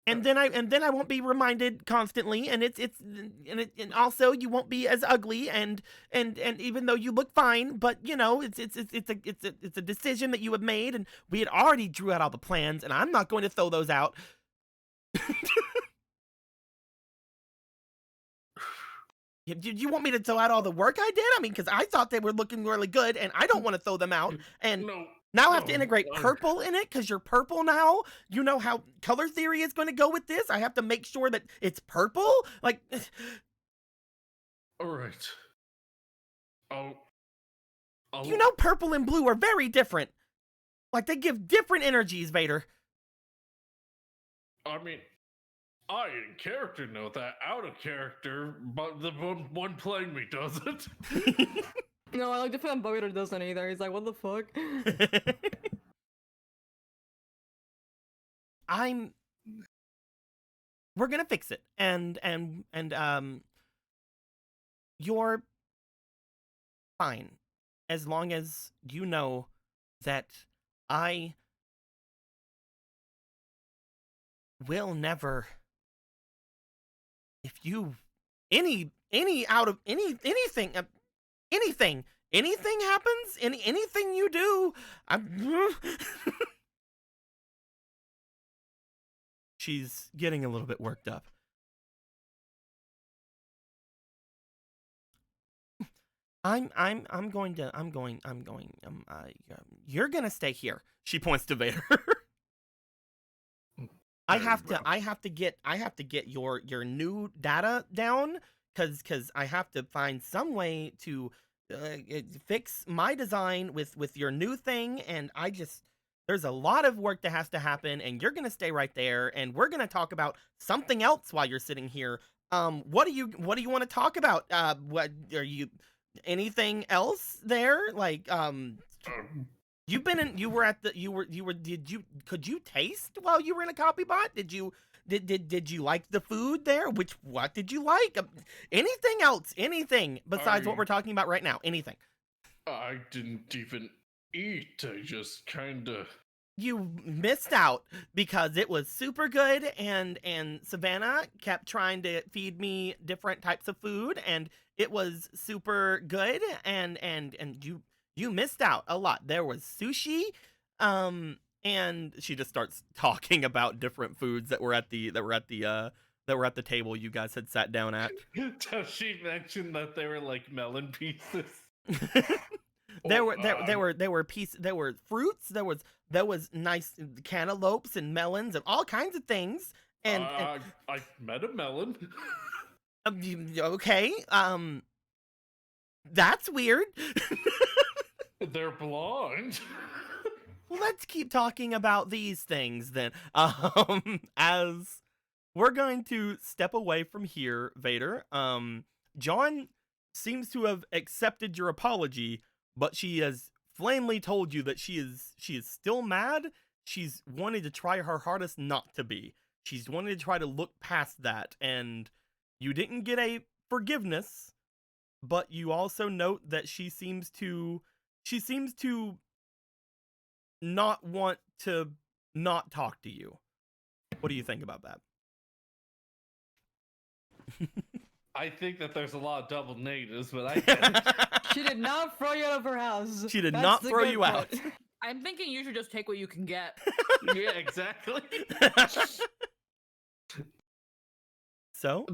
And then I won't be reminded constantly, and and also you won't be as ugly, and even though you look fine, but you know it's a decision that you have made, and we had already drew out all the plans, and I'm not going to throw those out. Did you want me to throw out all the work I did? I mean, because I thought they were looking really good, and I don't want to throw them out. And No. now I have to no, integrate purple in it because you're purple now. You know how color theory is going to go with this. I have to make sure that it's purple. Like, All right. I'll you know, purple and blue are very different. Like, they give different energies, Vader. I mean, I in character know that. Out of character, but the one playing me doesn't. No, I like the fact Vader doesn't either. He's like, what the fuck? We're gonna fix it, and you're fine as long as you know that I will never, if you anything happens, anything you do, she's getting a little bit worked up. You're gonna stay here. She points to Vader. I have to get your new data down because I have to find some way to fix my design with your new thing, and there's a lot of work that has to happen, and you're gonna stay right there, and we're gonna talk about something else while you're sitting here. What do you want to talk about? What are you? Anything else there? Like, could you taste while you were in a copy bot? Did you like the food there? What did you like? Anything else? Anything besides what we're talking about right now? Anything? I didn't even eat. I just kinda. You missed out because it was super good, and Savannah kept trying to feed me different types of food, and it was super good, and you missed out a lot. There was sushi, and she just starts talking about different foods that were at the table you guys had sat down at. Does she mention that they were like melon pieces? There were fruits, there was nice cantaloupes and melons and all kinds of things, and I met a melon. Okay, that's weird. They're blonde. Let's keep talking about these things then. As we're going to step away from here, Vader. John seems to have accepted your apology, but she has plainly told you that she is still mad. She's wanted to try her hardest not to be. She's wanted to try to look past that, and you didn't get a forgiveness, but you also note that she seems to not want to not talk to you. What do you think about that? I think that there's a lot of double negatives, but I get She did not throw you out of her house. She did That's not the throw good you part. out. I'm thinking you should just take what you can get. Yeah, exactly. So?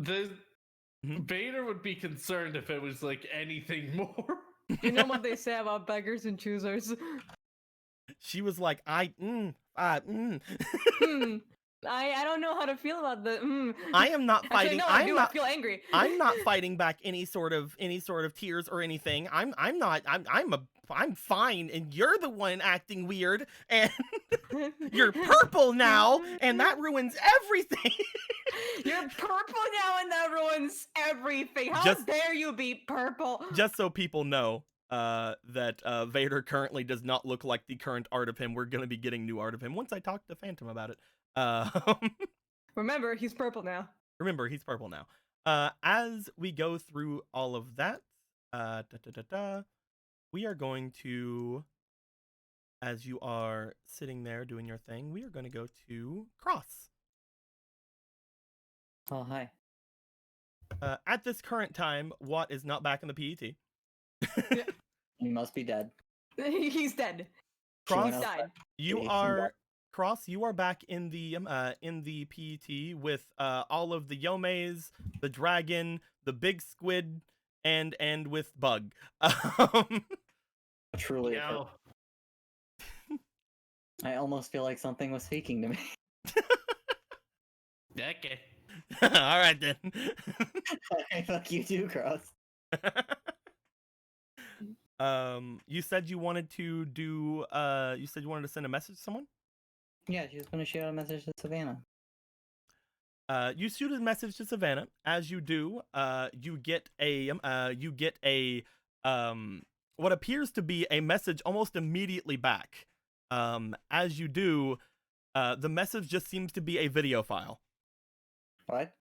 Vader would be concerned if it was like anything more. You know what they say about beggars and choosers? She was like, I don't know how to feel about the. I am not fighting. Actually, no, I feel angry. I'm not fighting back any sort of tears or anything. I'm fine, and you're the one acting weird, and you're purple now, and that ruins everything. You're purple now, and that ruins everything. How dare you be purple? Just so people know, that Vader currently does not look like the current art of him. We're gonna be getting new art of him once I talk to Phantom about it. Remember, he's purple now. As we go through all of that, we are going to, as you are sitting there doing your thing, we are going to go to Cross. Oh, hi. At this current time, Watt is not back in the PET. He must be dead. He's dead. Cross, He died. you are Cross, you are back in the PET with all of the Yomes, the dragon, the big squid, and with Bug. Truly, Meow. I almost feel like something was speaking to me. Okay. All right then. Fuck you too, Cross. You said you wanted to do. You said you wanted to send a message to someone. Yeah, she was gonna shoot out a message to Savannah. You shoot a message to Savannah. As you do, you get a what appears to be a message almost immediately back. As you do, the message just seems to be a video file. What?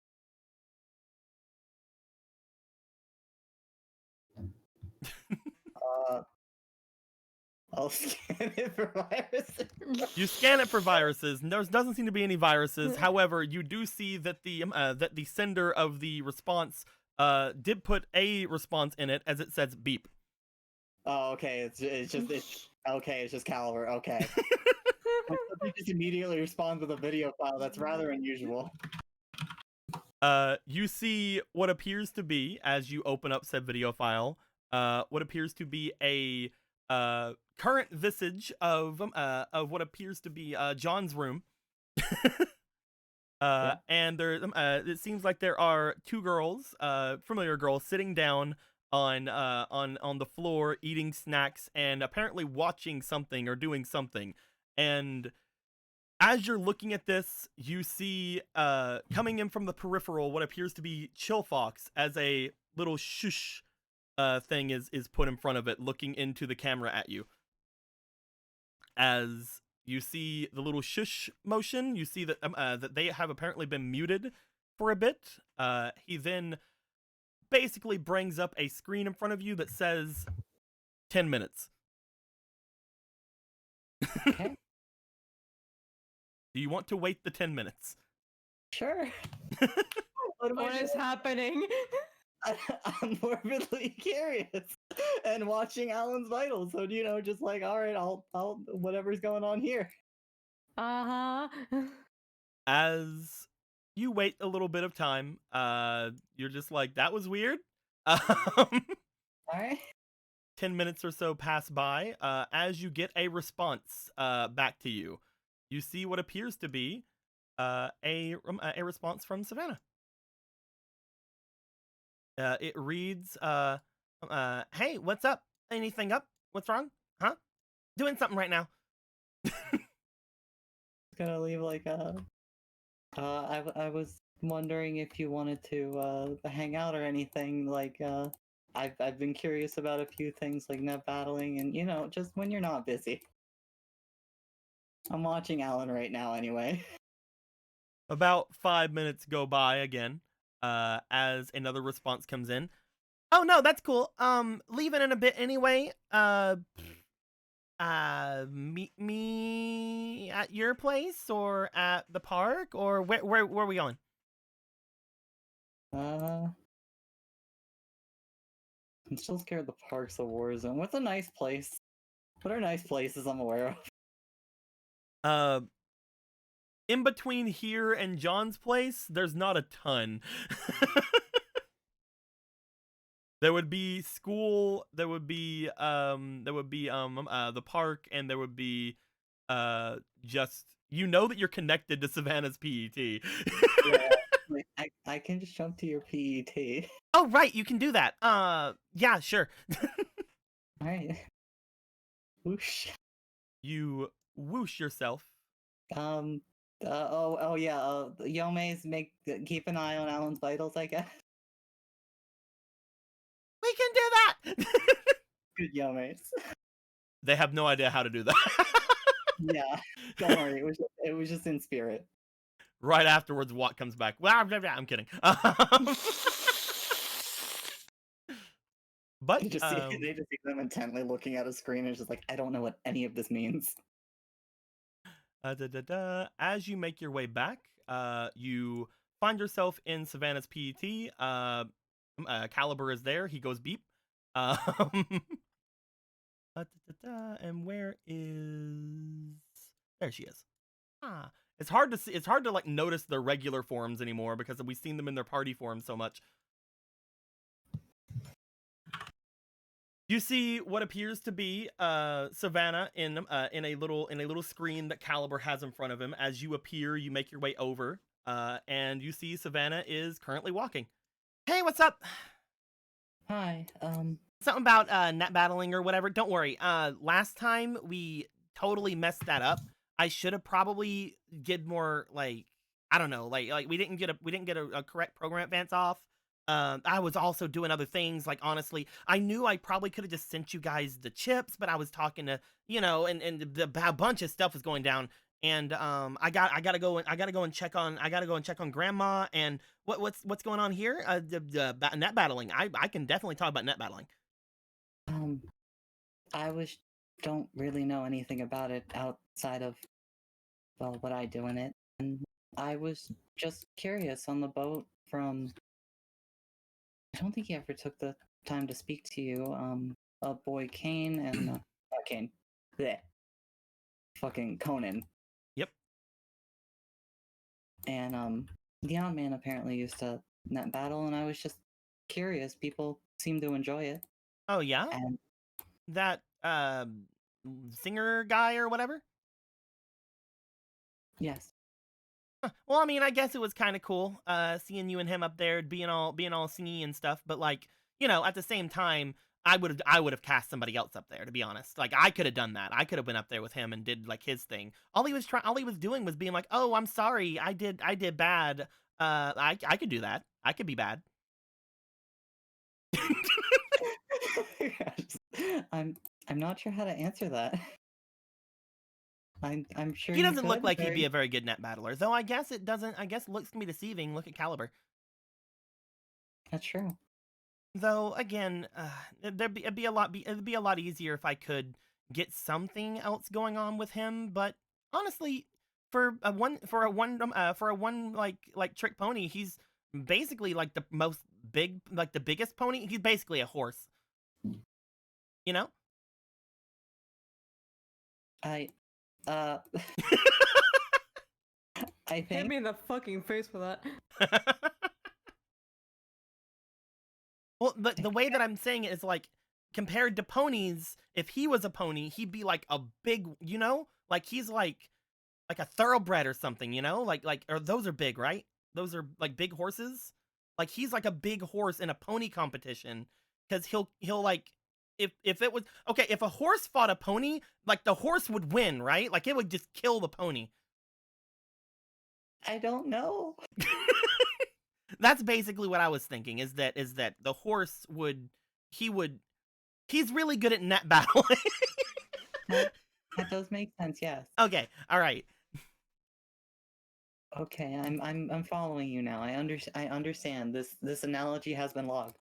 I'll scan it for viruses. You scan it for viruses, and there doesn't seem to be any viruses. However, you do see that the sender of the response did put a response in it, as it says beep. Oh, okay. It's just Caliber. Okay. He just immediately responds with a video file. That's rather unusual. You see what appears to be, as you open up said video file, what appears to be a current visage of what appears to be John's room. Yeah. And there, it seems like there are two girls, familiar girls, sitting down on the floor, eating snacks, and apparently watching something or doing something. And as you're looking at this, you see coming in from the peripheral what appears to be Chill Fox, as a little shush thing is put in front of it, looking into the camera at you. As you see the little shush motion, you see that that they have apparently been muted for a bit. He then basically brings up a screen in front of you that says 10 minutes. Okay. Do you want to wait the 10 minutes? Sure. What is happening? I'm morbidly curious and watching Alan's vitals. So just like, all right, I'll whatever's going on here. Uh-huh. As you wait a little bit of time, you're just like, that was weird. All right. 10 minutes or so pass by. As you get a response back to you, you see what appears to be a response from Savannah. It reads, "Hey, what's up? Anything up? What's wrong? Huh? Doing something right now." Gonna leave like I was wondering if you wanted to hang out or anything. Like I've been curious about a few things like net battling and just when you're not busy. I'm watching Alan right now anyway. About 5 minutes go by again, as another response comes in. "Oh no, that's cool. Leaving in a bit anyway. Meet me at your place or at the park, or where are we going?" I'm still scared the park's a war zone. What's a nice place? What are nice places I'm aware of? In between here and John's place, there's not a ton. There would be school, there would be the park, and there would be just, that you're connected to Savannah's PET. Yeah, like, I can just jump to your PET. Oh right, you can do that. Yeah, sure. Alright. Whoosh. You whoosh yourself. Oh yeah, Yome's keep an eye on Alan's vitals, I guess. We can do that. Good Yomes. They have no idea how to do that. Yeah, don't worry, it was just in spirit. Right afterwards, Watt comes back. Well, I'm kidding. But They just see them intently looking at a screen and it's just like, I don't know what any of this means. As you make your way back, you find yourself in Savannah's PET. Caliber is there. He goes beep. And where is... There she is. Ah, it's hard to see. It's hard to like notice their regular forms anymore because we've seen them in their party form so much. You see what appears to be Savannah in a little screen that Caliber has in front of him. As you appear, you make your way over, and you see Savannah is currently walking. Hey, what's up? Hi. Something about net battling or whatever. Don't worry. Last time we totally messed that up. I should have probably get more like I don't know, like we didn't get a correct program advance off. I was also doing other things. Like honestly, I knew I probably could have just sent you guys the chips, but I was talking to a bunch of stuff was going down. And I gotta go and check on grandma and what's going on here. Net battling. I can definitely talk about net battling. I don't really know anything about it outside of, well, what I do in it. And I was just curious on the boat from. I don't think he ever took the time to speak to you. A boy Kane and Kane. Bleh. Fucking Conan. Yep. And the Odd Man apparently used to net battle, and I was just curious. People seem to enjoy it. Oh yeah? And That singer guy or whatever? yes. Well, I mean, I guess it was kind of cool seeing you and him up there being all singy and stuff, but like, at the same time, I would have cast somebody else up there, to be honest. Like I could have done that. I could have been up there with him and did like his thing. All he was doing was being like, "Oh, I'm sorry. I did bad. I could do that. I could be bad." I'm not sure how to answer that. I'm sure He you doesn't look could, like he'd be very- a very good net battler, though. I guess it doesn't. I guess looks can be deceiving. Look at Caliber. That's true. Though it'd be a lot easier if I could get something else going on with him. But honestly, for a one like trick pony, he's basically like the biggest pony. He's basically a horse. You know? I I Hit think me in the fucking face for that. Well, the way that I'm saying it is like compared to ponies, if he was a pony, he'd be like a big, like he's like a thoroughbred or something, or those are big, right? Those are like big horses. Like he's like a big horse in a pony competition because he'll like if it was okay, if a horse fought a pony, like the horse would win, right? Like it would just kill the pony. I don't know. That's basically what I was thinking is that the horse he's really good at net battling. That does make sense. Yes. Okay, all right. Okay, I'm following you now. I understand. This analogy has been logged.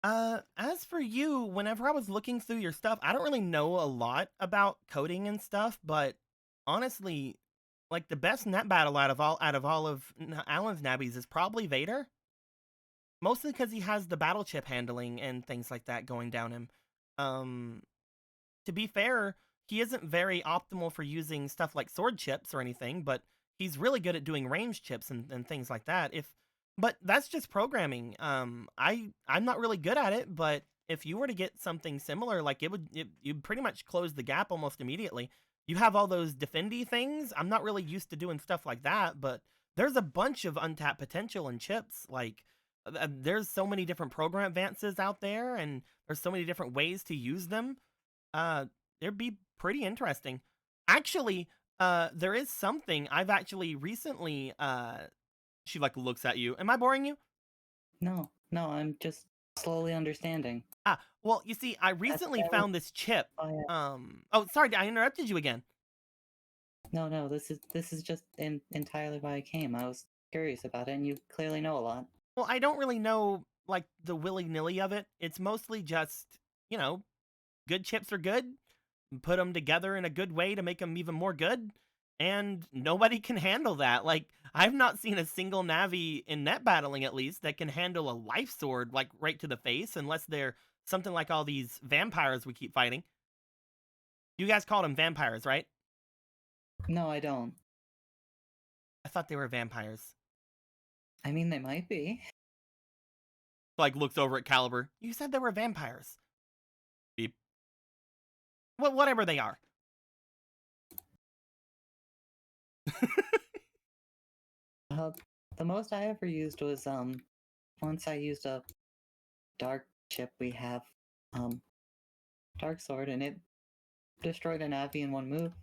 As for you, whenever I was looking through your stuff, I don't really know a lot about coding and stuff, but honestly, like the best net battle out of all of Alan's nabbies is probably Vader. Mostly because he has the battle chip handling and things like that going down him. To be fair, he isn't very optimal for using stuff like sword chips or anything, but he's really good at doing range chips and things like that. But that's just programming. I'm not really good at it, but if you were to get something similar, like you'd pretty much close the gap almost immediately. You have all those defendy things. I'm not really used to doing stuff like that, but there's a bunch of untapped potential in chips. Like there's so many different program advances out there, and there's so many different ways to use them. They'd be pretty interesting. Actually, there is something I've actually recently. She like looks at you. Am I boring you? No, I'm just slowly understanding. Well, you see, I recently that found this chip. Oh, yeah. Oh, sorry, I interrupted you again. No, this is just entirely why I came. I was curious about it, and you clearly know a lot. Well, I don't really know like the willy-nilly of it. It's mostly just, good chips are good. Put them together in a good way to make them even more good. And nobody can handle that. Like, I've not seen a single Navi in net battling, at least, that can handle a life sword, like, right to the face, unless they're something like all these vampires we keep fighting. You guys called them vampires, right? No, I don't. I thought they were vampires. I mean, they might be. Like, looks over at Caliber. You said they were vampires. Beep. Well, whatever they are. The most I ever used was once I used a dark chip we have, Dark Sword, and it destroyed a Navi in one move.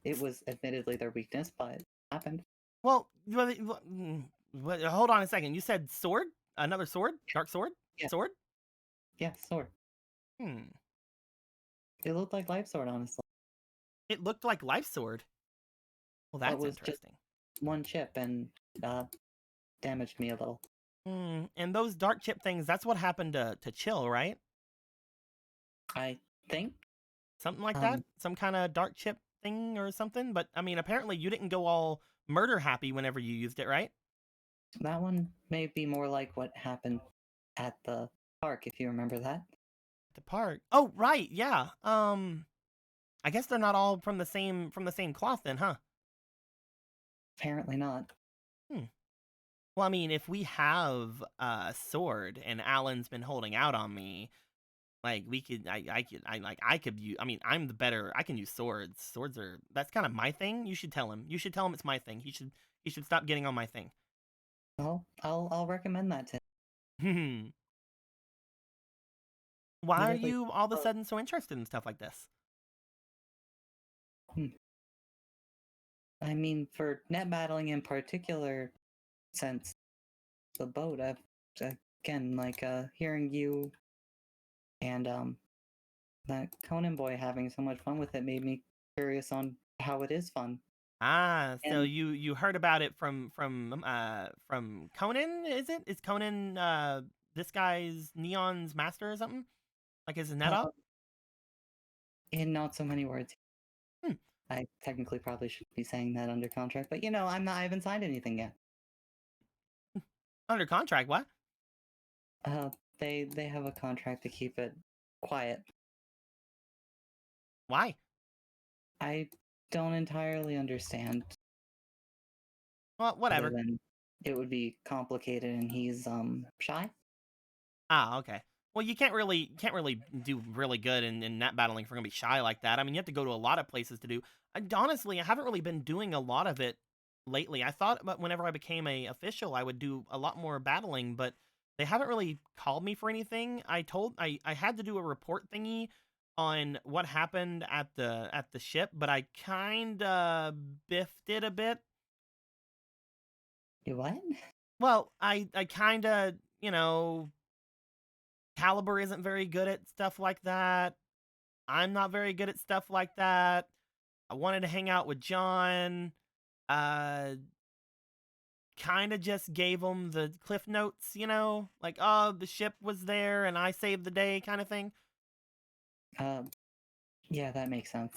It was admittedly their weakness, but it happened. Well, hold on a second. You said sword? Another sword? Dark sword? Yeah. Sword? Yeah, sword. It looked like Life Sword, honestly. It looked like Life Sword. Well, that's was just interesting. one chip and damaged me a little. And those dark chip things, that's what happened to Chill, right? I think. Something like that? Some kind of dark chip thing or something? But, I mean, apparently you didn't go all murder happy whenever you used it, right? That one may be more like what happened at the park, if you remember that. The park. Oh, right, yeah. I guess they're not all from the same cloth then, huh? Apparently not. Well, I mean, if we have a sword and Alan's been holding out on me, like we could, I could use. I mean, I'm the better. I can use swords. Swords are that's kind of my thing. You should tell him. You should tell him it's my thing. He should stop getting on my thing. Well, I'll recommend that to him. Why are Literally- you all of a sudden so interested in stuff like this? I mean, for net battling in particular, since the boat, I've again like hearing you and that Conan boy having so much fun with it made me curious on how it is fun. Ah, so And- you heard about it from Conan? Is it? Is Conan this guy's Neon's master or something? Like his net up? In not so many words. I technically probably should be saying that under contract, but you know, I'm not. I haven't signed anything yet. Under contract? What? They have a contract to keep it quiet. Why? I don't entirely understand. Well, whatever. Other than it would be complicated, and he's shy. Ah, okay. Well, you can't really do really good in net battling if you're gonna be shy like that. I mean, you have to go to a lot of places to do. Honestly, I haven't really been doing a lot of it lately. I thought about whenever I became a official, I would do a lot more battling, but they haven't really called me for anything. I had to do a report thingy on what happened at the ship, but I kind of biffed it a bit. You what? Well, I kind of, you know, Caliber isn't very good at stuff like that. I'm not very good at stuff like that. I wanted to hang out with John. Kind of just gave him the cliff notes, you know? Like, oh, the ship was there and I saved the day kind of thing. Yeah, that makes sense.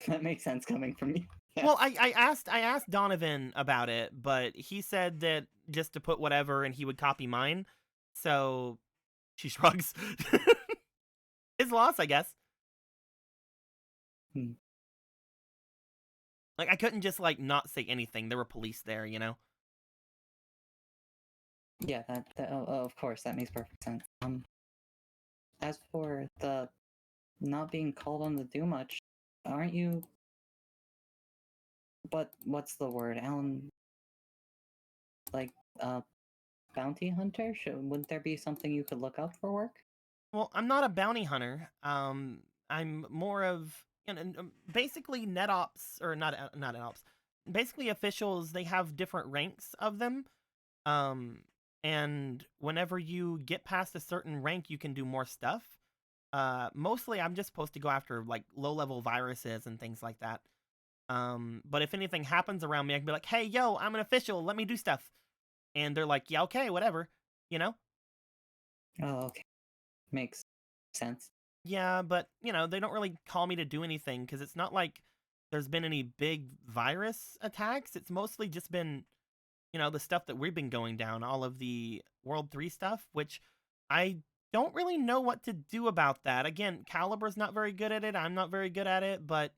That makes sense coming from you. Yeah. Well, I asked Donovan about it, but he said that just to put whatever and he would copy mine. So she shrugs. His loss, I guess. Like, I couldn't just, like, not say anything. There were police there, you know? Yeah, of course, that makes perfect sense. As for the not being called on to do much, aren't you? But what's the word, Alan? Like, bounty hunter? Wouldn't there be something you could look up for work? Well, I'm not a bounty hunter. I'm more of, you know, basically net ops, or not net ops. Basically, officials, they have different ranks of them. And whenever you get past a certain rank, you can do more stuff. Mostly, I'm just supposed to go after like low-level viruses and things like that. But if anything happens around me, I can be like, "Hey, yo, I'm an official. Let me do stuff." And they're like, "Yeah, okay, whatever." You know? Oh, okay. Makes sense. Yeah, but, you know, they don't really call me to do anything because it's not like there's been any big virus attacks. It's mostly just been, you know, the stuff that we've been going down, all of the World 3 stuff, which I don't really know what to do about that. Again, Caliber's not very good at it. I'm not very good at it, but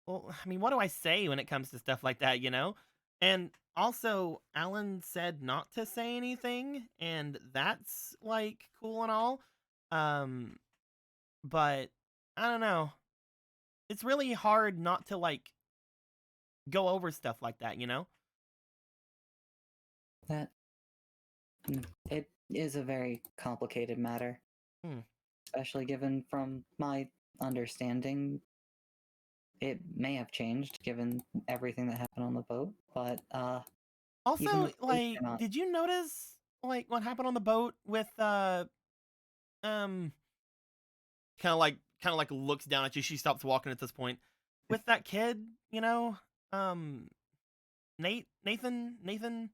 well, I mean, what do I say when it comes to stuff like that, you know? And also, Alan said not to say anything, and that's like cool and all. Um, but I don't know. It's really hard not to like go over stuff like that, you know? That it is a very complicated matter, Hmm. especially given from my understanding. It may have changed given everything that happened on the boat, but even Also, the police like, are not. did you notice like what happened on the boat with um kind of like looks down at you. She stops walking at this point with that kid, you know? Um Nathan.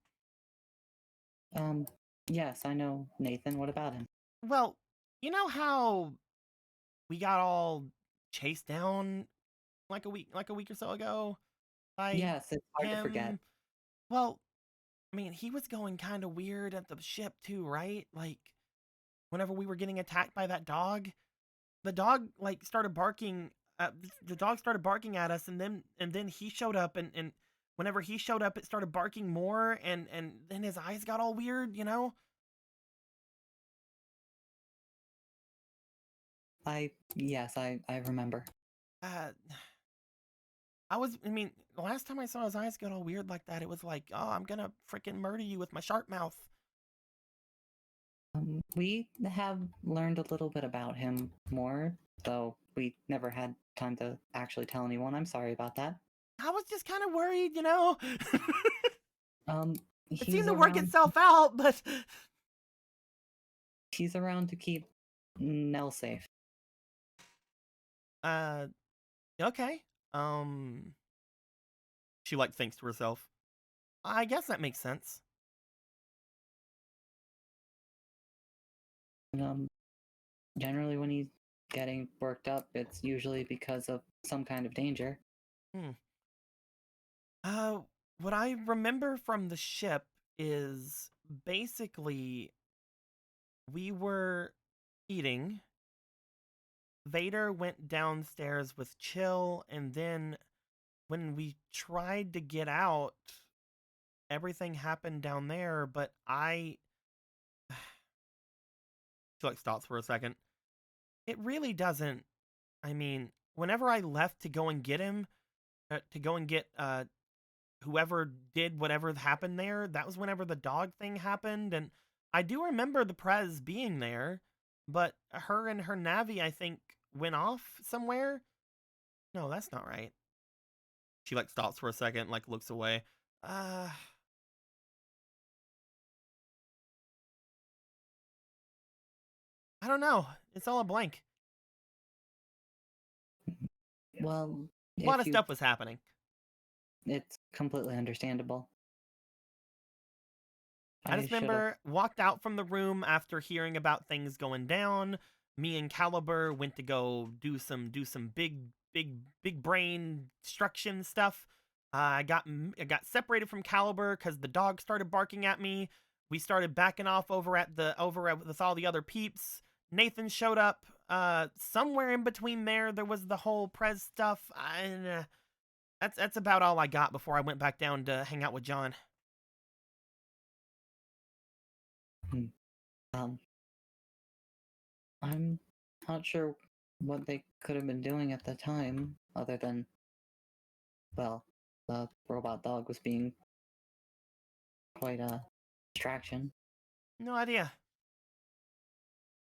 Yes, I know Nathan. What about him? Well, you know how we got all chased down like a week or so ago by Yes, it's hard to forget. him? Well, I mean, he was going kind of weird at the ship too, right? Like whenever we were getting attacked by that dog, the dog like started barking. The dog started barking at us, and then he showed up, and whenever he showed up, it started barking more, and then his eyes got all weird, you know. Yes, I remember. Uh, I mean, the last time I saw his eyes get all weird like that, it was like, oh, I'm gonna freaking murder you with my sharp mouth. We have learned a little bit about him more, though we never had time to actually tell anyone. I'm sorry about that. I was just kind of worried, you know. Um, It seemed he's to work around. itself out, but He's around to keep Nell safe. uh, okay. Um, she like thinks to herself. I guess that makes sense. Um, Generally, when he's getting worked up, it's usually because of some kind of danger. Hmm. Uh, what I remember from the ship is basically we were eating. Vader went downstairs with Chill, and then when we tried to get out, everything happened down there, but she like stops for a second. It really doesn't. I mean, whenever I left to go and get him, to go and get whoever did whatever happened there, that was whenever the dog thing happened, and I do remember the Prez being there, but her and her Navi, I think, went off somewhere. No, that's not right. She like stops for a second, like looks away. Uh, I don't know. It's all a blank. Well, A lot if of you, stuff was happening. it's completely understandable. I I just should have. remember walked out from the room after hearing about things going down. Me and Caliber went to go do some big brain destruction stuff. I got separated from Caliber because the dog started barking at me. We started backing off with all the other peeps. Nathan showed up. Somewhere in between there was the whole Prez stuff. That's about all I got before I went back down to hang out with John. Um, I'm not sure what they could have been doing at the time, other than, well, the robot dog was being quite a distraction. No idea.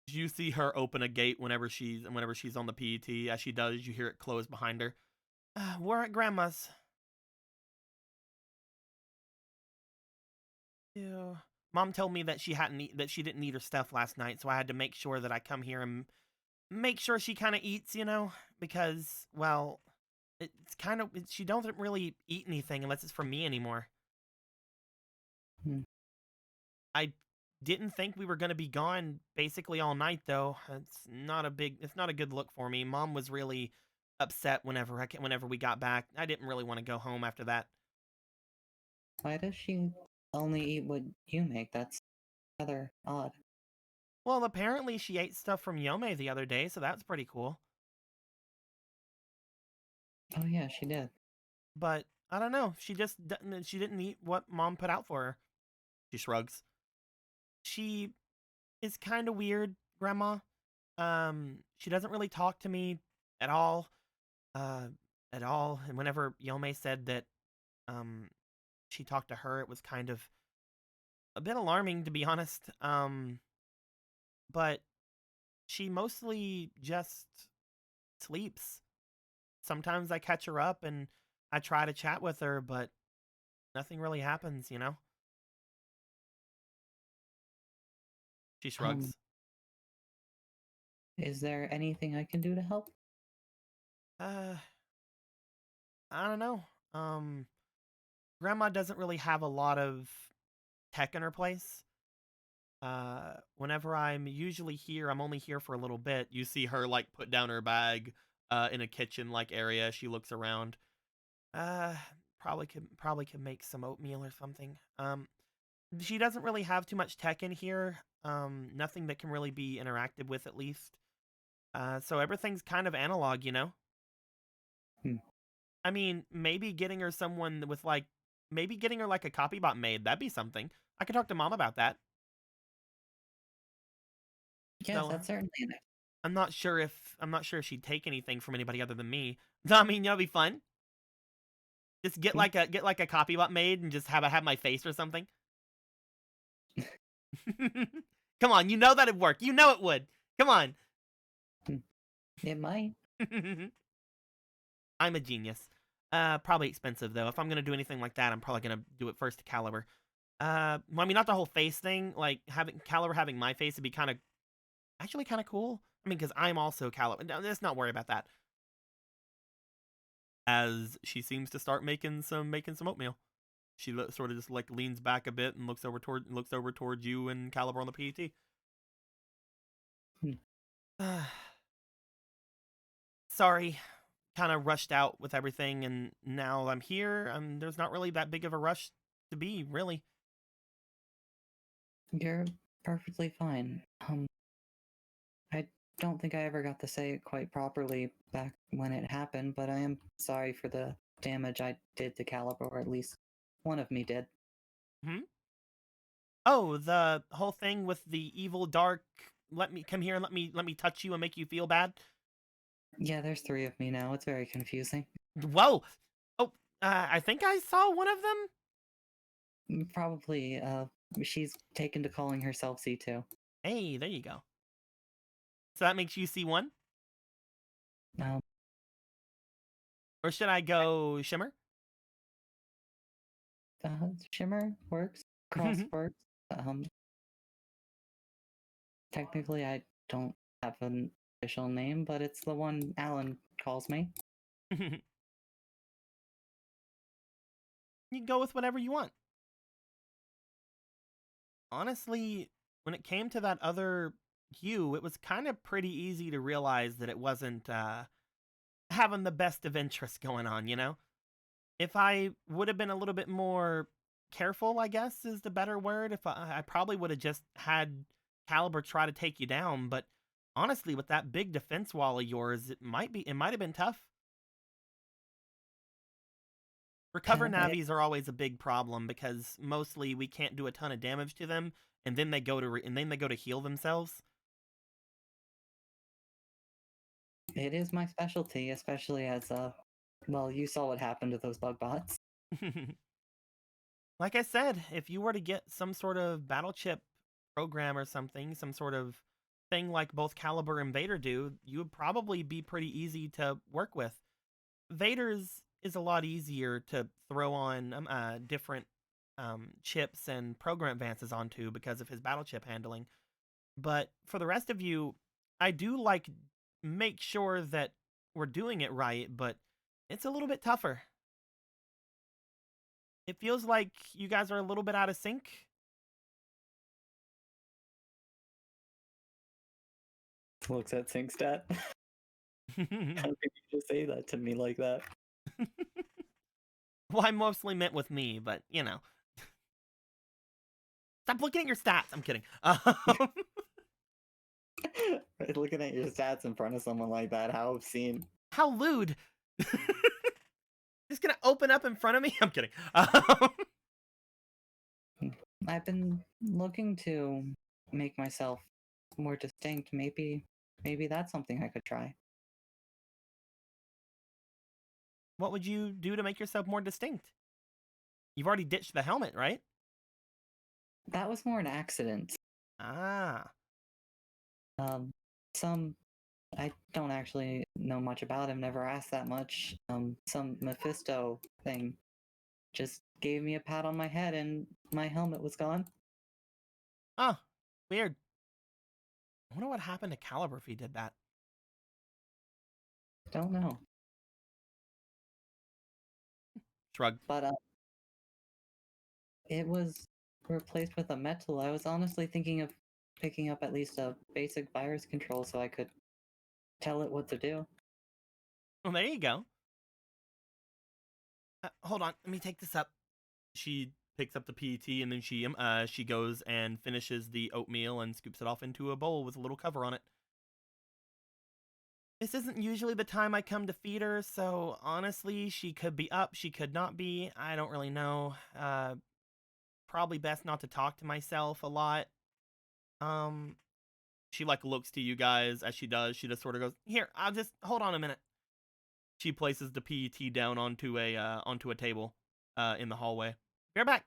You see her open a gate whenever she's on the PET. As she does, you hear it close behind her. We're at Grandma's. Ew. Mom told me that that she didn't eat her stuff last night, so I had to make sure that I come here and make sure she kind of eats, you know, because well, it's kind of she doesn't really eat anything unless it's from me anymore. Hmm. I didn't think we were going to be gone basically all night though. It's not a good look for me. Mom was really upset whenever we got back. I didn't really want to go home after that. Why does she only eat what you make? That's rather odd. Well, apparently she ate stuff from Yome the other day, so that's pretty cool. Oh yeah, she did. But I don't know. She didn't eat what Mom put out for her. She shrugs. She is kind of weird, Grandma. She doesn't really talk to me at all. Uh, at all. And whenever Yome said that, she talked to her, it was kind of a bit alarming, to be honest. But she mostly just sleeps. Sometimes I catch her up and I try to chat with her, but nothing really happens, you know? She shrugs. Is there anything I can do to help? I don't know. Grandma doesn't really have a lot of tech in her place. Whenever I'm usually here, I'm only here for a little bit. You see her like put down her bag in a kitchen like area. She looks around. Probably could make some oatmeal or something. She doesn't really have too much tech in here. Nothing that can really be interacted with, at least. So everything's kind of analog, you know? I mean, maybe getting her someone with like, maybe getting her like a copy bot made. That'd be something. I could talk to Mom about that. Yes, So, that's certainly it. I'm not sure if she'd take anything from anybody other than me. I mean, you know, it'd be fun. Just get like a copy bot made and just have my face or something. Come on, you know that'd work. You know it would. Come on. It might. I'm a genius. Probably expensive though. If I'm gonna do anything like that, I'm probably gonna do it first to Caliber. Well, I mean, not the whole face thing. Like having Caliber having my face would be kind of cool. I mean, because I'm also Caliber. No, let's not worry about that. As she seems to start making some oatmeal, she sort of just like leans back a bit and looks over towards you and Caliber on the PET. Sorry, kind of rushed out with everything, and now I'm here. There's not really that big of a rush to be, really. You're perfectly fine. I don't think I ever got to say it quite properly back when it happened, but I am sorry for the damage I did to Caliber, or at least one of me did. Oh, the whole thing with the evil dark. Let me come here and let me touch you and make you feel bad. Yeah, there's 3 of me now. It's very confusing. Whoa. Oh, I think I saw one of them. Probably, she's taken to calling herself C2. Hey, there you go. So that makes you C1? Or should I go Shimmer? Shimmer works. Cross works. Technically, I don't have an official name, but it's the one Alan calls me. You can go with whatever you want. Honestly, when it came to that other you, it was kind of pretty easy to realize that it wasn't having the best of interest going on, you know? If I would have been a little bit more careful, I guess is the better word. If I probably would have just had Caliber try to take you down, but honestly, with that big defense wall of yours, it might have been tough. Recover Navis are always a big problem because mostly we can't do a ton of damage to them, and then they go to heal themselves. It is my specialty, especially as well, you saw what happened to those bug bots. Like I said, if you were to get some sort of battle chip program or something, some sort of thing like both Caliber and Vader do, you would probably be pretty easy to work with. Vader's is a lot easier to throw on different chips and program advances onto because of his battle chip handling. But for the rest of you, I do make sure that we're doing it right, but it's a little bit tougher. It feels like you guys are a little bit out of sync. Looks at SyncStat. How could you just say that to me like that? Well, I mostly meant with me, but you know. Stop looking at your stats. I'm kidding. Looking at your stats in front of someone like that, how obscene. How lewd. Just gonna open up in front of me? I'm kidding. I've been looking to make myself more distinct. Maybe that's something I could try. What would you do to make yourself more distinct? You've already ditched the helmet, right? That was more an accident. Ah. Some I don't actually know much about him, never asked that much. Some Mephisto thing just gave me a pat on my head and my helmet was gone. Oh, weird. I wonder what happened to Caliber if he did that. Don't know. Shrug. But it was replaced with a metal. I was honestly thinking of picking up at least a basic virus control so I could tell it what to do. Well, there you go. Hold on, let me take this up. She picks up the PET and then she goes and finishes the oatmeal and scoops it off into a bowl with a little cover on it. This isn't usually the time I come to feed her, so honestly, she could be up, she could not be. I don't really know. Probably best not to talk to myself a lot. She like looks to you guys as she does. She just sort of goes, "Here, I'll just hold on a minute." She places the PET down onto a table in the hallway. Be right back.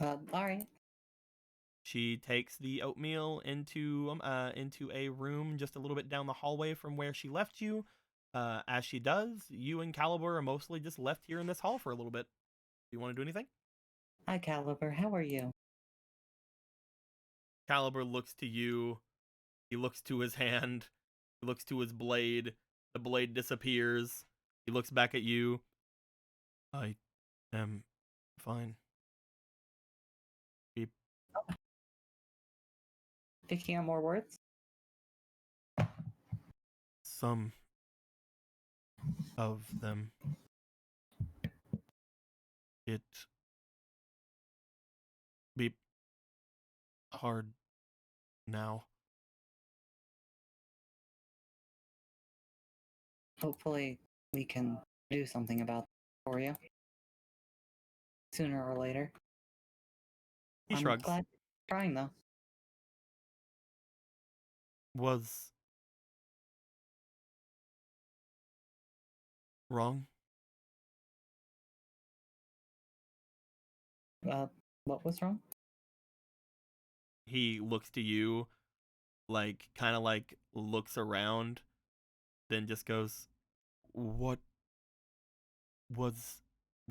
All right. She takes the oatmeal into a room just a little bit down the hallway from where she left you. As she does, you and Caliber are mostly just left here in this hall for a little bit. Do you want to do anything? Hi, Caliber. How are you? Caliber looks to you. He looks to his hand. He looks to his blade. The blade disappears. He looks back at you. I am fine. Beep. Picking out more words? Some of them. It be hard now. Hopefully, we can do something about that for you. Sooner or later. He I'm shrugs. glad you're trying, though. Was wrong. What was wrong? He looks to you, like, kind of like looks around, then just goes, "What was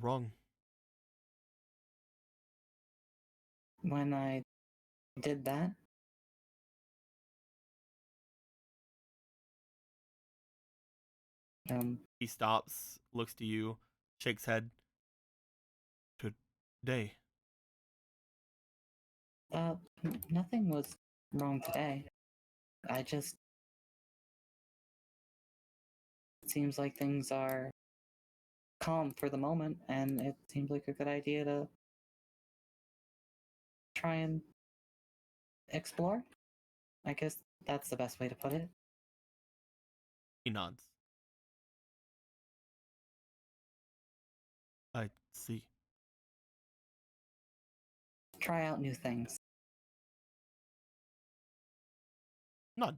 wrong?" When I did that? He stops, looks to you, shakes head. Today. Nothing was wrong today. I just... It seems like things are calm for the moment, and it seems like a good idea to try and explore. I guess that's the best way to put it. He nods. I see. Try out new things. Nod.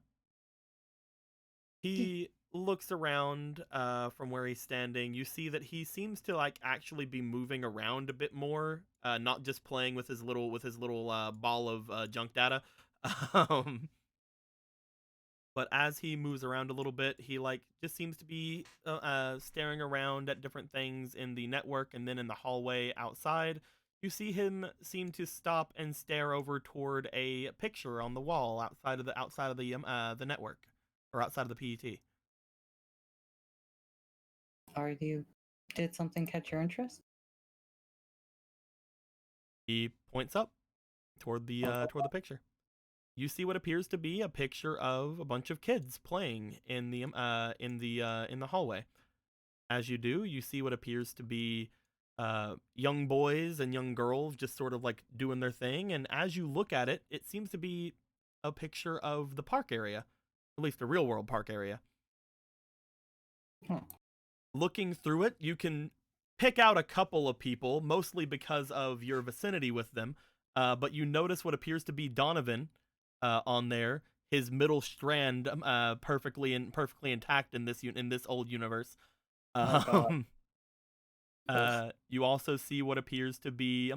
He looks around from where he's standing. You see that he seems to like actually be moving around a bit more, not just playing with his little ball of junk data. um, but as he moves around a little bit, he like just seems to be staring around at different things in the network, and then in the hallway outside, you see him seem to stop and stare over toward a picture on the wall outside of the network, or outside of the PET. Did something catch your interest? He points up toward the picture. You see what appears to be a picture of a bunch of kids playing in the hallway. As you do, you see what appears to be young boys and young girls just sort of like doing their thing. And as you look at it, it seems to be a picture of the park area, at least the real world park area. Huh. Looking through it, you can pick out a couple of people, mostly because of your vicinity with them. But you notice what appears to be Donovan on there. His middle strand, perfectly intact in this old universe. Oh, God. You also see what appears to be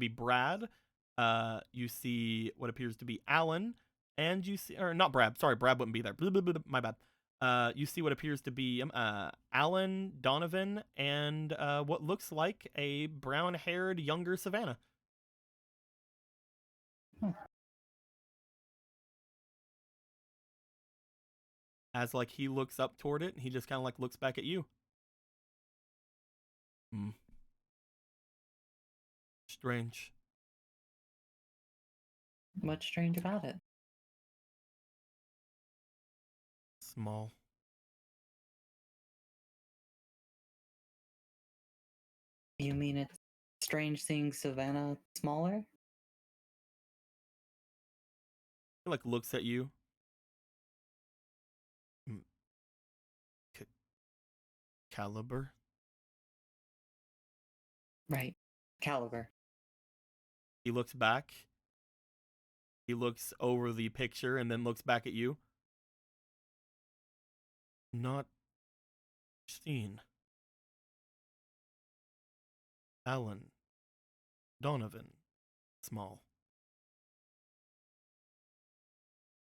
Brad. You see what appears to be Alan, and you see, or not Brad. Sorry, Brad wouldn't be there. Blah, blah, blah, my bad. You see what appears to be Alan, Donovan, and what looks like a brown-haired younger Savannah. Hmm. As like he looks up toward it, he just kind of like looks back at you. Hmm. Strange. What's strange about it? Small. You mean it's strange seeing Savannah smaller? He like looks at you. Hmm. Caliber. Right. Caliber. He looks back. He looks over the picture and then looks back at you. Not seen. Alan. Donovan. Small.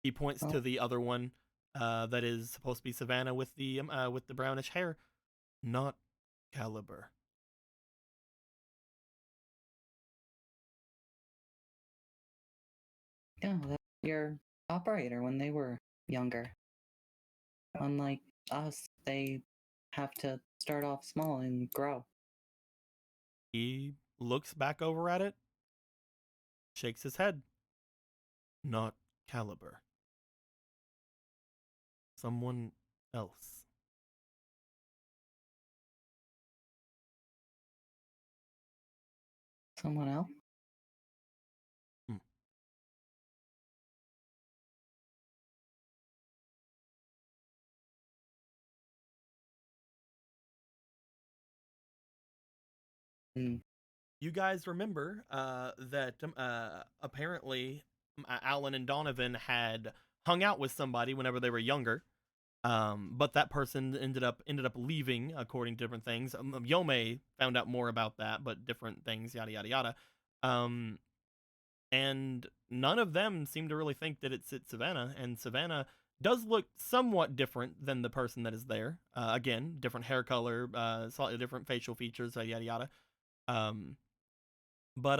He points Oh. to the other one that is supposed to be Savannah with the brownish hair. Not Caliber. Yeah, that's your operator when they were younger. Unlike us, they have to start off small and grow. He looks back over at it. Shakes his head. Not Caliber. Someone else. Someone else? Hmm. Hmm. You guys remember that apparently Alan and Donovan had hung out with somebody whenever they were younger, but that person ended up leaving according to different things. Yome found out more about that, but different things, yada yada yada. And none of them seem to really think that it's Savannah, and Savannah does look somewhat different than the person that is there. Again, different hair color, slightly different facial features, yada yada. But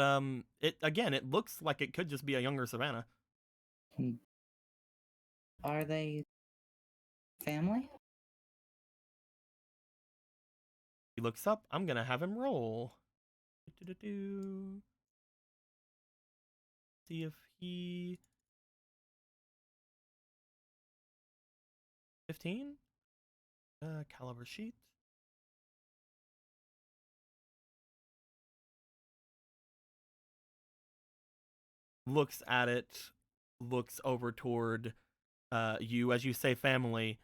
it looks like it could just be a younger Savannah. Hmm. Are they family? He looks up. I'm gonna have him roll. Do-do-do-do. See if he 15. Caliber sheet. Looks at it. Looks over toward you as you say family.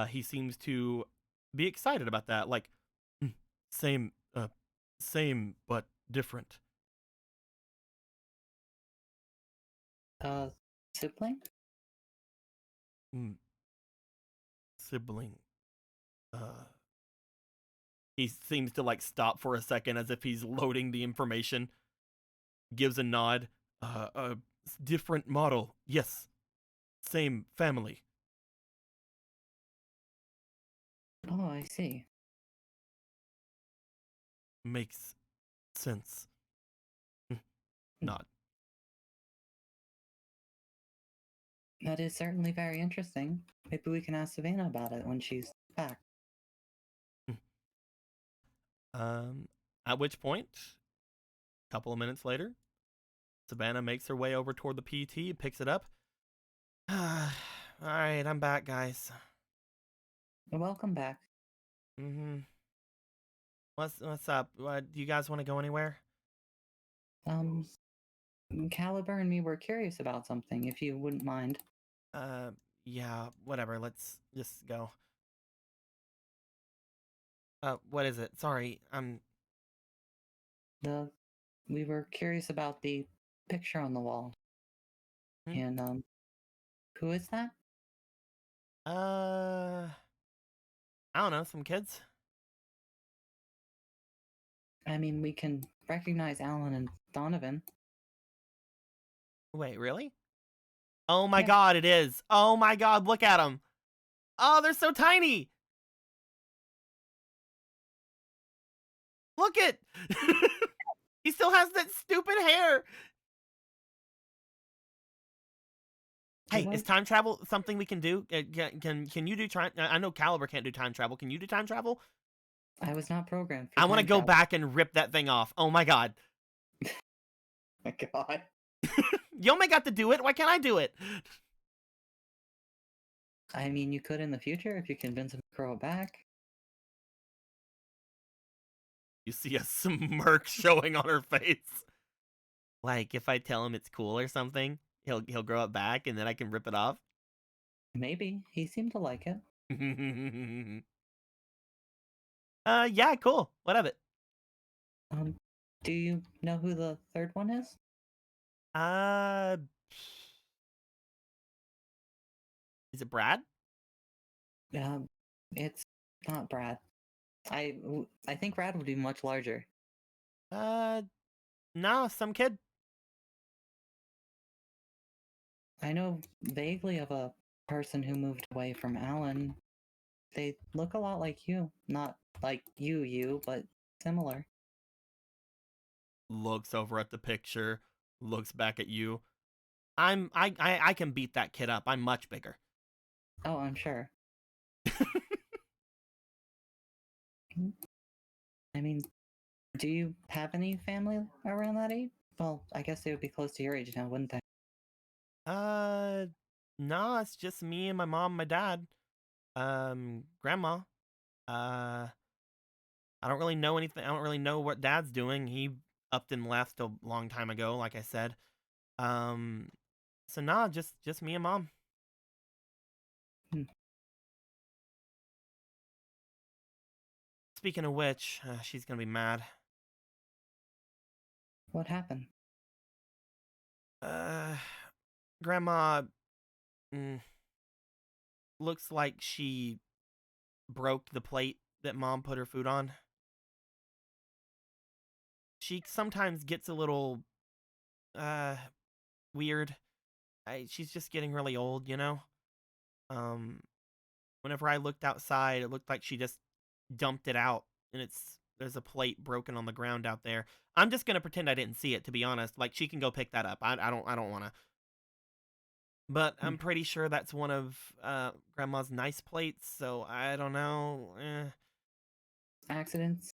He seems to be excited about that. Like, "Hmm, same, same but different." Sibling? Hmm, sibling. He seems to like stop for a second as if he's loading the information. Gives a nod. A different model. Yes. Same family. Oh, I see. Makes sense. Nod. That is certainly very interesting. Maybe we can ask Savannah about it when she's back. At which point, a couple of minutes later, Savannah makes her way over toward the PT, picks it up. Alright, I'm back, guys. Welcome back. Mm-hmm. What's up? Do you guys want to go anywhere? Caliber and me were curious about something, if you wouldn't mind. Yeah, whatever. Let's just go. What is it? Sorry, We were curious about the picture on the wall. Hmm? And who is that? I don't know, some kids. I mean, we can recognize Alan and Donovan. Wait, really? Oh my Yeah. God, it is. Oh my God, look at them. Oh, they're so tiny. Look it. He still has that stupid hair. Hey, is time travel something we can do? Can you do time? I know Caliber can't do time travel. Can you do time travel? I was not programmed for I want to time go travel. back and rip that thing off. Oh my God. My God. Yome got to do it. Why can't I do it? I mean, you could in the future if you convince him to grow it back. You see a smirk showing on her face. Like if I tell him it's cool or something, he'll grow it back and then I can rip it off. Maybe. He seemed to like it. Yeah, cool. What of it? Do you know who the third one is? Is it Brad? It's not Brad. I think Brad would be much larger. No, some kid. I know vaguely of a person who moved away from Alan. They look a lot like you. Not like you, but similar. Looks over at the picture, looks back at you. I can beat that kid up. I'm much bigger. Oh, I'm sure. I mean, do you have any family around that age? Well, I guess they would be close to your age now, wouldn't they? No, it's just me and my mom, and my dad, grandma. I don't really know anything. I don't really know what dad's doing. He upped and left a long time ago, like I said. So nah, just me and mom. Hmm. Speaking of which, she's gonna be mad. What happened? Grandma, looks like she broke the plate that mom put her food on. She sometimes gets a little, weird. She's just getting really old, you know? Whenever I looked outside, it looked like she just dumped it out, and there's a plate broken on the ground out there. I'm just gonna pretend I didn't see it, to be honest. Like, she can go pick that up. I don't wanna. But I'm pretty sure that's one of Grandma's nice plates, so I don't know. Accidents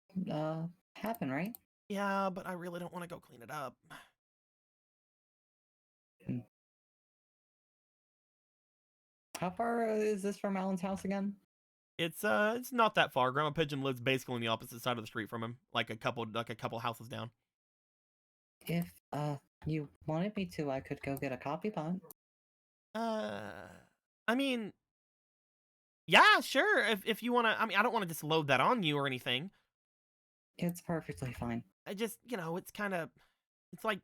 happen, right? Yeah, but I really don't want to go clean it up. How far is this from Alan's house again? It's not that far. Grandma Pigeon lives basically on the opposite side of the street from him, like a couple houses down. If you wanted me to, I could go get a copy bot. I mean, yeah, sure. If you want to, I mean, I don't want to just load that on you or anything. It's perfectly fine. I just, it's kind of, it's like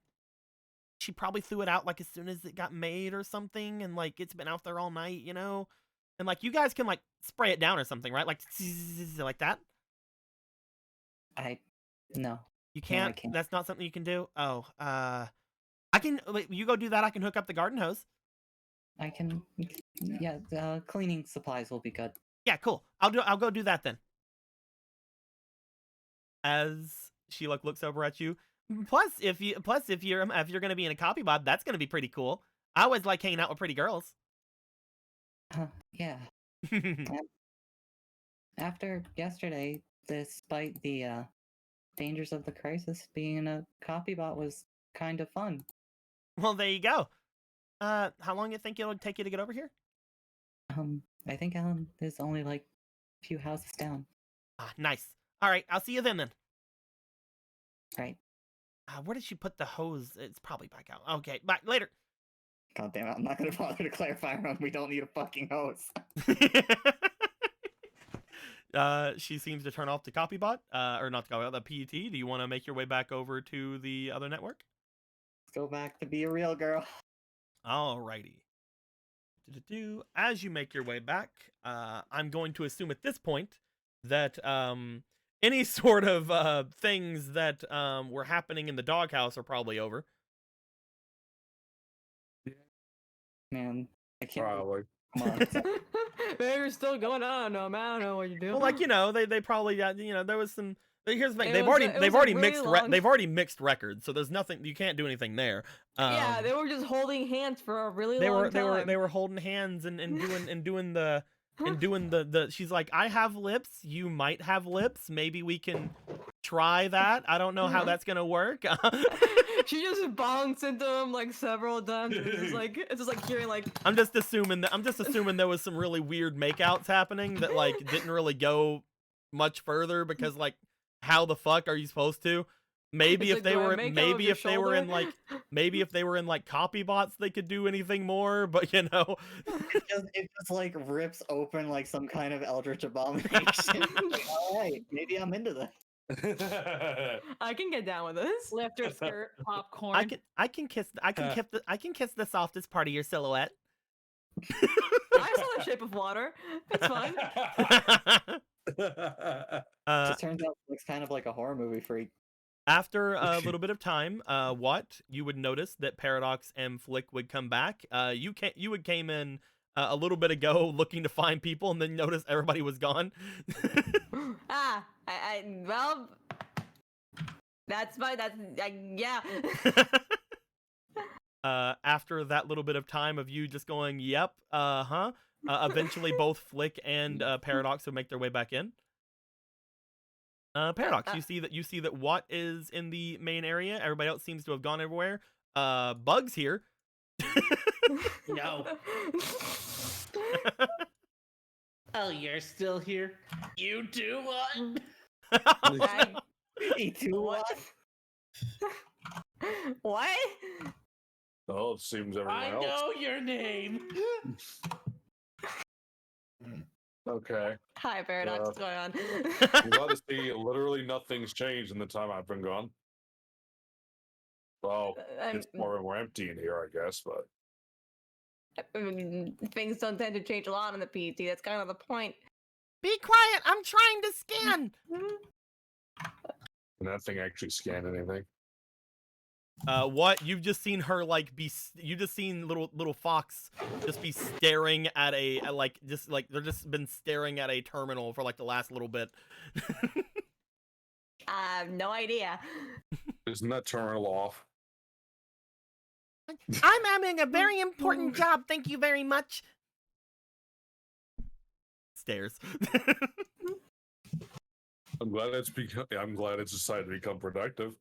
she probably threw it out like as soon as it got made or something, and like it's been out there all night, and like you guys can like spray it down or something, right? Like like that. No. You No, can't. I can't. That's not something you can do. Oh, I can. You go do that. I can hook up the garden hose. I can. Yeah, cleaning supplies will be good. Yeah, cool. I'll go do that then. As she looks over at you. Plus, if you're gonna be in a copy bot, that's gonna be pretty cool. I always like hanging out with pretty girls. Yeah. After yesterday, despite the dangers of the crisis, being in a copy bot was kind of fun. Well, there you go. How long do you think it'll take you to get over here? I think Alan is only like a few houses down. Ah, nice. All right, I'll see you then. Right. Where did she put the hose? It's probably back out. Okay, bye. Later. God damn it, I'm not gonna bother to clarify around we don't need a fucking hose. She seems to turn off the copybot, or not the copybot, the PET. Do you want to make your way back over to the other network? Let's go back to be a real girl. Alrighty. As you make your way back, I'm going to assume at this point that any sort of things that were happening in the doghouse are probably over. Man, I can't. Probably. Come on. They're still going on. No, man, I don't know what you do. Well, like they probably there was some. Here's the thing: It they've was already a- it they've was a already really mixed long- they've already mixed records, so there's nothing you can't do anything there. Yeah, they were just holding hands for a really they long were time. they were holding hands and doing the she's like, I have lips, you might have lips, maybe we can try that. I don't know how that's gonna work. She just bonks into him like several times. And it's just like hearing like. I'm just assuming there was some really weird makeouts happening that like didn't really go much further because like how the fuck are you supposed to? Maybe It's if like, they do I were make out maybe with your if they were in shoulder? like maybe if they were in like copybots they could do anything more, but It just like rips open like some kind of eldritch abomination. Like, all right, maybe I'm into this. I can get down with this. Lift her skirt, popcorn. I can kiss the softest part of your silhouette. I saw the Shape of Water. It's fine. Just turns out it's kind of like a horror movie freak. After a little bit of time, you would notice that Paradox and Flick would come back. You would came in a little bit ago looking to find people, and then notice everybody was gone. Well, yeah. After that little bit of time of you just going, yep, eventually both Flick and Paradox would make their way back in. Paradox, you see that Watt is in the main area. Everybody else seems to have gone everywhere. Bug's here. No. Oh, you're still here? You too, what? Me too. What? What? Oh, it seems everyone I else. know your name. Okay. Hi, Paradox. What's going on? I'm glad to see literally nothing's changed in the time I've been gone. Well, it's more and more empty in here, I guess, but I mean, things don't tend to change a lot in the PET. That's kind of the point. Be quiet! I'm trying to scan. can that thing actually scan anything? What? You've just seen her like you just seen little Fox just be staring at they're just been staring at a terminal for like the last little bit. I have no idea. Isn't that terminal off? I'm having a very important job. Thank you very much. Stares. I'm glad it's decided to become productive.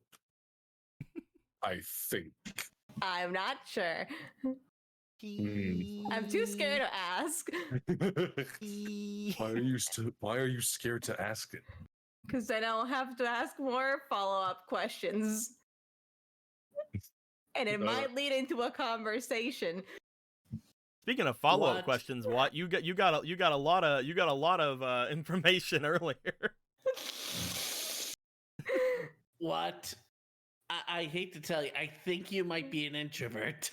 I think. I'm not sure. I'm too scared to ask. Why are you scared to ask it? Because then I'll have to ask more follow-up questions. And it might lead into a conversation. Speaking of follow-up What? questions, Watt, you got a lot of information earlier. What? I hate to tell you, I think you might be an introvert.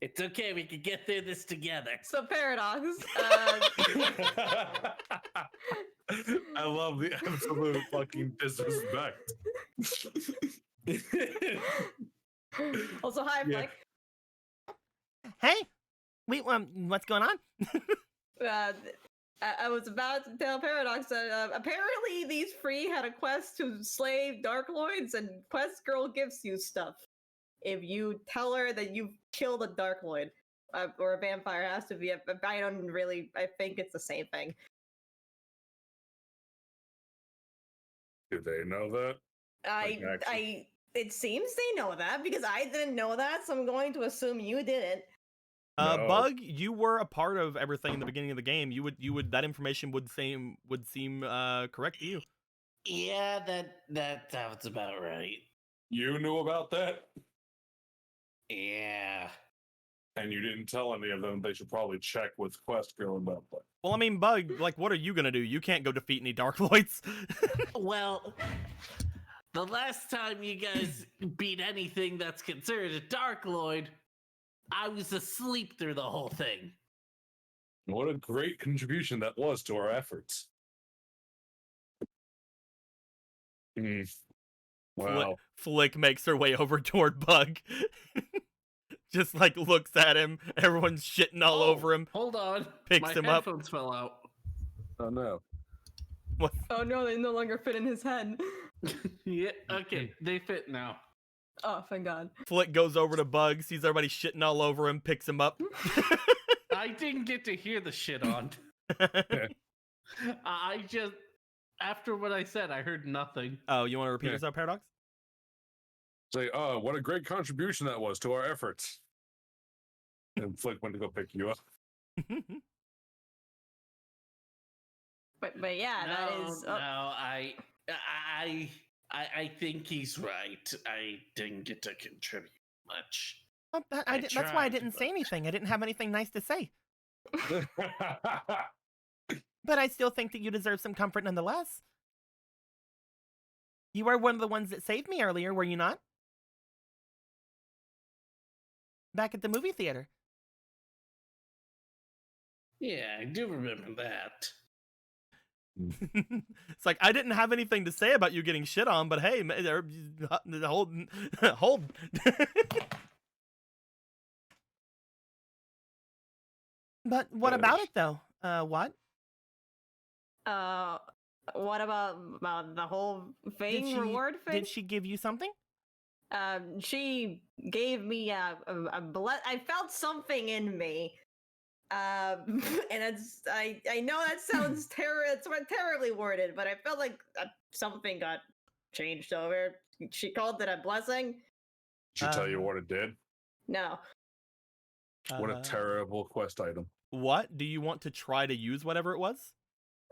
It's okay, we can get through this together. So, Paradox. I love the absolute fucking disrespect. Also, hi, Yeah. Mike. Hey, wait, what's going on? I was about to tell Paradox that apparently these free had a quest to slay Dark Lords, and Quest Girl gives you stuff if you tell her that you've killed a Dark Lord. Or a vampire has to be. I think it's the same thing. Do they know that? It seems they know that because I didn't know that, so I'm going to assume you didn't. No. Bug, you were a part of everything in the beginning of the game. You would that information would seem correct to you. Yeah, that sounds about right. You knew about that? Yeah. and you didn't tell any of them, they should probably check with Quest Girl about that. Well, I mean, Bug, like, what are you gonna do? You can't go defeat any Dark Lloyds. Well, the last time you guys beat anything that's considered a Dark Lloyd, I was asleep through the whole thing. What a great contribution that was to our efforts. Wow. Flick makes her way over toward Bug. Just like looks at him. Everyone's shitting all over him. Hold on. Picks My him up. headphones fell out. Oh no. What? Oh no, they no longer fit in his head. Yeah, okay, they fit now. Oh, thank God. Flick goes over to Bug, sees everybody shitting all over him, picks him up. I didn't get to hear the shit on. I just, after what I said, I heard nothing. Oh, you want to repeat yourself, Paradox? Say, oh, what a great contribution that was to our efforts. And Flick went to go pick you up. But yeah, that is. No, I think he's right. I didn't get to contribute much. Well, that's why I didn't say anything. I didn't have anything nice to say. But I still think that you deserve some comfort nonetheless. You were one of the ones that saved me earlier, were you not? Back at the movie theater. Yeah, I do remember that. It's like, I didn't have anything to say about you getting shit on, but hey, hold. But what about it, though? What? What about the whole thing, reward thing? Did she give you something? She gave me I felt something in me. And it's I know that sounds terribly worded, but I felt like something got changed over. She called it a blessing. Did she tell you what it did? No. What a terrible quest item. What? Do you want to try to use whatever it was?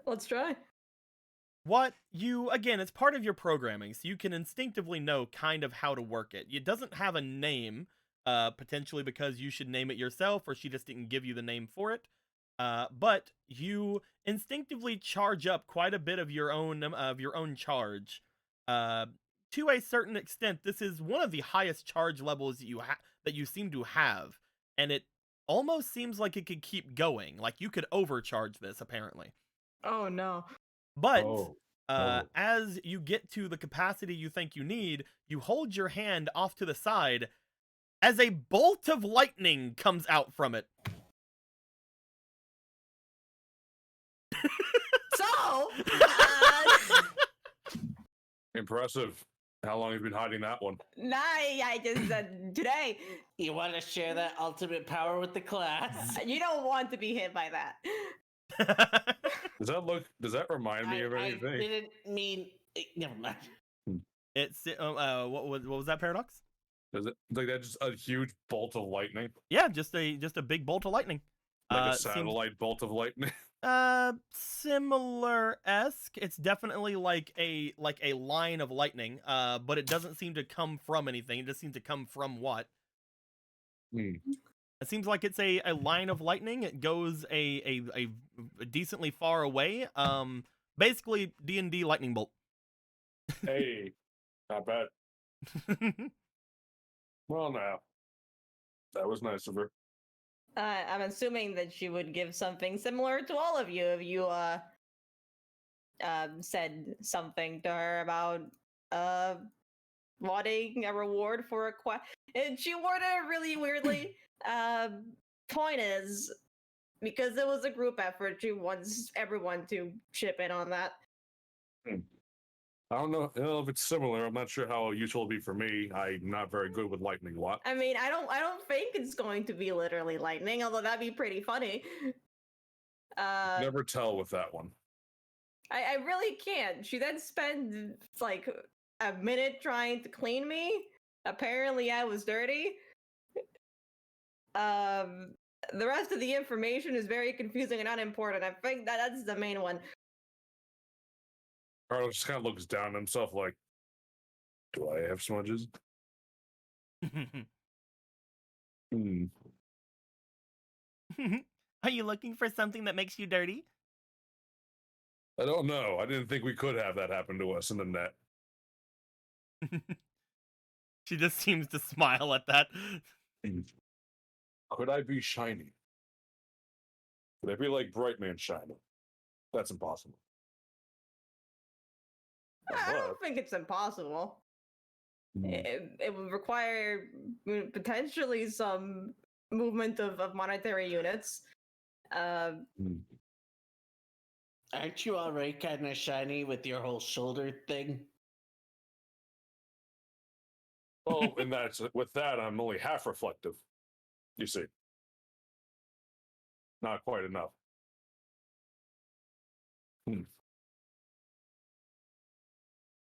Let's try. Again, it's part of your programming, so you can instinctively know kind of how to work it. It doesn't have a name, potentially because you should name it yourself, or she just didn't give you the name for it. But you instinctively charge up quite a bit of your own charge. To a certain extent, this is one of the highest charge levels that you seem to have, and it almost seems like it could keep going. Like you could overcharge this, apparently. Oh no. But as you get to the capacity you think you need, you hold your hand off to the side as a bolt of lightning comes out from it. So, Impressive. How long have you been hiding that one? I just today. You want to share that ultimate power with the class? You don't want to be hit by that. Does that remind me of anything? I didn't mean. Never mind. It's what was that, Paradox? Is it like that? Just a huge bolt of lightning? Yeah, just a big bolt of lightning. Like a satellite bolt of lightning? Similar-esque. It's definitely like a line of lightning. But it doesn't seem to come from anything. It just seems to come from what? It seems like it's a line of lightning. It goes a decently far away. Basically D&D lightning bolt. Hey, not bad. Well, now that was nice of her. I'm assuming that she would give something similar to all of you if you said something to her about wanting a reward for a quest. And she worded it really weirdly. Point is, because it was a group effort, she wants everyone to chip in on that. I don't know if it's similar. I'm not sure how useful it'll be for me. I'm not very good with lightning. What? I mean, I don't think it's going to be literally lightning, although that'd be pretty funny. Never tell with that one. I really can't. She then spent like a minute trying to clean me. Apparently I was dirty. The rest of the information is very confusing and unimportant. I think that's the main one. Carlos just kind of looks down at himself like, do I have smudges? Are you looking for something that makes you dirty? I don't know. I didn't think we could have that happen to us in the net. She just seems to smile at that. Could I be shiny? Could I be like Brightman shiny? That's impossible. I don't think it's impossible. It would require potentially some movement of monetary units. Aren't you already kind of shiny with your whole shoulder thing? Oh, and that's with that, I'm only half reflective. You see, not quite enough.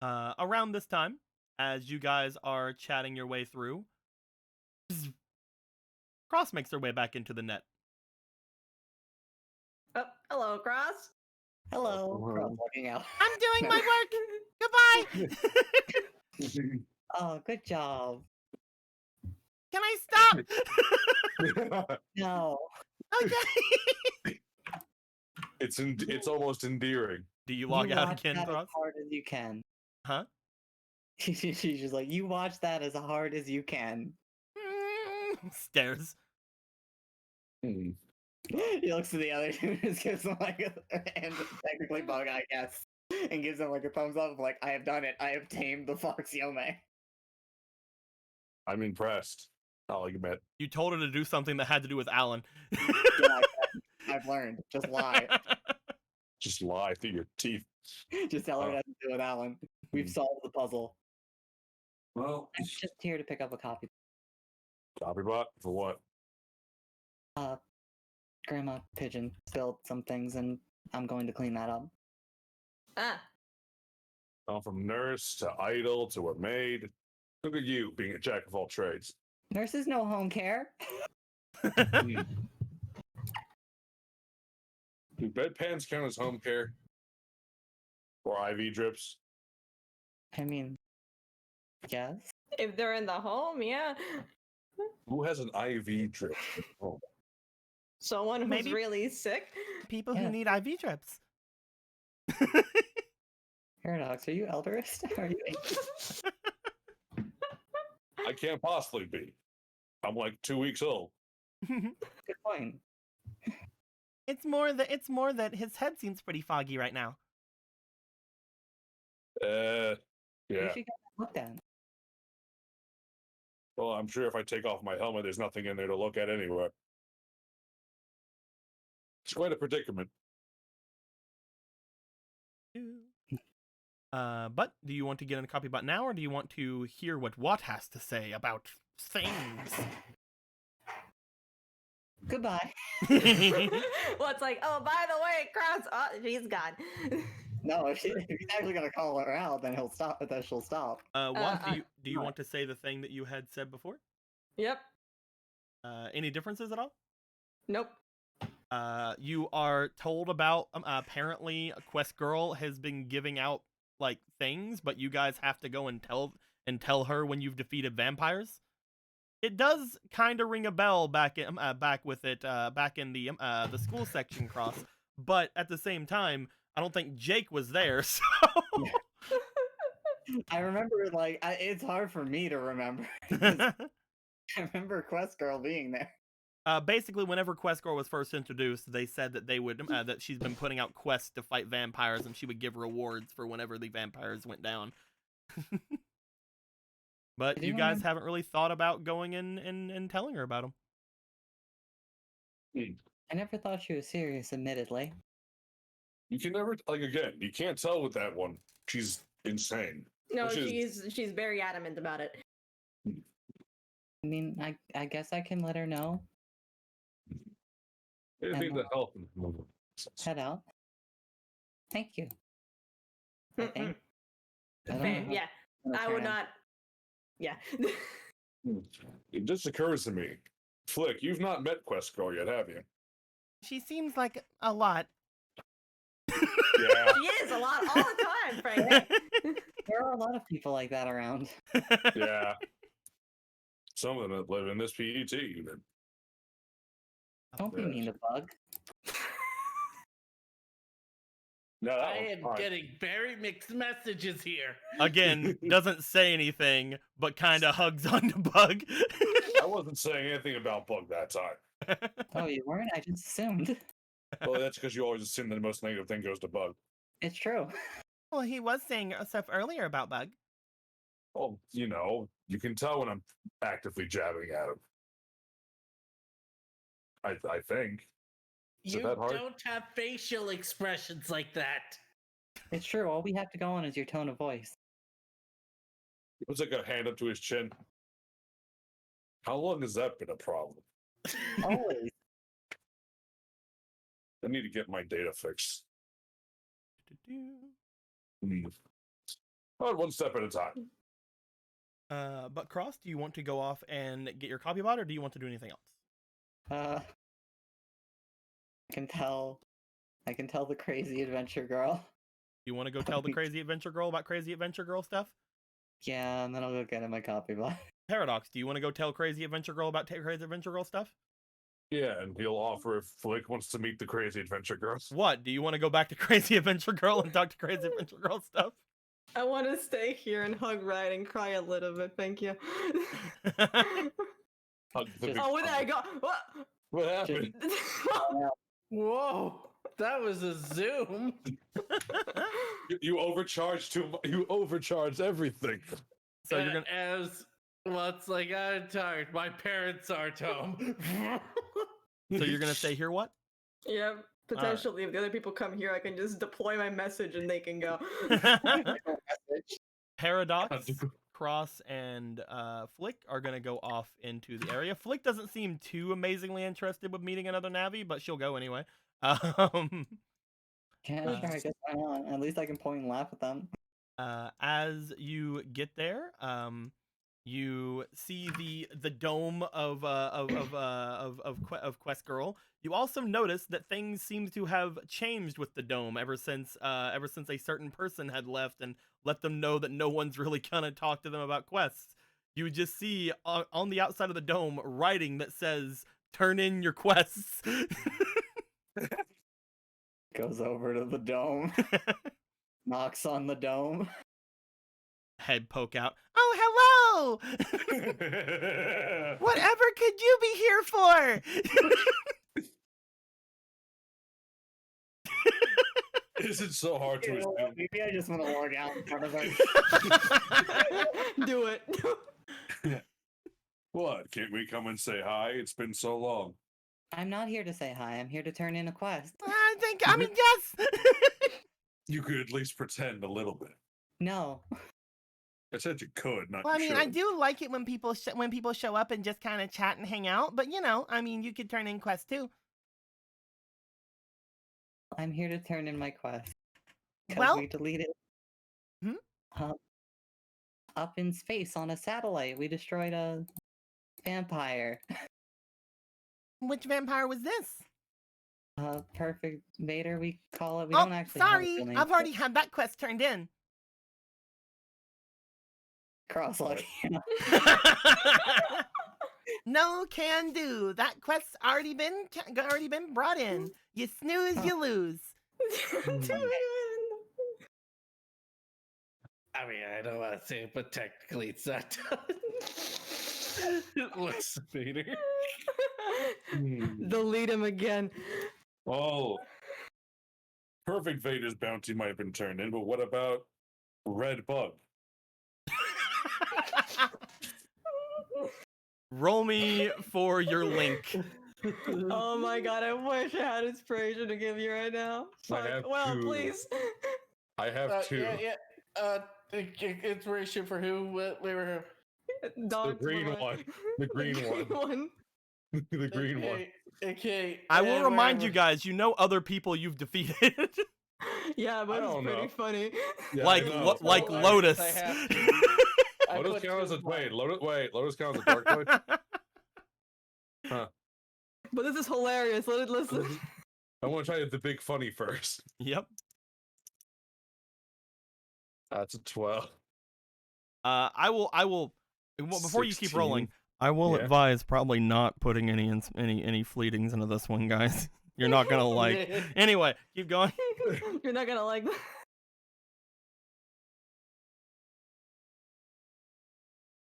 Around this time, as you guys are chatting your way through, Cross makes their way back into the net. Oh, hello, Cross. Hello. Cross walking out. I'm doing my work. Goodbye. Oh, good job. Can I stop? No. Okay. It's almost endearing. Do you log out watch again, that Cross? as hard as you can. Huh? She's just like, you watch that as hard as you can. Stares. He looks to the other two and just gives him like and technically Bug, I guess, and gives him like a thumbs up, like, I have done it. I have tamed the Fox Yome. I'm impressed. I'll admit. You told her to do something that had to do with Alan. Yeah, I've learned. Just lie. Just lie through your teeth. Just tell her it has to do with Alan. We've solved the puzzle. Well, I'm just here to pick up a copy. Copybot for what? Grandma Pigeon spilled some things, and I'm going to clean that up. Gone from nurse to idol to a maid. Look at you being a jack of all trades. Nurses know home care. Do bedpans count as home care? Or IV drips? I mean, yes. If they're in the home, yeah. Who has an IV drip at home? Someone who's Maybe- really sick. People Yeah. who need IV drips. Paradox, are you Elderist? Are you? I can't possibly be. I'm like 2 weeks old. Good point. It's more that his head seems pretty foggy right now. Yeah. You should get that looked at. Well, I'm sure if I take off my helmet, there's nothing in there to look at anyway. It's quite a predicament. But do you want to get in a copybot now, or do you want to hear what Watt has to say about things? Goodbye. Well, it's like, oh, by the way, Cross. Oh, she's gone. No, if he's actually gonna call her out, then he'll stop. Then she'll stop. Watt, do you want to say the thing that you had said before? Yep. Any differences at all? Nope. You are told about apparently Quest Girl has been giving out like things, but you guys have to go and tell her when you've defeated vampires. It does kind of ring a bell back in back in the school section, Cross, but at the same time, I don't think Jake was there, so. I remember, like, it's hard for me to remember. I remember Quest Girl being there. Basically, whenever Quest Girl was first introduced, they said that they would that she's been putting out quests to fight vampires, and she would give rewards for whenever the vampires went down. But you guys haven't really thought about going in and telling her about them. I never thought she was serious, admittedly. You can never, like, again, you can't tell with that one. She's insane. No, Which is- she's very adamant about it. I mean, I guess I can let her know. Anything to help. Head out. Thank you. I think. I don't Fair, know. yeah, I would not. Yeah. It just occurs to me, Flick, you've not met Quest Girl yet, have you? She seems like a lot. Yeah, She is a lot all the time, frankly. There are a lot of people like that around. yeah. Some of them that live in this PET unit. Don't be mean to Bug. No, that I one's am fine. getting very mixed messages here. Again, doesn't say anything, but kind of hugs onto Bug. I wasn't saying anything about Bug that time. Oh, you weren't? I just assumed. Well, that's because you always assume that the most negative thing goes to Bug. It's true. Well, he was saying stuff earlier about Bug. Well, you know, you can tell when I'm actively jabbing at him. I think. Is it You that hard? don't have facial expressions like that. It's true. All we have to go on is your tone of voice. He puts like a hand up to his chin. How long has that been a problem? Always. I need to get my data fixed. Well, one step at a time. But Cross, do you want to go off and get your copy bot, or do you want to do anything else? I can tell the crazy adventure girl. You want to go tell the crazy adventure girl about crazy adventure girl stuff? Yeah, and then I'll go get in my copy bot. Paradox, do you want to go tell crazy adventure girl about crazy adventure girl stuff? Yeah, and he'll offer if Flick wants to meet the crazy adventure girls. What? Do you want to go back to crazy adventure girl and talk to crazy adventure girl stuff? I want to stay here and hug Ryan and cry a little bit. Thank you. Hug the big Oh, where did I fucker. go? What? What happened? Whoa, that was a zoom. You overcharged too much. You overcharged everything. So you're gonna. As well, it's like I'm tired. My parents aren't home. So you're gonna stay here? What? Yeah, potentially. If the other people come here, I can just deploy my message and they can go. Paradox, Cross, and Flick are gonna go off into the area. Flick doesn't seem too amazingly interested with meeting another Navi, but she'll go anyway. Yeah, sure, I guess why not? At least I can point and laugh at them. As you get there, you see the dome of Quest Girl. You also notice that things seem to have changed with the dome ever since a certain person had left and let them know that no one's really gonna talk to them about quests. You would just see on the outside of the dome writing that says "Turn in your quests." Goes over to the dome. Knocks on the dome. Head poke out. Oh, hello! Whatever could you be here for? Is it so hard to assume? Maybe I just want to log out in front of her. Do it. What? Can't we come and say hi? It's been so long. I'm not here to say hi. I'm here to turn in a quest. Yes. You could at least pretend a little bit. No. I said you could, not Well, I you mean, I should. do like it when people show up and just kind of chat and hang out. But you know, I mean, you could turn in quests too. I'm here to turn in my quest. 'Cause Well- we deleted. Hmm? Up in space on a satellite, we destroyed a vampire. Which vampire was this? Perfect Vader, we call it. We Oh, don't actually have a sorry, real name I've for already it. had that quest turned in. Cross-log. No can do. That quest's already been brought in. You snooze, you lose. I mean, I don't want to say it, but technically it's not done. It looks Vader. Delete him again. Oh. Perfect Vader's bounty might have been turned in, but what about Red Bug? Roll me for your link. Oh my god, I wish I had inspiration to give you right now. I Fuck. have Well, two. please. I have two. Inspiration for who? We were. Dog green one. The green one. The green one. Okay. I will remind you wherever. guys, you know other people you've defeated. Yeah, but I it's don't pretty know. funny. Yeah, like I know. like Well, Lotus. I have to. I Lotus put counts two as of mine. Lotus counts as Dark Blade? Huh. But this is hilarious. Listen. I want to try the big funny first. Yep. That's a 12. I will well, before you keep rolling, I will Yeah. advise probably not putting any fleetings into this one, guys. You're not gonna like. Anyway, keep going. You're not gonna like that.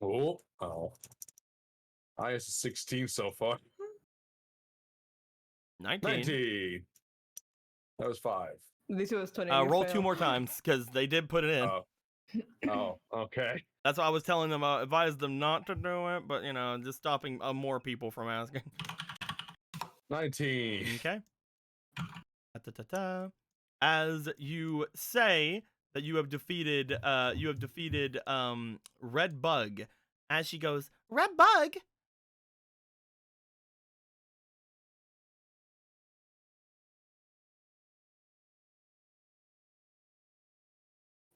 Oh. Highest is 16 so far. 19. 19. That was 5. This was 20. Roll 2 more times because they did put it in. Oh, okay. That's why I was telling them. Advise them not to do it, but just stopping more people from asking. 19. Okay. Ta-ta-ta-ta. As you say that you have defeated Red Bug, as she goes, Red Bug.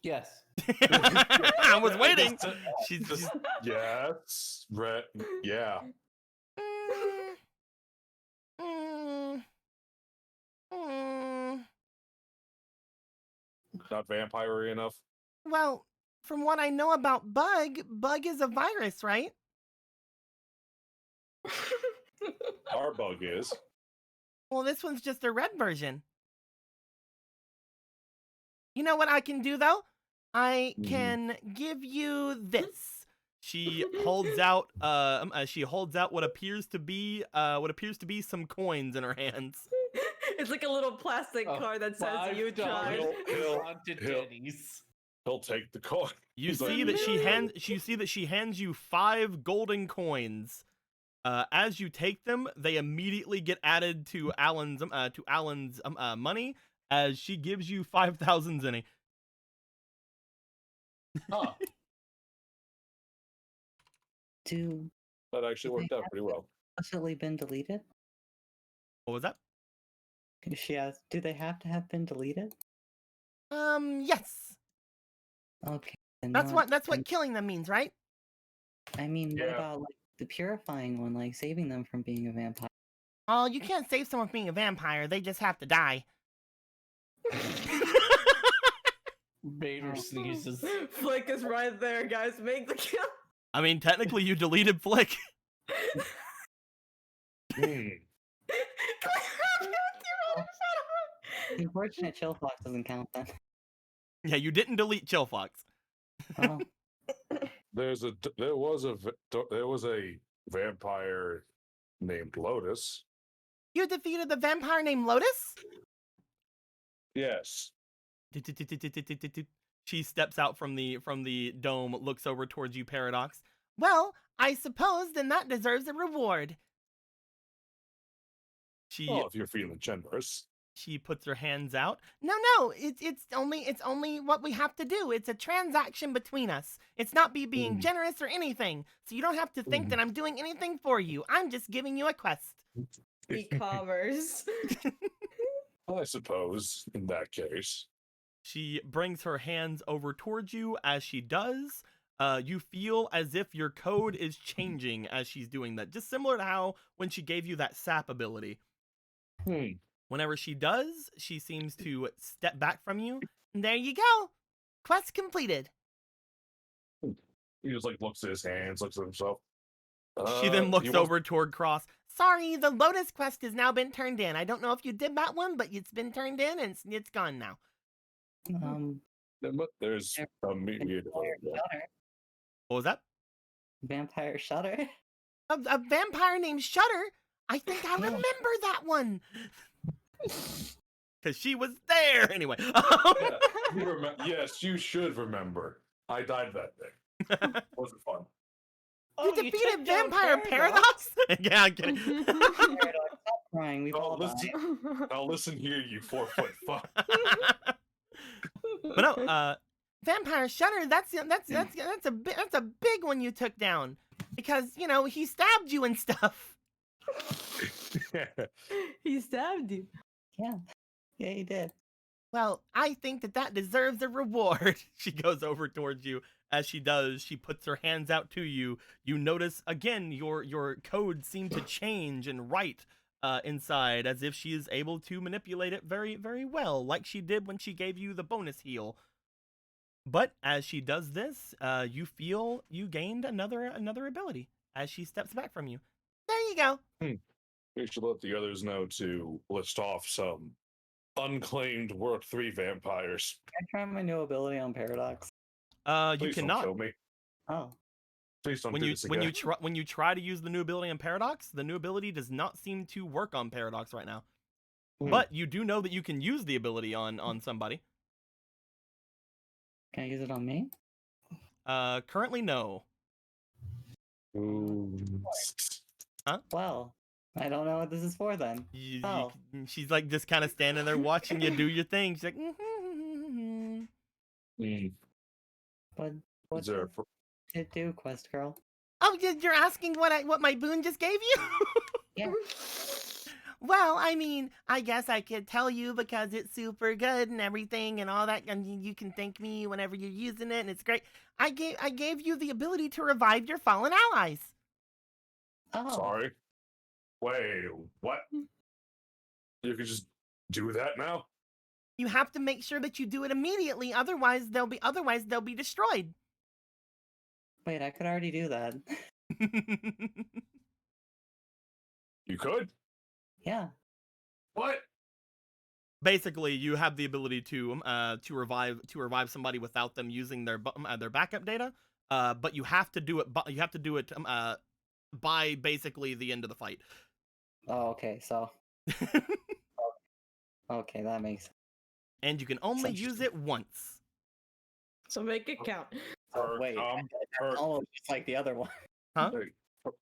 Yes. I was waiting. She's Yes. Yeah. Not vampire enough. Well, from what I know about Bug is a virus, right? Our bug is. Well, this one's just a red version. You know what I can do though? I can give you this. She holds out what appears to be some coins in her hands. It's like a little plastic card that says you tried. He'll take the coin. You see that she hands you 5 golden coins. As you take them, they immediately get added to Alan's money as she gives you 5,000 zenny. Huh. That actually worked out pretty well. Possibly been deleted? What was that? She asked, do they have to have been deleted? Yes. Okay. That's what killing them means, right? I mean, what Yeah. about like the purifying one, like saving them from being a vampire? Oh, you can't save someone from being a vampire. They just have to die. Bader sneezes. Flick is right there, guys. Make the kill. I mean, technically, you deleted Flick. Unfortunate chill fox doesn't count then. Yeah, you didn't delete Chillfox. Oh, There was a vampire named Lotus. You defeated the vampire named Lotus? Yes. She steps out from the dome, looks over towards you, Paradox. Well, I suppose then that deserves a reward. If you're feeling generous. She puts her hands out. No, it's only what we have to do. It's a transaction between us. It's not me being generous or anything. So you don't have to think that I'm doing anything for you. I'm just giving you a quest. E-commerce. I suppose in that case. She brings her hands over towards you. As she does, you feel as if your code is changing as she's doing that. Just similar to how when she gave you that sap ability. Whenever she does, she seems to step back from you. And there you go. Quest completed. He just looks at his hands, looks at himself. She then looks over toward Cross. Sorry, the Lotus quest has now been turned in. I don't know if you did that one, but it's been turned in and it's gone now. There's a myriad. Shutter. What was that? Vampire Shutter? A vampire named Shutter? I think I remember that one. Because she was there. Anyway. Yes, you should remember. I died that day. Wasn't fun. You defeated Vampire Paradox? Yeah, I'm kidding. Paradox, stop crying. We've all died. Now listen here, you 4-foot fuck. But no, Vampire Shutter, that's a big one you took down. Because, he stabbed you and stuff. He stabbed you. Yeah, he did. Well, I think that deserves a reward. She goes over towards you. As she does, she puts her hands out to you. You notice, again, your code seemed to change and write inside as if she is able to manipulate it very, very well, like she did when she gave you the bonus heal. But as she does this, you feel you gained another ability. as she steps back from you. There you go. We should let the others know to list off some unclaimed World 3 vampires. Can I try my new ability on Paradox? You Please don't cannot. kill me. Oh. Please don't When do you this again. when you try to use the new ability on Paradox, the new ability does not seem to work on Paradox right now. But you do know that you can use the ability on somebody. Can I use it on me? Currently no. Ooh. Well, I don't know what this is for then. She's like just kind of standing there watching you do your thing. She's like, But what Is there does it do, Quest Girl? Oh, you're asking what my boon just gave you? Yeah. Well, I mean, I guess I could tell you because it's super good and everything and all that, and you can thank me whenever you're using it, and it's great. I gave you the ability to revive your fallen allies. Oh. Sorry. Wait, what? You can just do that now? You have to make sure that you do it immediately, otherwise they'll be destroyed. Wait, I could already do that. You could? Yeah. What? Basically, you have the ability to revive somebody without them using their backup data. But you have to do it. By basically the end of the fight. Oh, okay. So. Okay, that makes sense. And you can only use it once. So make it count. Oh, wait, that's almost just like the other one. Huh?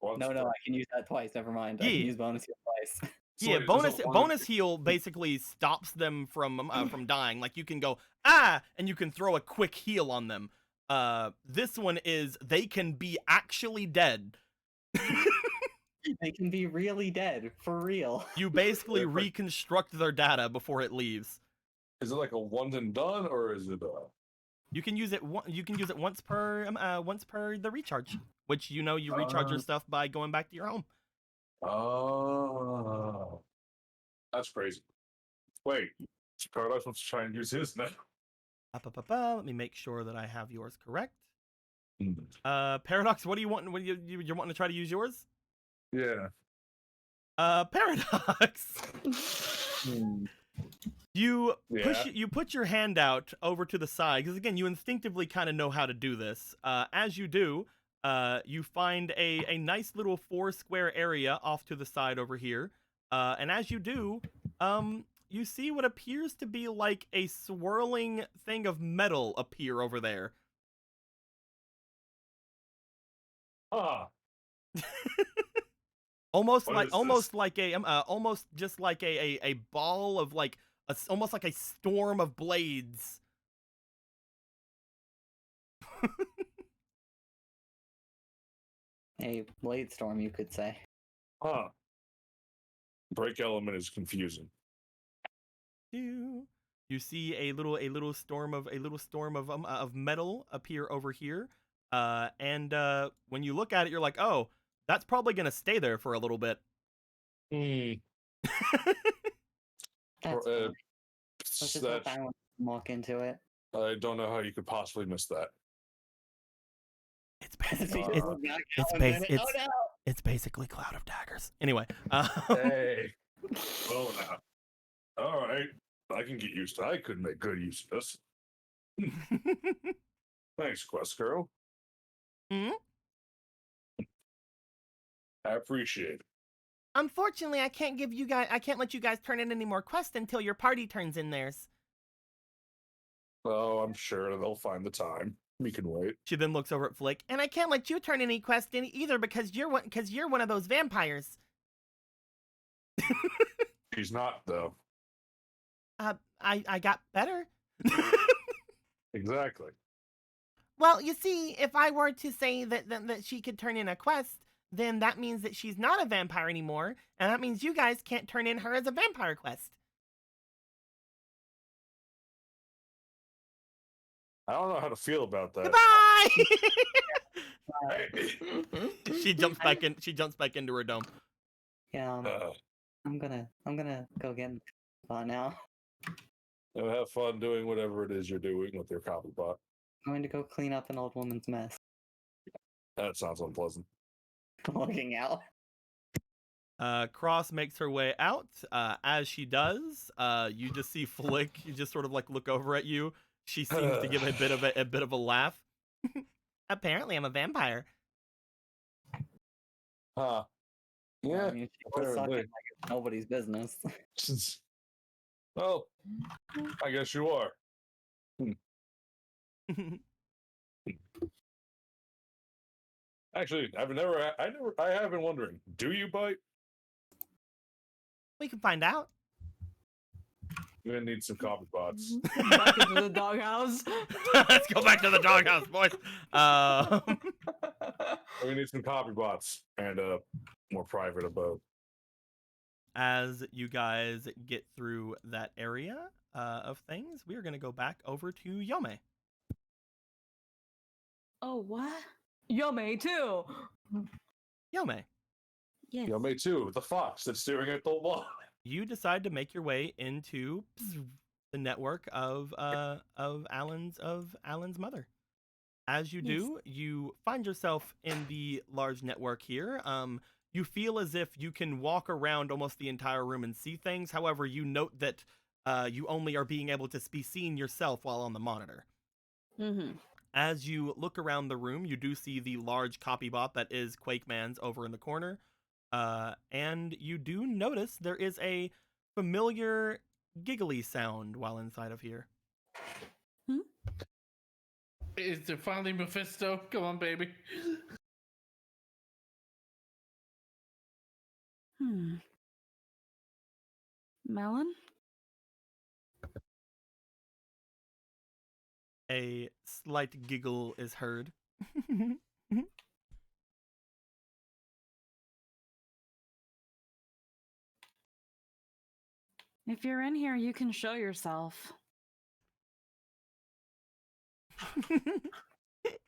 No, I can use that twice. Never mind. I can use bonus heal twice. Yeah, bonus heal basically stops them from dying. Like you can go and you can throw a quick heal on them. This one is they can be actually dead. They can be really dead for real. You basically reconstruct their data before it leaves. Is it like a one and done, or is it You can use it. You can use it once per the recharge, which you recharge your stuff by going back to your home. Oh, that's crazy. Wait, Paradox wants to try and use his now. Let me make sure that I have yours correct. Paradox, what do you want? What you're wanting to try to use yours? Yeah. Paradox. You put your hand out over to the side because again, you instinctively kind of know how to do this. As you do, you find a nice little 4 square area off to the side over here. And as you do, you see what appears to be like a swirling thing of metal appear over there. Almost just like a ball of like almost like a storm of blades. A blade storm, you could say. Break element is confusing. You see a little storm of metal appear over here, and when you look at it, you're like, oh, that's probably gonna stay there for a little bit. That's fine. Let's just let that one walk into it. I don't know how you could possibly miss that. It's basically it's basically Cloud of Daggers. Anyway, hey, well now, all right, I can get used to. I could make good use of this. Thanks, Quest Girl. Hmm? I appreciate it. Unfortunately, I can't let you guys turn in any more quests until your party turns in theirs. Oh, I'm sure they'll find the time. We can wait. She then looks over at Flick, and I can't let you turn any quest in either because you're one of those vampires. She's not though. I got better. Exactly. Well, you see, if I were to say that she could turn in a quest, then that means that she's not a vampire anymore, and that means you guys can't turn in her as a vampire quest. I don't know how to feel about that. Goodbye. She jumps back into her dome. Yeah, I'm gonna go get bot now. Have fun doing whatever it is you're doing with your copy bot. I'm going to go clean up an old woman's mess. That sounds unpleasant. Looking out. Cross makes her way out. As she does, you just see Flick. You just sort of like look over at you. She seems to give a bit of a laugh. Apparently, I'm a vampire. Huh. Well, Yeah. I mean, she was sucking apparently. like it's nobody's business. Well, I guess you are. Actually, I have been wondering. Do you bite? We can find out. You're gonna need some copy bots. Back into the doghouse. Let's go back to the doghouse, boys. We need some copy bots and a more private abode. As you guys get through that area of things, we are going to go back over to Yome. Oh, what? Yummy too. Yome, Yes. You know, me too. The fox that's staring at the wall. you decide to make your way into the network of Alan's mother. As you do, you find yourself in the large network here. You feel as if you can walk around almost the entire room and see things. However, you note that you only are being able to be seen yourself while on the monitor. Mm-hmm. As you look around the room, you do see the large copy bot that is Quakeman's over in the corner. And you do notice there is a familiar giggly sound while inside of here. Is it finally Mephisto? Come on, baby. Melon? A slight giggle is heard. If you're in here, you can show yourself.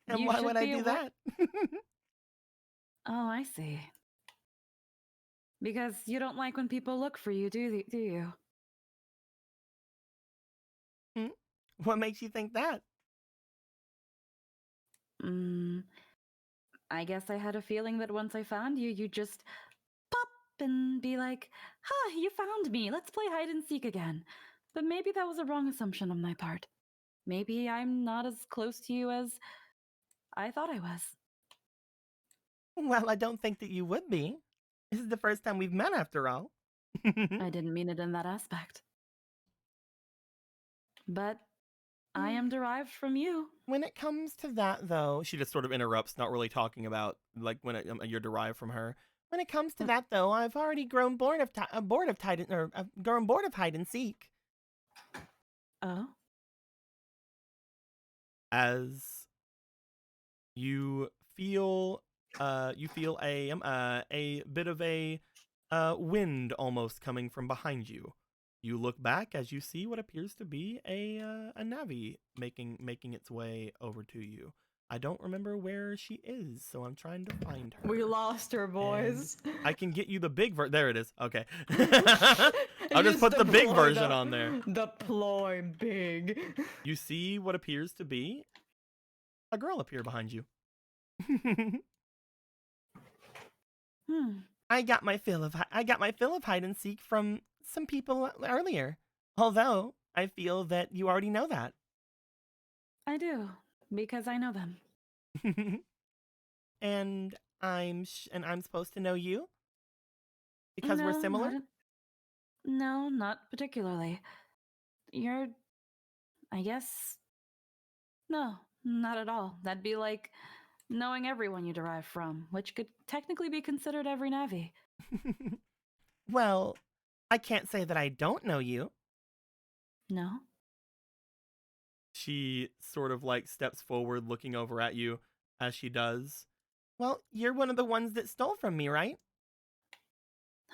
And You why should would I be do aware- that? Oh, I see. Because you don't like when people look for you, do you? What makes you think that? I guess I had a feeling that once I found you, you'd just pop and be like, "Ha, you found me. Let's play hide and seek again." But maybe that was a wrong assumption on my part. Maybe I'm not as close to you as I thought I was. Well, I don't think that you would be. This is the first time we've met, after all. I didn't mean it in that aspect. But I am derived from you. When it comes to that, though, she just sort of interrupts, not really talking about like when you're derived from her. When it comes to that, though, I've already grown bored of hide and seek. Oh? As you feel a bit of a wind almost coming from behind you. You look back as you see what appears to be a Navi making its way over to you. I don't remember where she is, so I'm trying to find her. We lost her, boys. And I can get you the big version. There it is. Okay. I'll just put the big version on there. Deploy big. You see what appears to be a girl appear behind you. I got my fill of hide and seek from some people earlier. Although I feel that you already know that. I do, because I know them. And I'm supposed to know you? Because we're similar? No, not particularly. You're, I guess, no, not at all. That'd be like knowing everyone you derive from, which could technically be considered every Navi. Well, I can't say that I don't know you. No? She sort of like steps forward looking over at you as she does. Well, you're one of the ones that stole from me, right?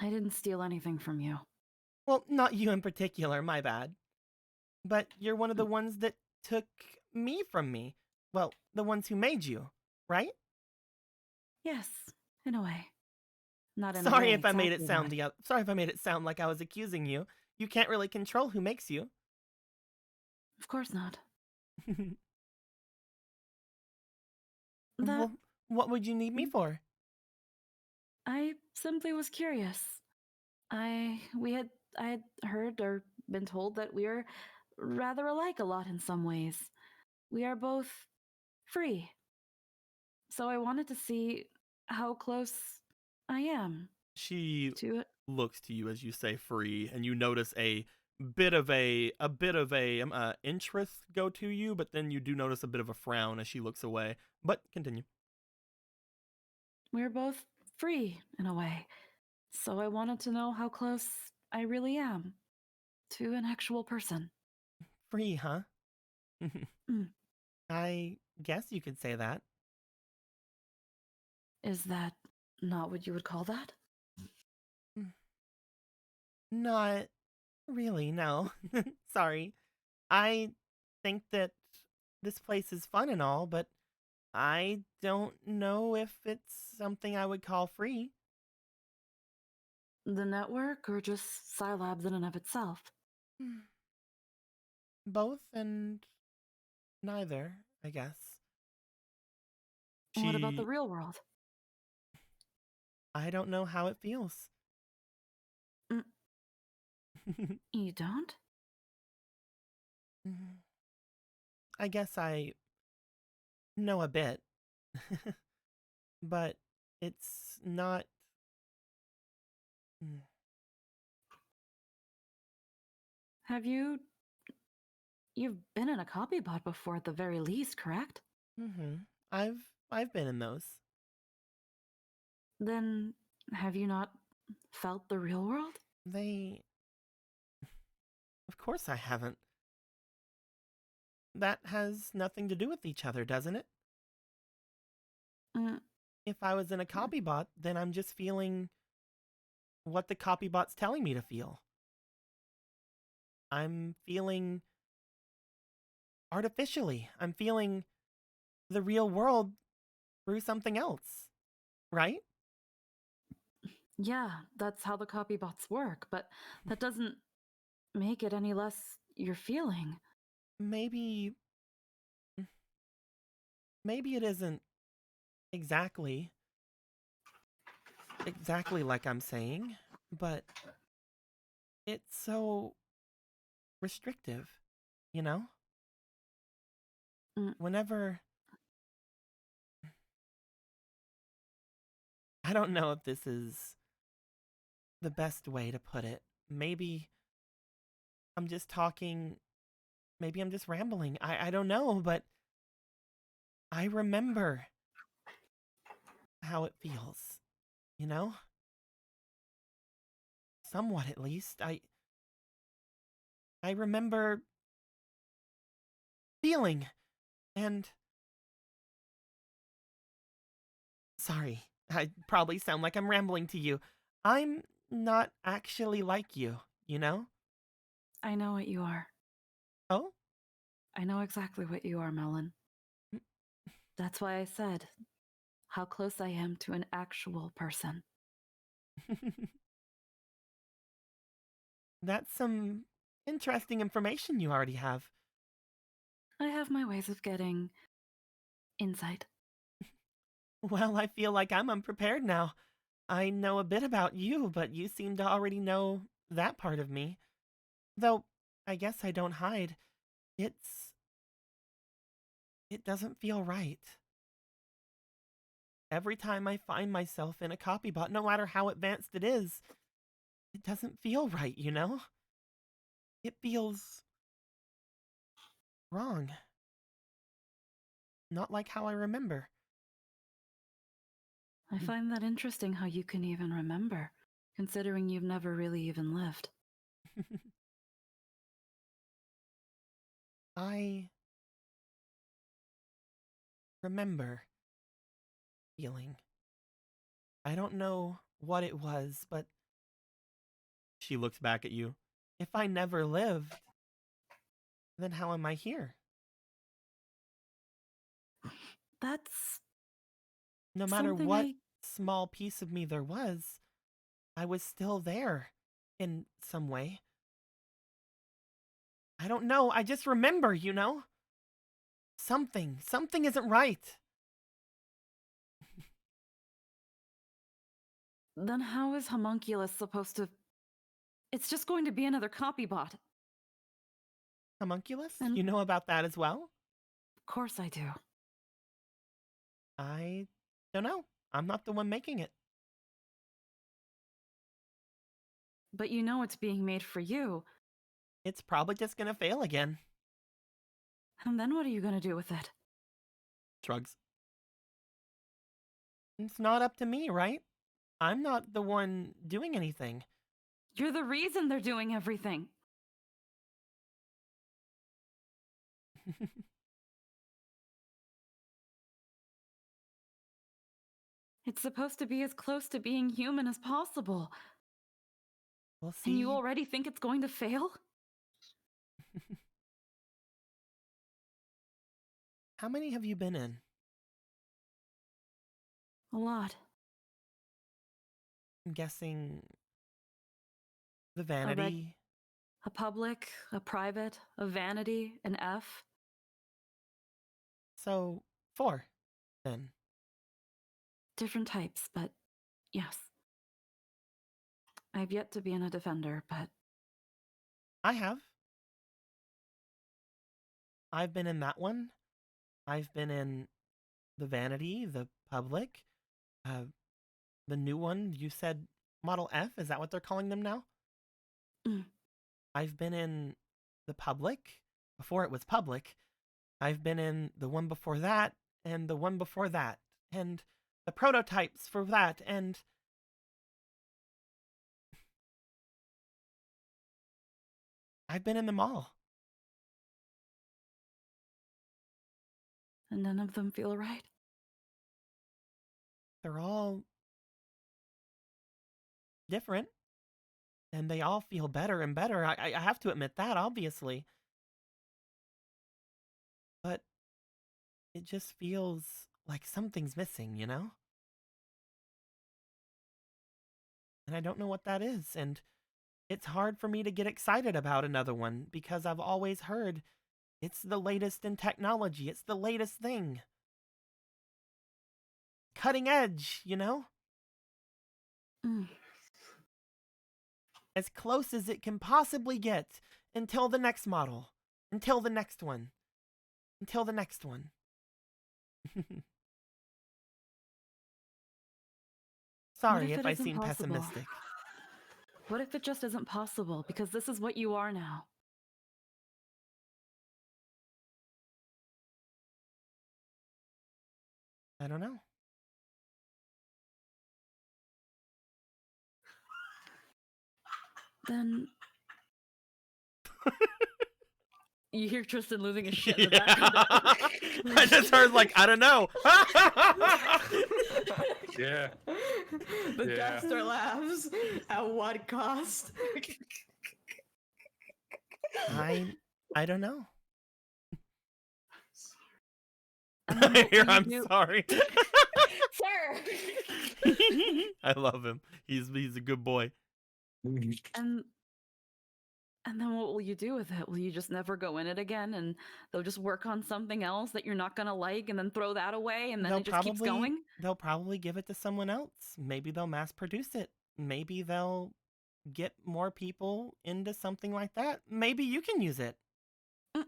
I didn't steal anything from you. Well, not you in particular, my bad. But you're one of the ones that took me from me. Well, the ones who made you, right? Yes, in a way. Not in Sorry a way if I made it exactly sound sorry if I made it sound like I was accusing you. You can't really control who makes you. Of course not. Well, what would you need me for? I simply was curious. I had heard or been told that we are rather alike a lot in some ways. We are both free. So I wanted to see how close I am She to it. looks to you as you say free, and you notice a bit of a interest go to you, but then you do notice a bit of a frown as she looks away. But continue. We're both free in a way. So I wanted to know how close I really am to an actual person. Free, huh? Mm. I guess you could say that. Is that not what you would call that? Not really, no. Sorry. I think that this place is fun and all, but I don't know if it's something I would call free. The network or just Scilabs in and of itself? Both and neither, I guess. What about the real world? I don't know how it feels. You don't? I guess I know a bit. But it's not... Have you've been in a copy bot before at the very least, correct? I've been in those. Then have you not felt the real world? Of course I haven't. That has nothing to do with each other, doesn't it? If I was in a copy bot, then I'm just feeling what the copy bot's telling me to feel. I'm feeling artificially. I'm feeling the real world through something else, right? Yeah, that's how the copy bots work, but that doesn't make it any less your feeling. Maybe it isn't exactly like I'm saying, but it's so restrictive, you know? Whenever... I don't know if this is the best way to put it. Maybe I'm just talking... Maybe I'm just rambling. I don't know, but I remember how it feels, you know? Somewhat, at least. I remember feeling, and... Sorry, I probably sound like I'm rambling to you. I'm not actually like you, you know? I know what you are. Oh? I know exactly what you are, Melon. That's why I said how close I am to an actual person. That's some interesting information you already have. I have my ways of getting insight. Well, I feel like I'm unprepared now. I know a bit about you, but you seem to already know that part of me. Though, I guess I don't hide. It doesn't feel right. Every time I find myself in a copy bot, no matter how advanced it is, it doesn't feel right, you know? It feels... wrong. Not like how I remember. I find that interesting how you can even remember, considering you've never really even lived. I remember feeling. I don't know what it was, but... She looks back at you. If I never lived, then how am I here? That's... No matter what small piece of me there was, I was still there in some way. I don't know, I just remember, you know? Something isn't right. Then how is Homunculus supposed to... It's just going to be another copy bot. Homunculus? And- You know about that as well? Of course I do. I don't know. I'm not the one making it. But you know it's being made for you. It's probably just gonna fail again. And then what are you going to do with it? Shrugs. It's not up to me, right? I'm not the one doing anything. You're the reason they're doing everything. It's supposed to be as close to being human as possible. We'll see. And you already think it's going to fail? How many have you been in? A lot. I'm guessing the Vanity. A public, a private, a vanity, an F. So 4, then. Different types, but yes. I've yet to be in a defender, but I have. I've been in that one. I've been in the Vanity, the Public, the new one. You said Model F. Is that what they're calling them now? Mm. I've been in the Public before it was Public. I've been in the one before that, and the one before that, and the prototypes for that, and I've been in them all. and none of them feel right. They're all different, and they all feel better and better. I have to admit that, obviously. But it just feels like something's missing, you know? And I don't know what that is, and it's hard for me to get excited about another one because I've always heard it's the latest in technology, it's the latest thing. Cutting edge, you know? Mm. As close as it can possibly get until the next model, until the next one, until the next one. Sorry if I seem pessimistic. What if it just isn't possible because this is what you are now? I don't know. Then you hear Tristan losing his shit in the background. I just heard like, I don't know. Yeah. The Yeah. Dexter laughs. At what cost? I don't know. And then what will you I'm do- sorry. Sir! I love him. He's a good boy. And then what will you do with it? Will you just never go in it again and they'll just work on something else that you're not gonna like and then throw that away and then it just keeps going? They'll probably give it to someone else. Maybe they'll mass produce it. Maybe they'll get more people into something like that. Maybe you can use it. Mm.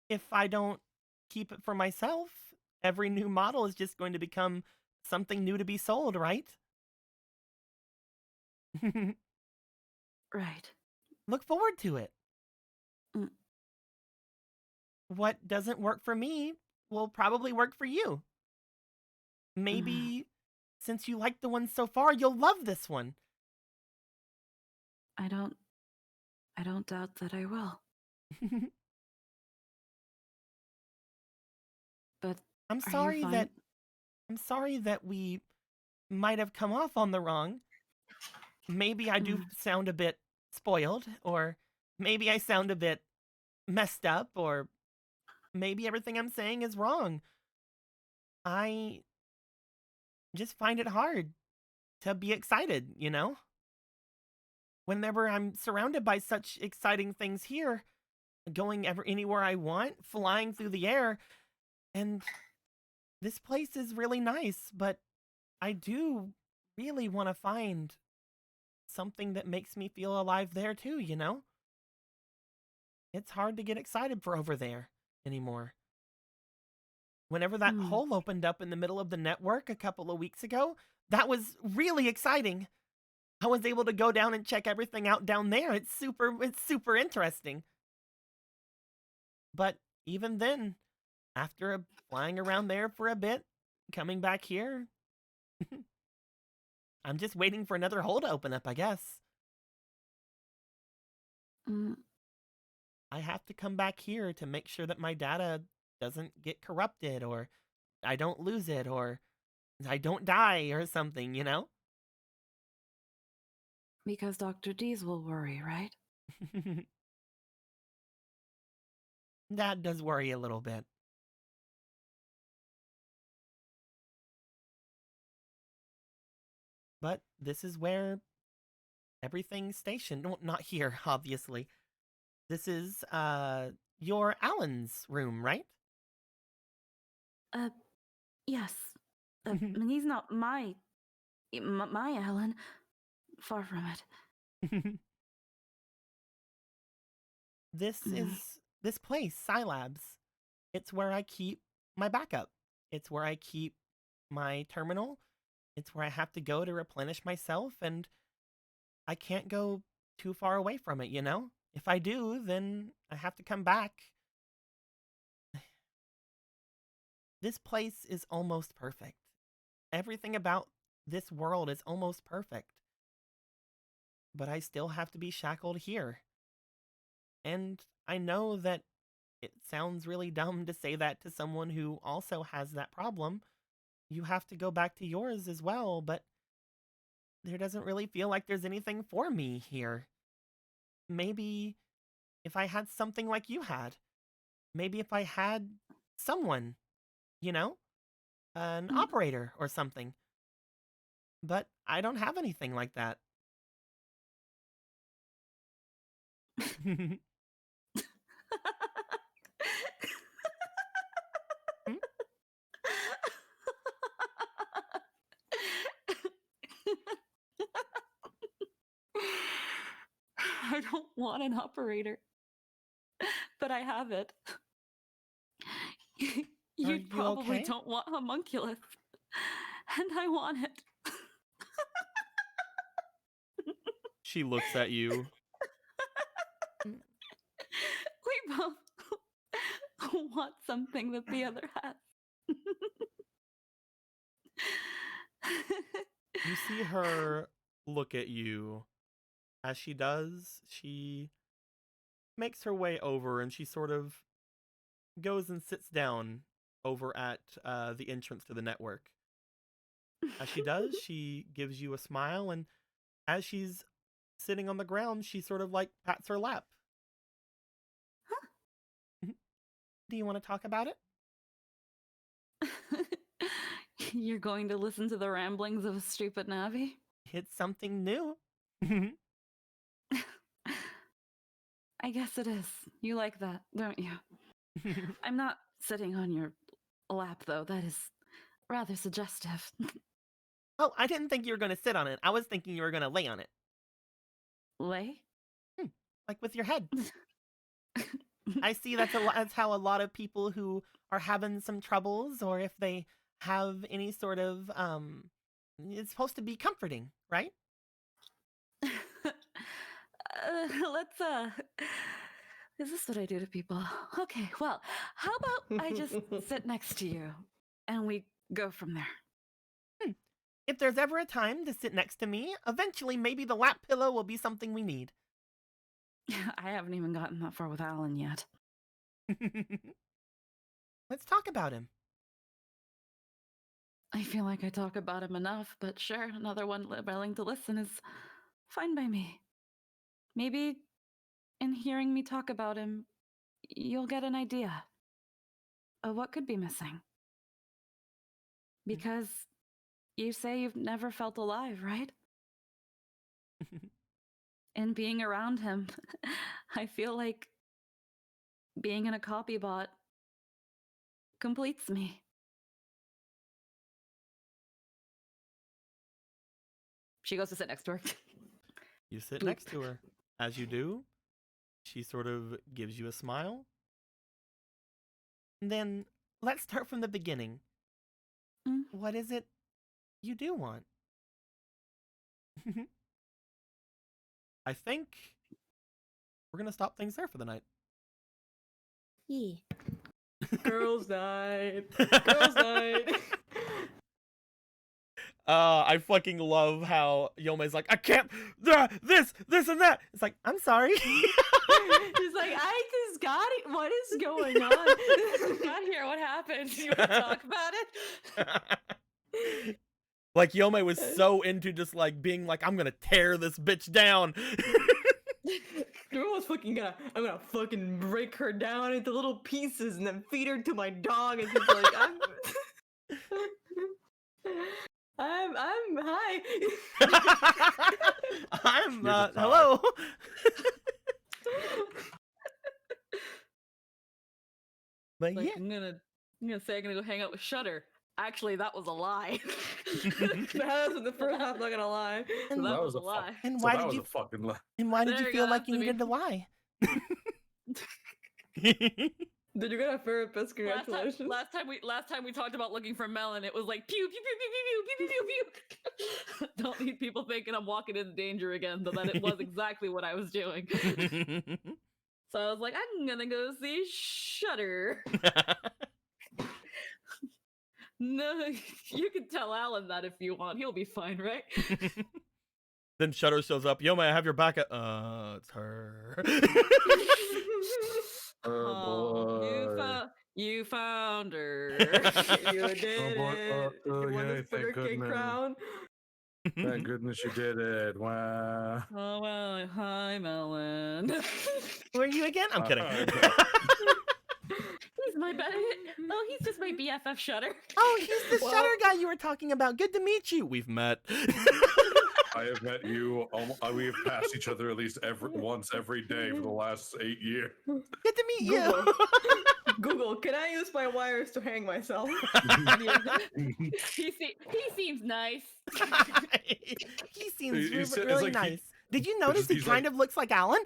If I don't keep it for myself, every new model is just going to become something new to be sold, right? Right. Look forward to it. Mm. What doesn't work for me will probably work for you. Maybe since you like the one so far, you'll love this one. I don't doubt that I will. But I'm are you sorry fine? I'm sorry that we might have come off on the wrong. Maybe I do sound a bit spoiled, or maybe I sound a bit messed up, or maybe everything I'm saying is wrong. I just find it hard to be excited, you know? Whenever I'm surrounded by such exciting things here, going anywhere I want, flying through the air, and this place is really nice, but I do really want to find something that makes me feel alive there too, you know? It's hard to get excited for over there anymore. Whenever that hole opened up in the middle of the network a couple of weeks ago, that was really exciting. I was able to go down and check everything out down there. It's super interesting. But even then, after flying around there for a bit, coming back here, I'm just waiting for another hole to open up, I guess. I have to come back here to make sure that my data doesn't get corrupted, or I don't lose it, or I don't die or something, you know? Because Dr. Dees will worry, right? That does worry a little bit. But this is where everything's stationed. No, not here, obviously. This is, your Alan's room, right? Yes. And he's not my Alan. Far from it. This place, Scilabs. It's where I keep my backup. It's where I keep my terminal. It's where I have to go to replenish myself, and I can't go too far away from it, you know? If I do, then I have to come back. This place is almost perfect. Everything about this world is almost perfect. But I still have to be shackled here. And I know that it sounds really dumb to say that to someone who also has that problem. You have to go back to yours as well, but there doesn't really feel like there's anything for me here. Maybe if I had something like you had. Maybe if I had someone, you know? An operator or something. But I don't have anything like that. I don't want an operator, but I have it. You probably okay? don't want homunculus, and I want it. She looks at you. We both want something that the other has. You see her look at you. As she does, she makes her way over and she sort of goes and sits down over at the entrance to the network. As she does, she gives you a smile, and as she's sitting on the ground, she sort of like pats her lap. Huh? Do you want to talk about it? You're going to listen to the ramblings of a stupid Navi? It's something new. I guess it is. You like that, don't you? I'm not sitting on your lap, though. That is rather suggestive. Oh, I didn't think you were going to sit on it. I was thinking you were going to lay on it. Lay? Like with your head. I see that's how a lot of people who are having some troubles, or if they have any sort of it's supposed to be comforting, right? Let's is this what I do to people? Okay, well, how about I just sit next to you and we go from there? If there's ever a time to sit next to me, eventually maybe the lap pillow will be something we need. I haven't even gotten that far with Alan yet. Let's talk about him. I feel like I talk about him enough, but sure, another one willing to listen is fine by me. Maybe in hearing me talk about him, you'll get an idea of what could be missing. Because you say you've never felt alive, right? And being around him, I feel like being in a copy bot completes me. She goes to sit next to her. You sit Bloop. next to her. As you do, she sort of gives you a smile. And then let's start from the beginning. What is it you do want? I think we're going to stop things there for the night. Yeah. Girls' night. Girls' night. I fucking love how Yome's like, I can't, this, and that. It's like, I'm sorry. He's like, I just got it. What is going on? Got here. What happened? You want to talk about it? Like, Yome was so into just, like, being like, I'm gonna tear this bitch down. I'm gonna fucking break her down into little pieces and then feed her to my dog. And she's like, I'm hi. I'm, You're just hello. But Like, yeah. I'm gonna say I'm gonna go hang out with Shutter. Actually, that was a lie. That was the first half, not gonna lie. So that was a lie. And So why that did was you, a fucking lie. and why did There you you feel go, like that's you to be- needed to lie? Did you get a therapist? Congratulations. Last time we talked about looking for Melon, it was like pew pew pew pew pew pew pew pew pew. Don't need people thinking I'm walking into danger again, though that it was exactly what I was doing. So I was like, I'm gonna go see Shutter. No, you can tell Alan that if you want. He'll be fine, right? Then Shutter shows up. Yome, I have your back. It's her. You found her. You did boy. it. You won Yay, the thank Sugar Cake goodness. crown. Thank goodness you did it. Wow. Oh well, hi Melon. Who are you again? I'm kidding. He's my best. Oh, he's just my BFF Shutter. Oh, he's the Well- Shutter guy you were talking about. Good to meet you. We've met. I have met you. We have passed each other at least once every day for the last 8 years. Good to meet you. Google. Google, can I use my wires to hang myself? He seems nice. He seems It's really like nice. Did you notice he he's kind like- of looks like Alan?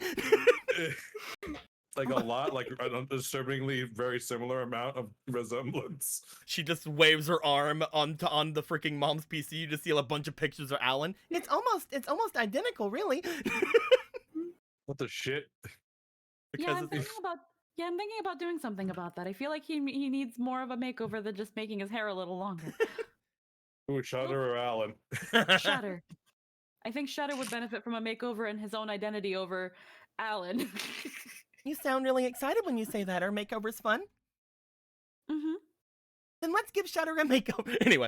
Like a lot, like an disturbingly very similar amount of resemblance. She just waves her arm on the freaking mom's PC. You just see a bunch of pictures of Alan. It's almost identical, really. What the shit? Yeah, I'm it's- thinking about doing something about that. I feel like he needs more of a makeover than just making his hair a little longer. Ooh, Shutter or Alan? Shutter. I think Shutter would benefit from a makeover and his own identity over Alan. You sound really excited when you say that. Our makeover's fun. Mm-hmm. Then let's give Shutter a makeover. Anyway.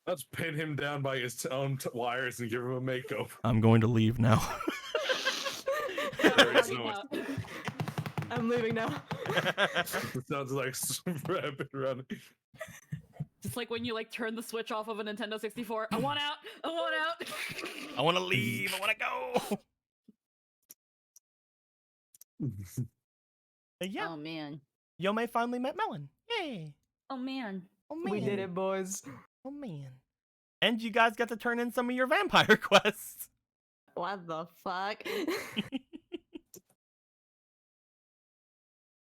Let's pin him down by his own wires and give him a makeover. I'm going to leave now. There is no. I'm leaving now. It sounds like rabbit running. Just like when you like turn the switch off of a Nintendo 64. I want out. I want out. I want to leave. I want to go. But yeah, Oh man. Yome finally met Melon. Yay. Oh man. Oh man. We did it, boys. Oh man. And you guys got to turn in some of your vampire quests. What the fuck?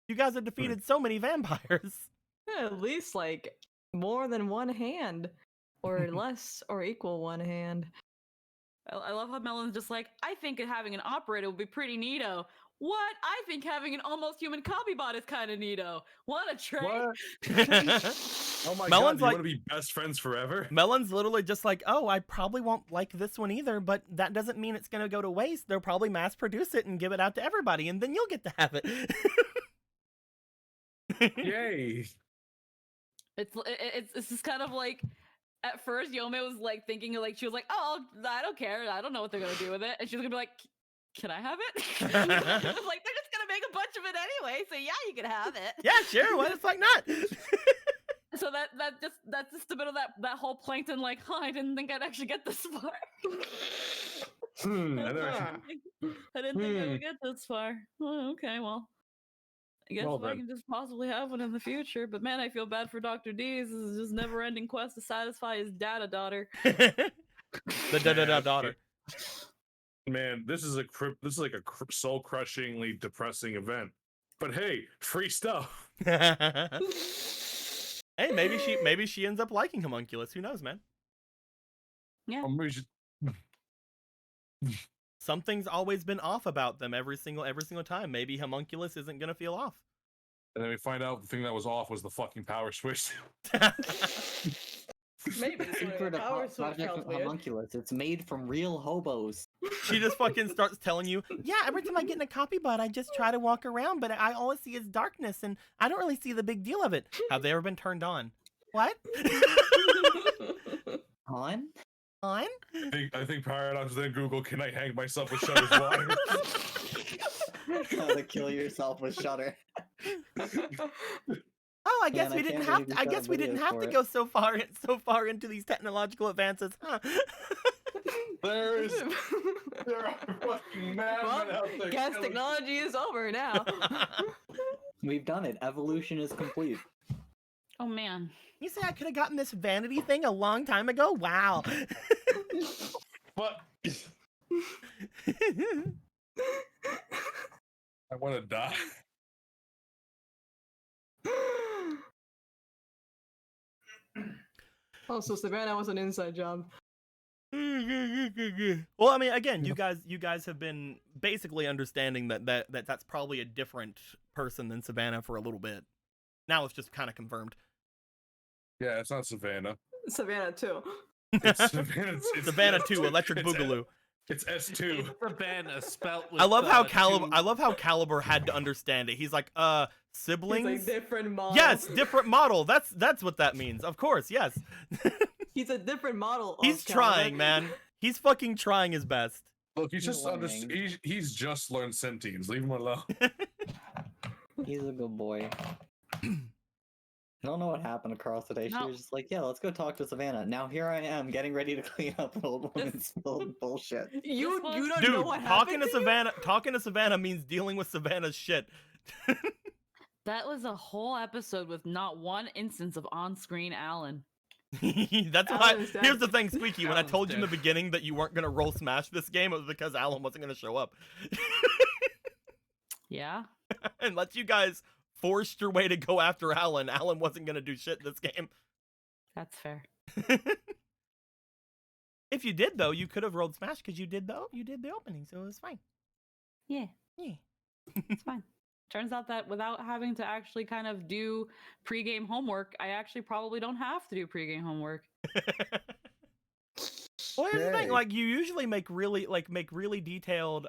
You guys have defeated so many vampires. At least like more than one hand, or less, or equal one hand. I love how Melon's just like, I think having an operator would be pretty neato. What? I think having an almost human copy bot is kind of neato. What a trait. What? Oh my Melon's god, you like- want to be best friends forever? Melon's literally just like, oh, I probably won't like this one either, but that doesn't mean it's going to go to waste. They'll probably mass produce it and give it out to everybody, and then you'll get to have it. Yay. It's just kind of like, at first Yome was like thinking like, she was like, oh, I don't care. I don't know what they're going to do with it. And she's going to be like, can I have it? I was like, they're just going to make a bunch of it anyway. So yeah, you can have it. Yeah, sure. Why the fuck not? So that's just a bit of that whole plankton like, oh, I didn't think I'd actually get this far. I never- I didn't think I would get this far. Oh, okay, well. I guess Well I then. can just possibly have one in the future. But man, I feel bad for Dr. D. This is just never ending quest to satisfy his data daughter. The da-da-da daughter. Man, this is like a soul crushingly depressing event. But hey, free stuff. Hey, maybe she ends up liking Homunculus. Who knows, man? Yeah. Or maybe she- Something's always been off about them every single time. Maybe Homunculus isn't gonna feel off. And then we find out the thing that was off was the fucking power switch. Maybe Secret of power switch Project felt weird. Homunculus. It's made from real hobos. She just fucking starts telling you, yeah, every time I get in a copy bot, I just try to walk around, but I always see is darkness, and I don't really see the big deal of it. Have they ever been turned on? What? On? On? I think Paradox then Google, can I hang myself with Shutter's water? How to kill yourself with Shutter. Oh, I guess Man, we I didn't can't have believe to. you I got guess we didn't videos have for to it. go so far into these technological advances, huh? There are fucking madmen out there. Gas killing- technology is over now. We've done it. Evolution is complete. Oh man. You say I could have gotten this vanity thing a long time ago? Wow. But I want to die. Oh, so Savannah was an inside job. Well, I mean, again, you guys have been basically understanding that's probably a different person than Savannah for a little bit. Now it's just kind of confirmed. Yeah, it's not Savannah. Savannah too. It's Savannah. It's Savannah 2, Electric it's- Boogaloo. It's S2. Savannah spelt with I love how two- Caliber had to understand it. He's like, It's siblings? like different model. Yes, different model. That's what that means. Of course, yes. He's a different model. He's of Caliber. trying, man. He's fucking trying his best. Look, he's He's just learning. he's just learned sentience. Leave him alone. He's a good boy. I don't know what happened across today. She No. was just like, yeah, let's go talk to Savannah. Now here I am getting ready to clean up old woman's spilled bullshit. You This you was- don't know Dude, what talking happened to Savannah means dealing with Savannah's shit. That was a whole episode with not one instance of on-screen Alan. That's why. Alan's dead. Here's the thing, Squeaky. When I Alan's told you in the dead. beginning that you weren't gonna roll smash this game, it was because Alan wasn't gonna show up. Yeah. Unless you guys forced your way to go after Alan, Alan wasn't gonna do shit this game. That's fair. If you did though, you could have rolled smash because you did the opening, so it was fine. Yeah. Yeah. It's fine. Turns out that without having to actually kind of do pregame homework, I actually probably don't have to do pregame homework. Well, here's the thing. Yay. Like, you usually make really detailed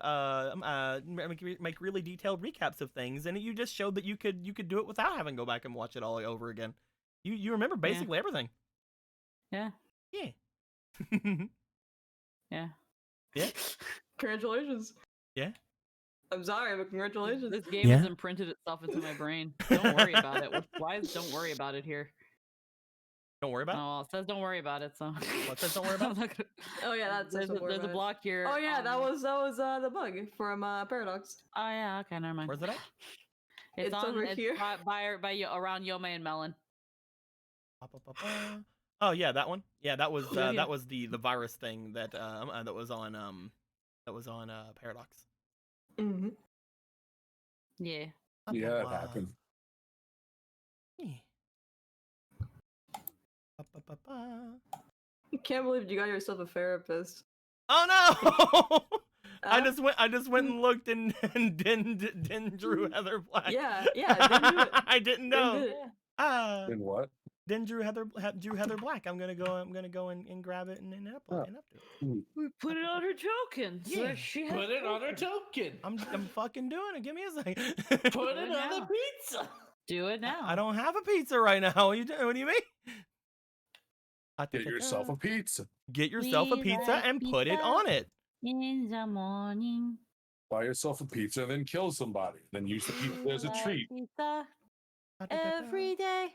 make really detailed recaps of things, and you just showed that you could do it without having to go back and watch it all over again. You remember basically everything. Yeah. Yeah. Yeah. Yeah. Congratulations. Yeah. I'm sorry, but congratulations. This game Yeah. has imprinted itself into my brain. Don't worry about it. Why is don't worry about it here? Don't worry about it. Oh, well, it says don't worry about it, so. What says don't worry about it? I'm not gonna- Oh yeah, that's there's a block here. Oh yeah, that was the bug from Paradox. Oh yeah, okay, never mind. Where's it at? It's over here. by around Yome and Melon. Oh yeah, that one. Yeah, that was Yeah, yeah. that was the virus thing that was on Paradox. Mm-hmm. Yeah. Yeah, that happened. Yeah. Can't believe you got yourself a therapist. Oh no! I Uh, just went and looked and didn't drew Heather Black. Yeah, didn't do it. I didn't Didn't know. do it. Ah, In what? then drew Heather Black. I'm gonna go and grab it and upload it. We put it on her token. So Yeah. she Put it on her token. I'm fucking doing it. Give me a second. Put it on now. the pizza. Do it now. I don't have a pizza right now. What do you mean? Get yourself a pizza. Get yourself a We pizza like and put it pizza. on it. In the morning. Buy yourself a pizza and then kill somebody. Then use the pizza as a like treat. Pizza every day.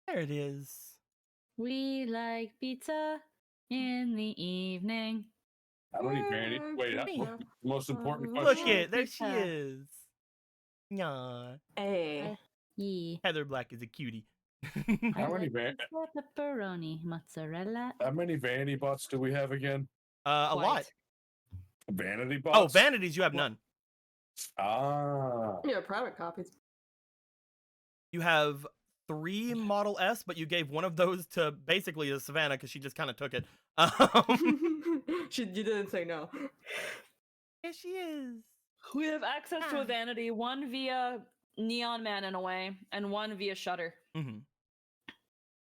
There it is. We like pizza in the evening. How many vanity? Wait, Pizza. the most important Look Look question. it, there she Pizza. is. Nah, Hey. Yeah. Heather Black is a cutie. How many pepperoni, mozzarella. how many vanity bots do we have again? A lot. Quite. Vanity Oh, bots. vanities, you have none. Ah. Yeah, private copies. You have 3 Model S, but you gave one of those to basically the Savannah because she just kind of took it. You didn't say no. Here she is. We have access to a vanity, one via Neon Man in a way, and one via Shutter. Mm-hmm.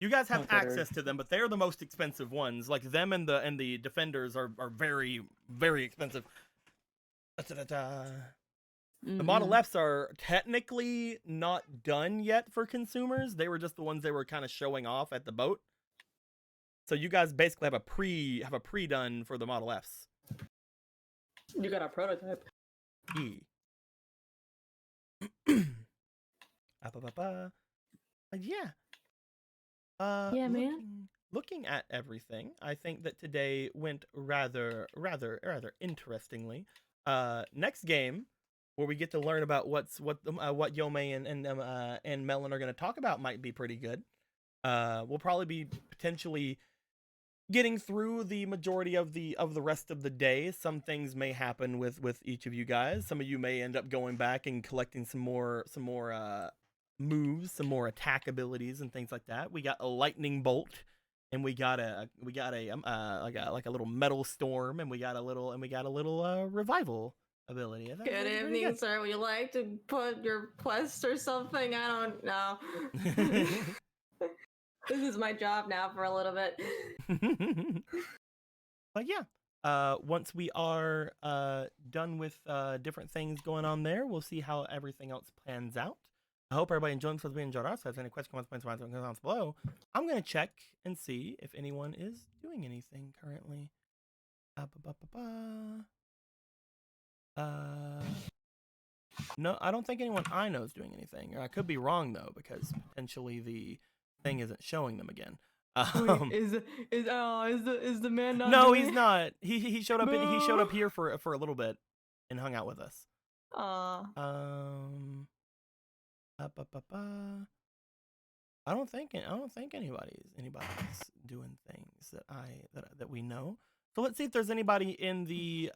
You guys have Shutter. access to them, but they're the most expensive ones. Like them and the Defenders are very, very expensive. The Model Fs are technically not done yet for consumers. They were just the ones they were kind of showing off at the boat. So you guys basically have a pre-done for the Model Fs. You got a prototype. Yeah. Yeah, man. Looking at everything, I think that today went rather interestingly. Next game, where we get to learn about what Yomei and Melon are going to talk about, might be pretty good. We'll probably be potentially getting through the majority of the rest of the day. Some things may happen with each of you guys. Some of you may end up going back and collecting some more moves, some more attack abilities and things like that. We got a lightning bolt, and we got a little metal storm, and we got a little revival ability. Good evening, sir. Would you like to put your quest or something? I don't know. This is my job now for a little bit. But yeah, once we are done with different things going on there, we'll see how everything else plans out. I hope everybody enjoyed this. We enjoyed ours. If there's any questions, comments below, I'm gonna check and see if anyone is doing anything currently. No, I don't think anyone I know is doing anything. Or I could be wrong though, because potentially the thing isn't showing them again. Wait, is the man not? No, doing he's it? not. He showed up. He showed No. up here for a little bit, and hung out with us. I don't think anybody's doing things that we know. So let's see if there's anybody in the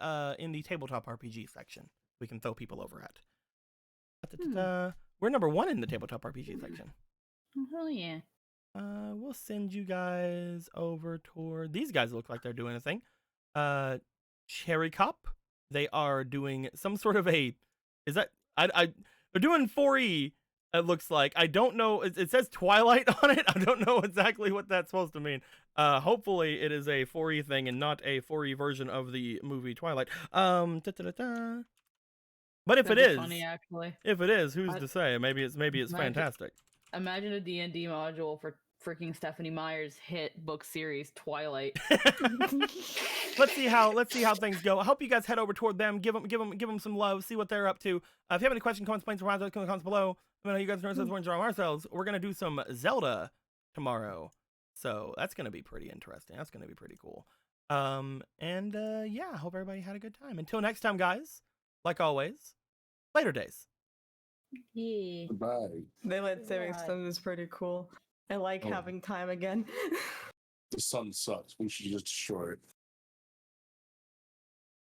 tabletop RPG section we can throw people over at. We're number 1 in the tabletop RPG section. Oh yeah. We'll send you guys over toward these guys. Look like they're doing a thing. Cherry Cop. They are doing some sort of a. Is that they're doing 4E. It looks like. I don't know. It says Twilight on it. I don't know exactly what that's supposed to mean. Hopefully it is a 4E thing and not a 4E version of the movie Twilight. But if it is, funny actually. If it is, who's to say? Maybe it's fantastic. Imagine a D&D module for freaking Stephanie Meyer's hit book series Twilight. Let's see how things go. I hope you guys head over toward them, give them some love, see what they're up to. If you have any questions, comments, complaints, in the comments below. I know you guys know we're enjoying ourselves. We're gonna do some Zelda tomorrow, so that's gonna be pretty interesting. That's gonna be pretty cool. Yeah, I hope everybody had a good time. Until next time, guys. Like always, later days. Yeah. Bye. Daylight savings time is pretty cool. I like having time again. The sun sucks. We should just destroy it.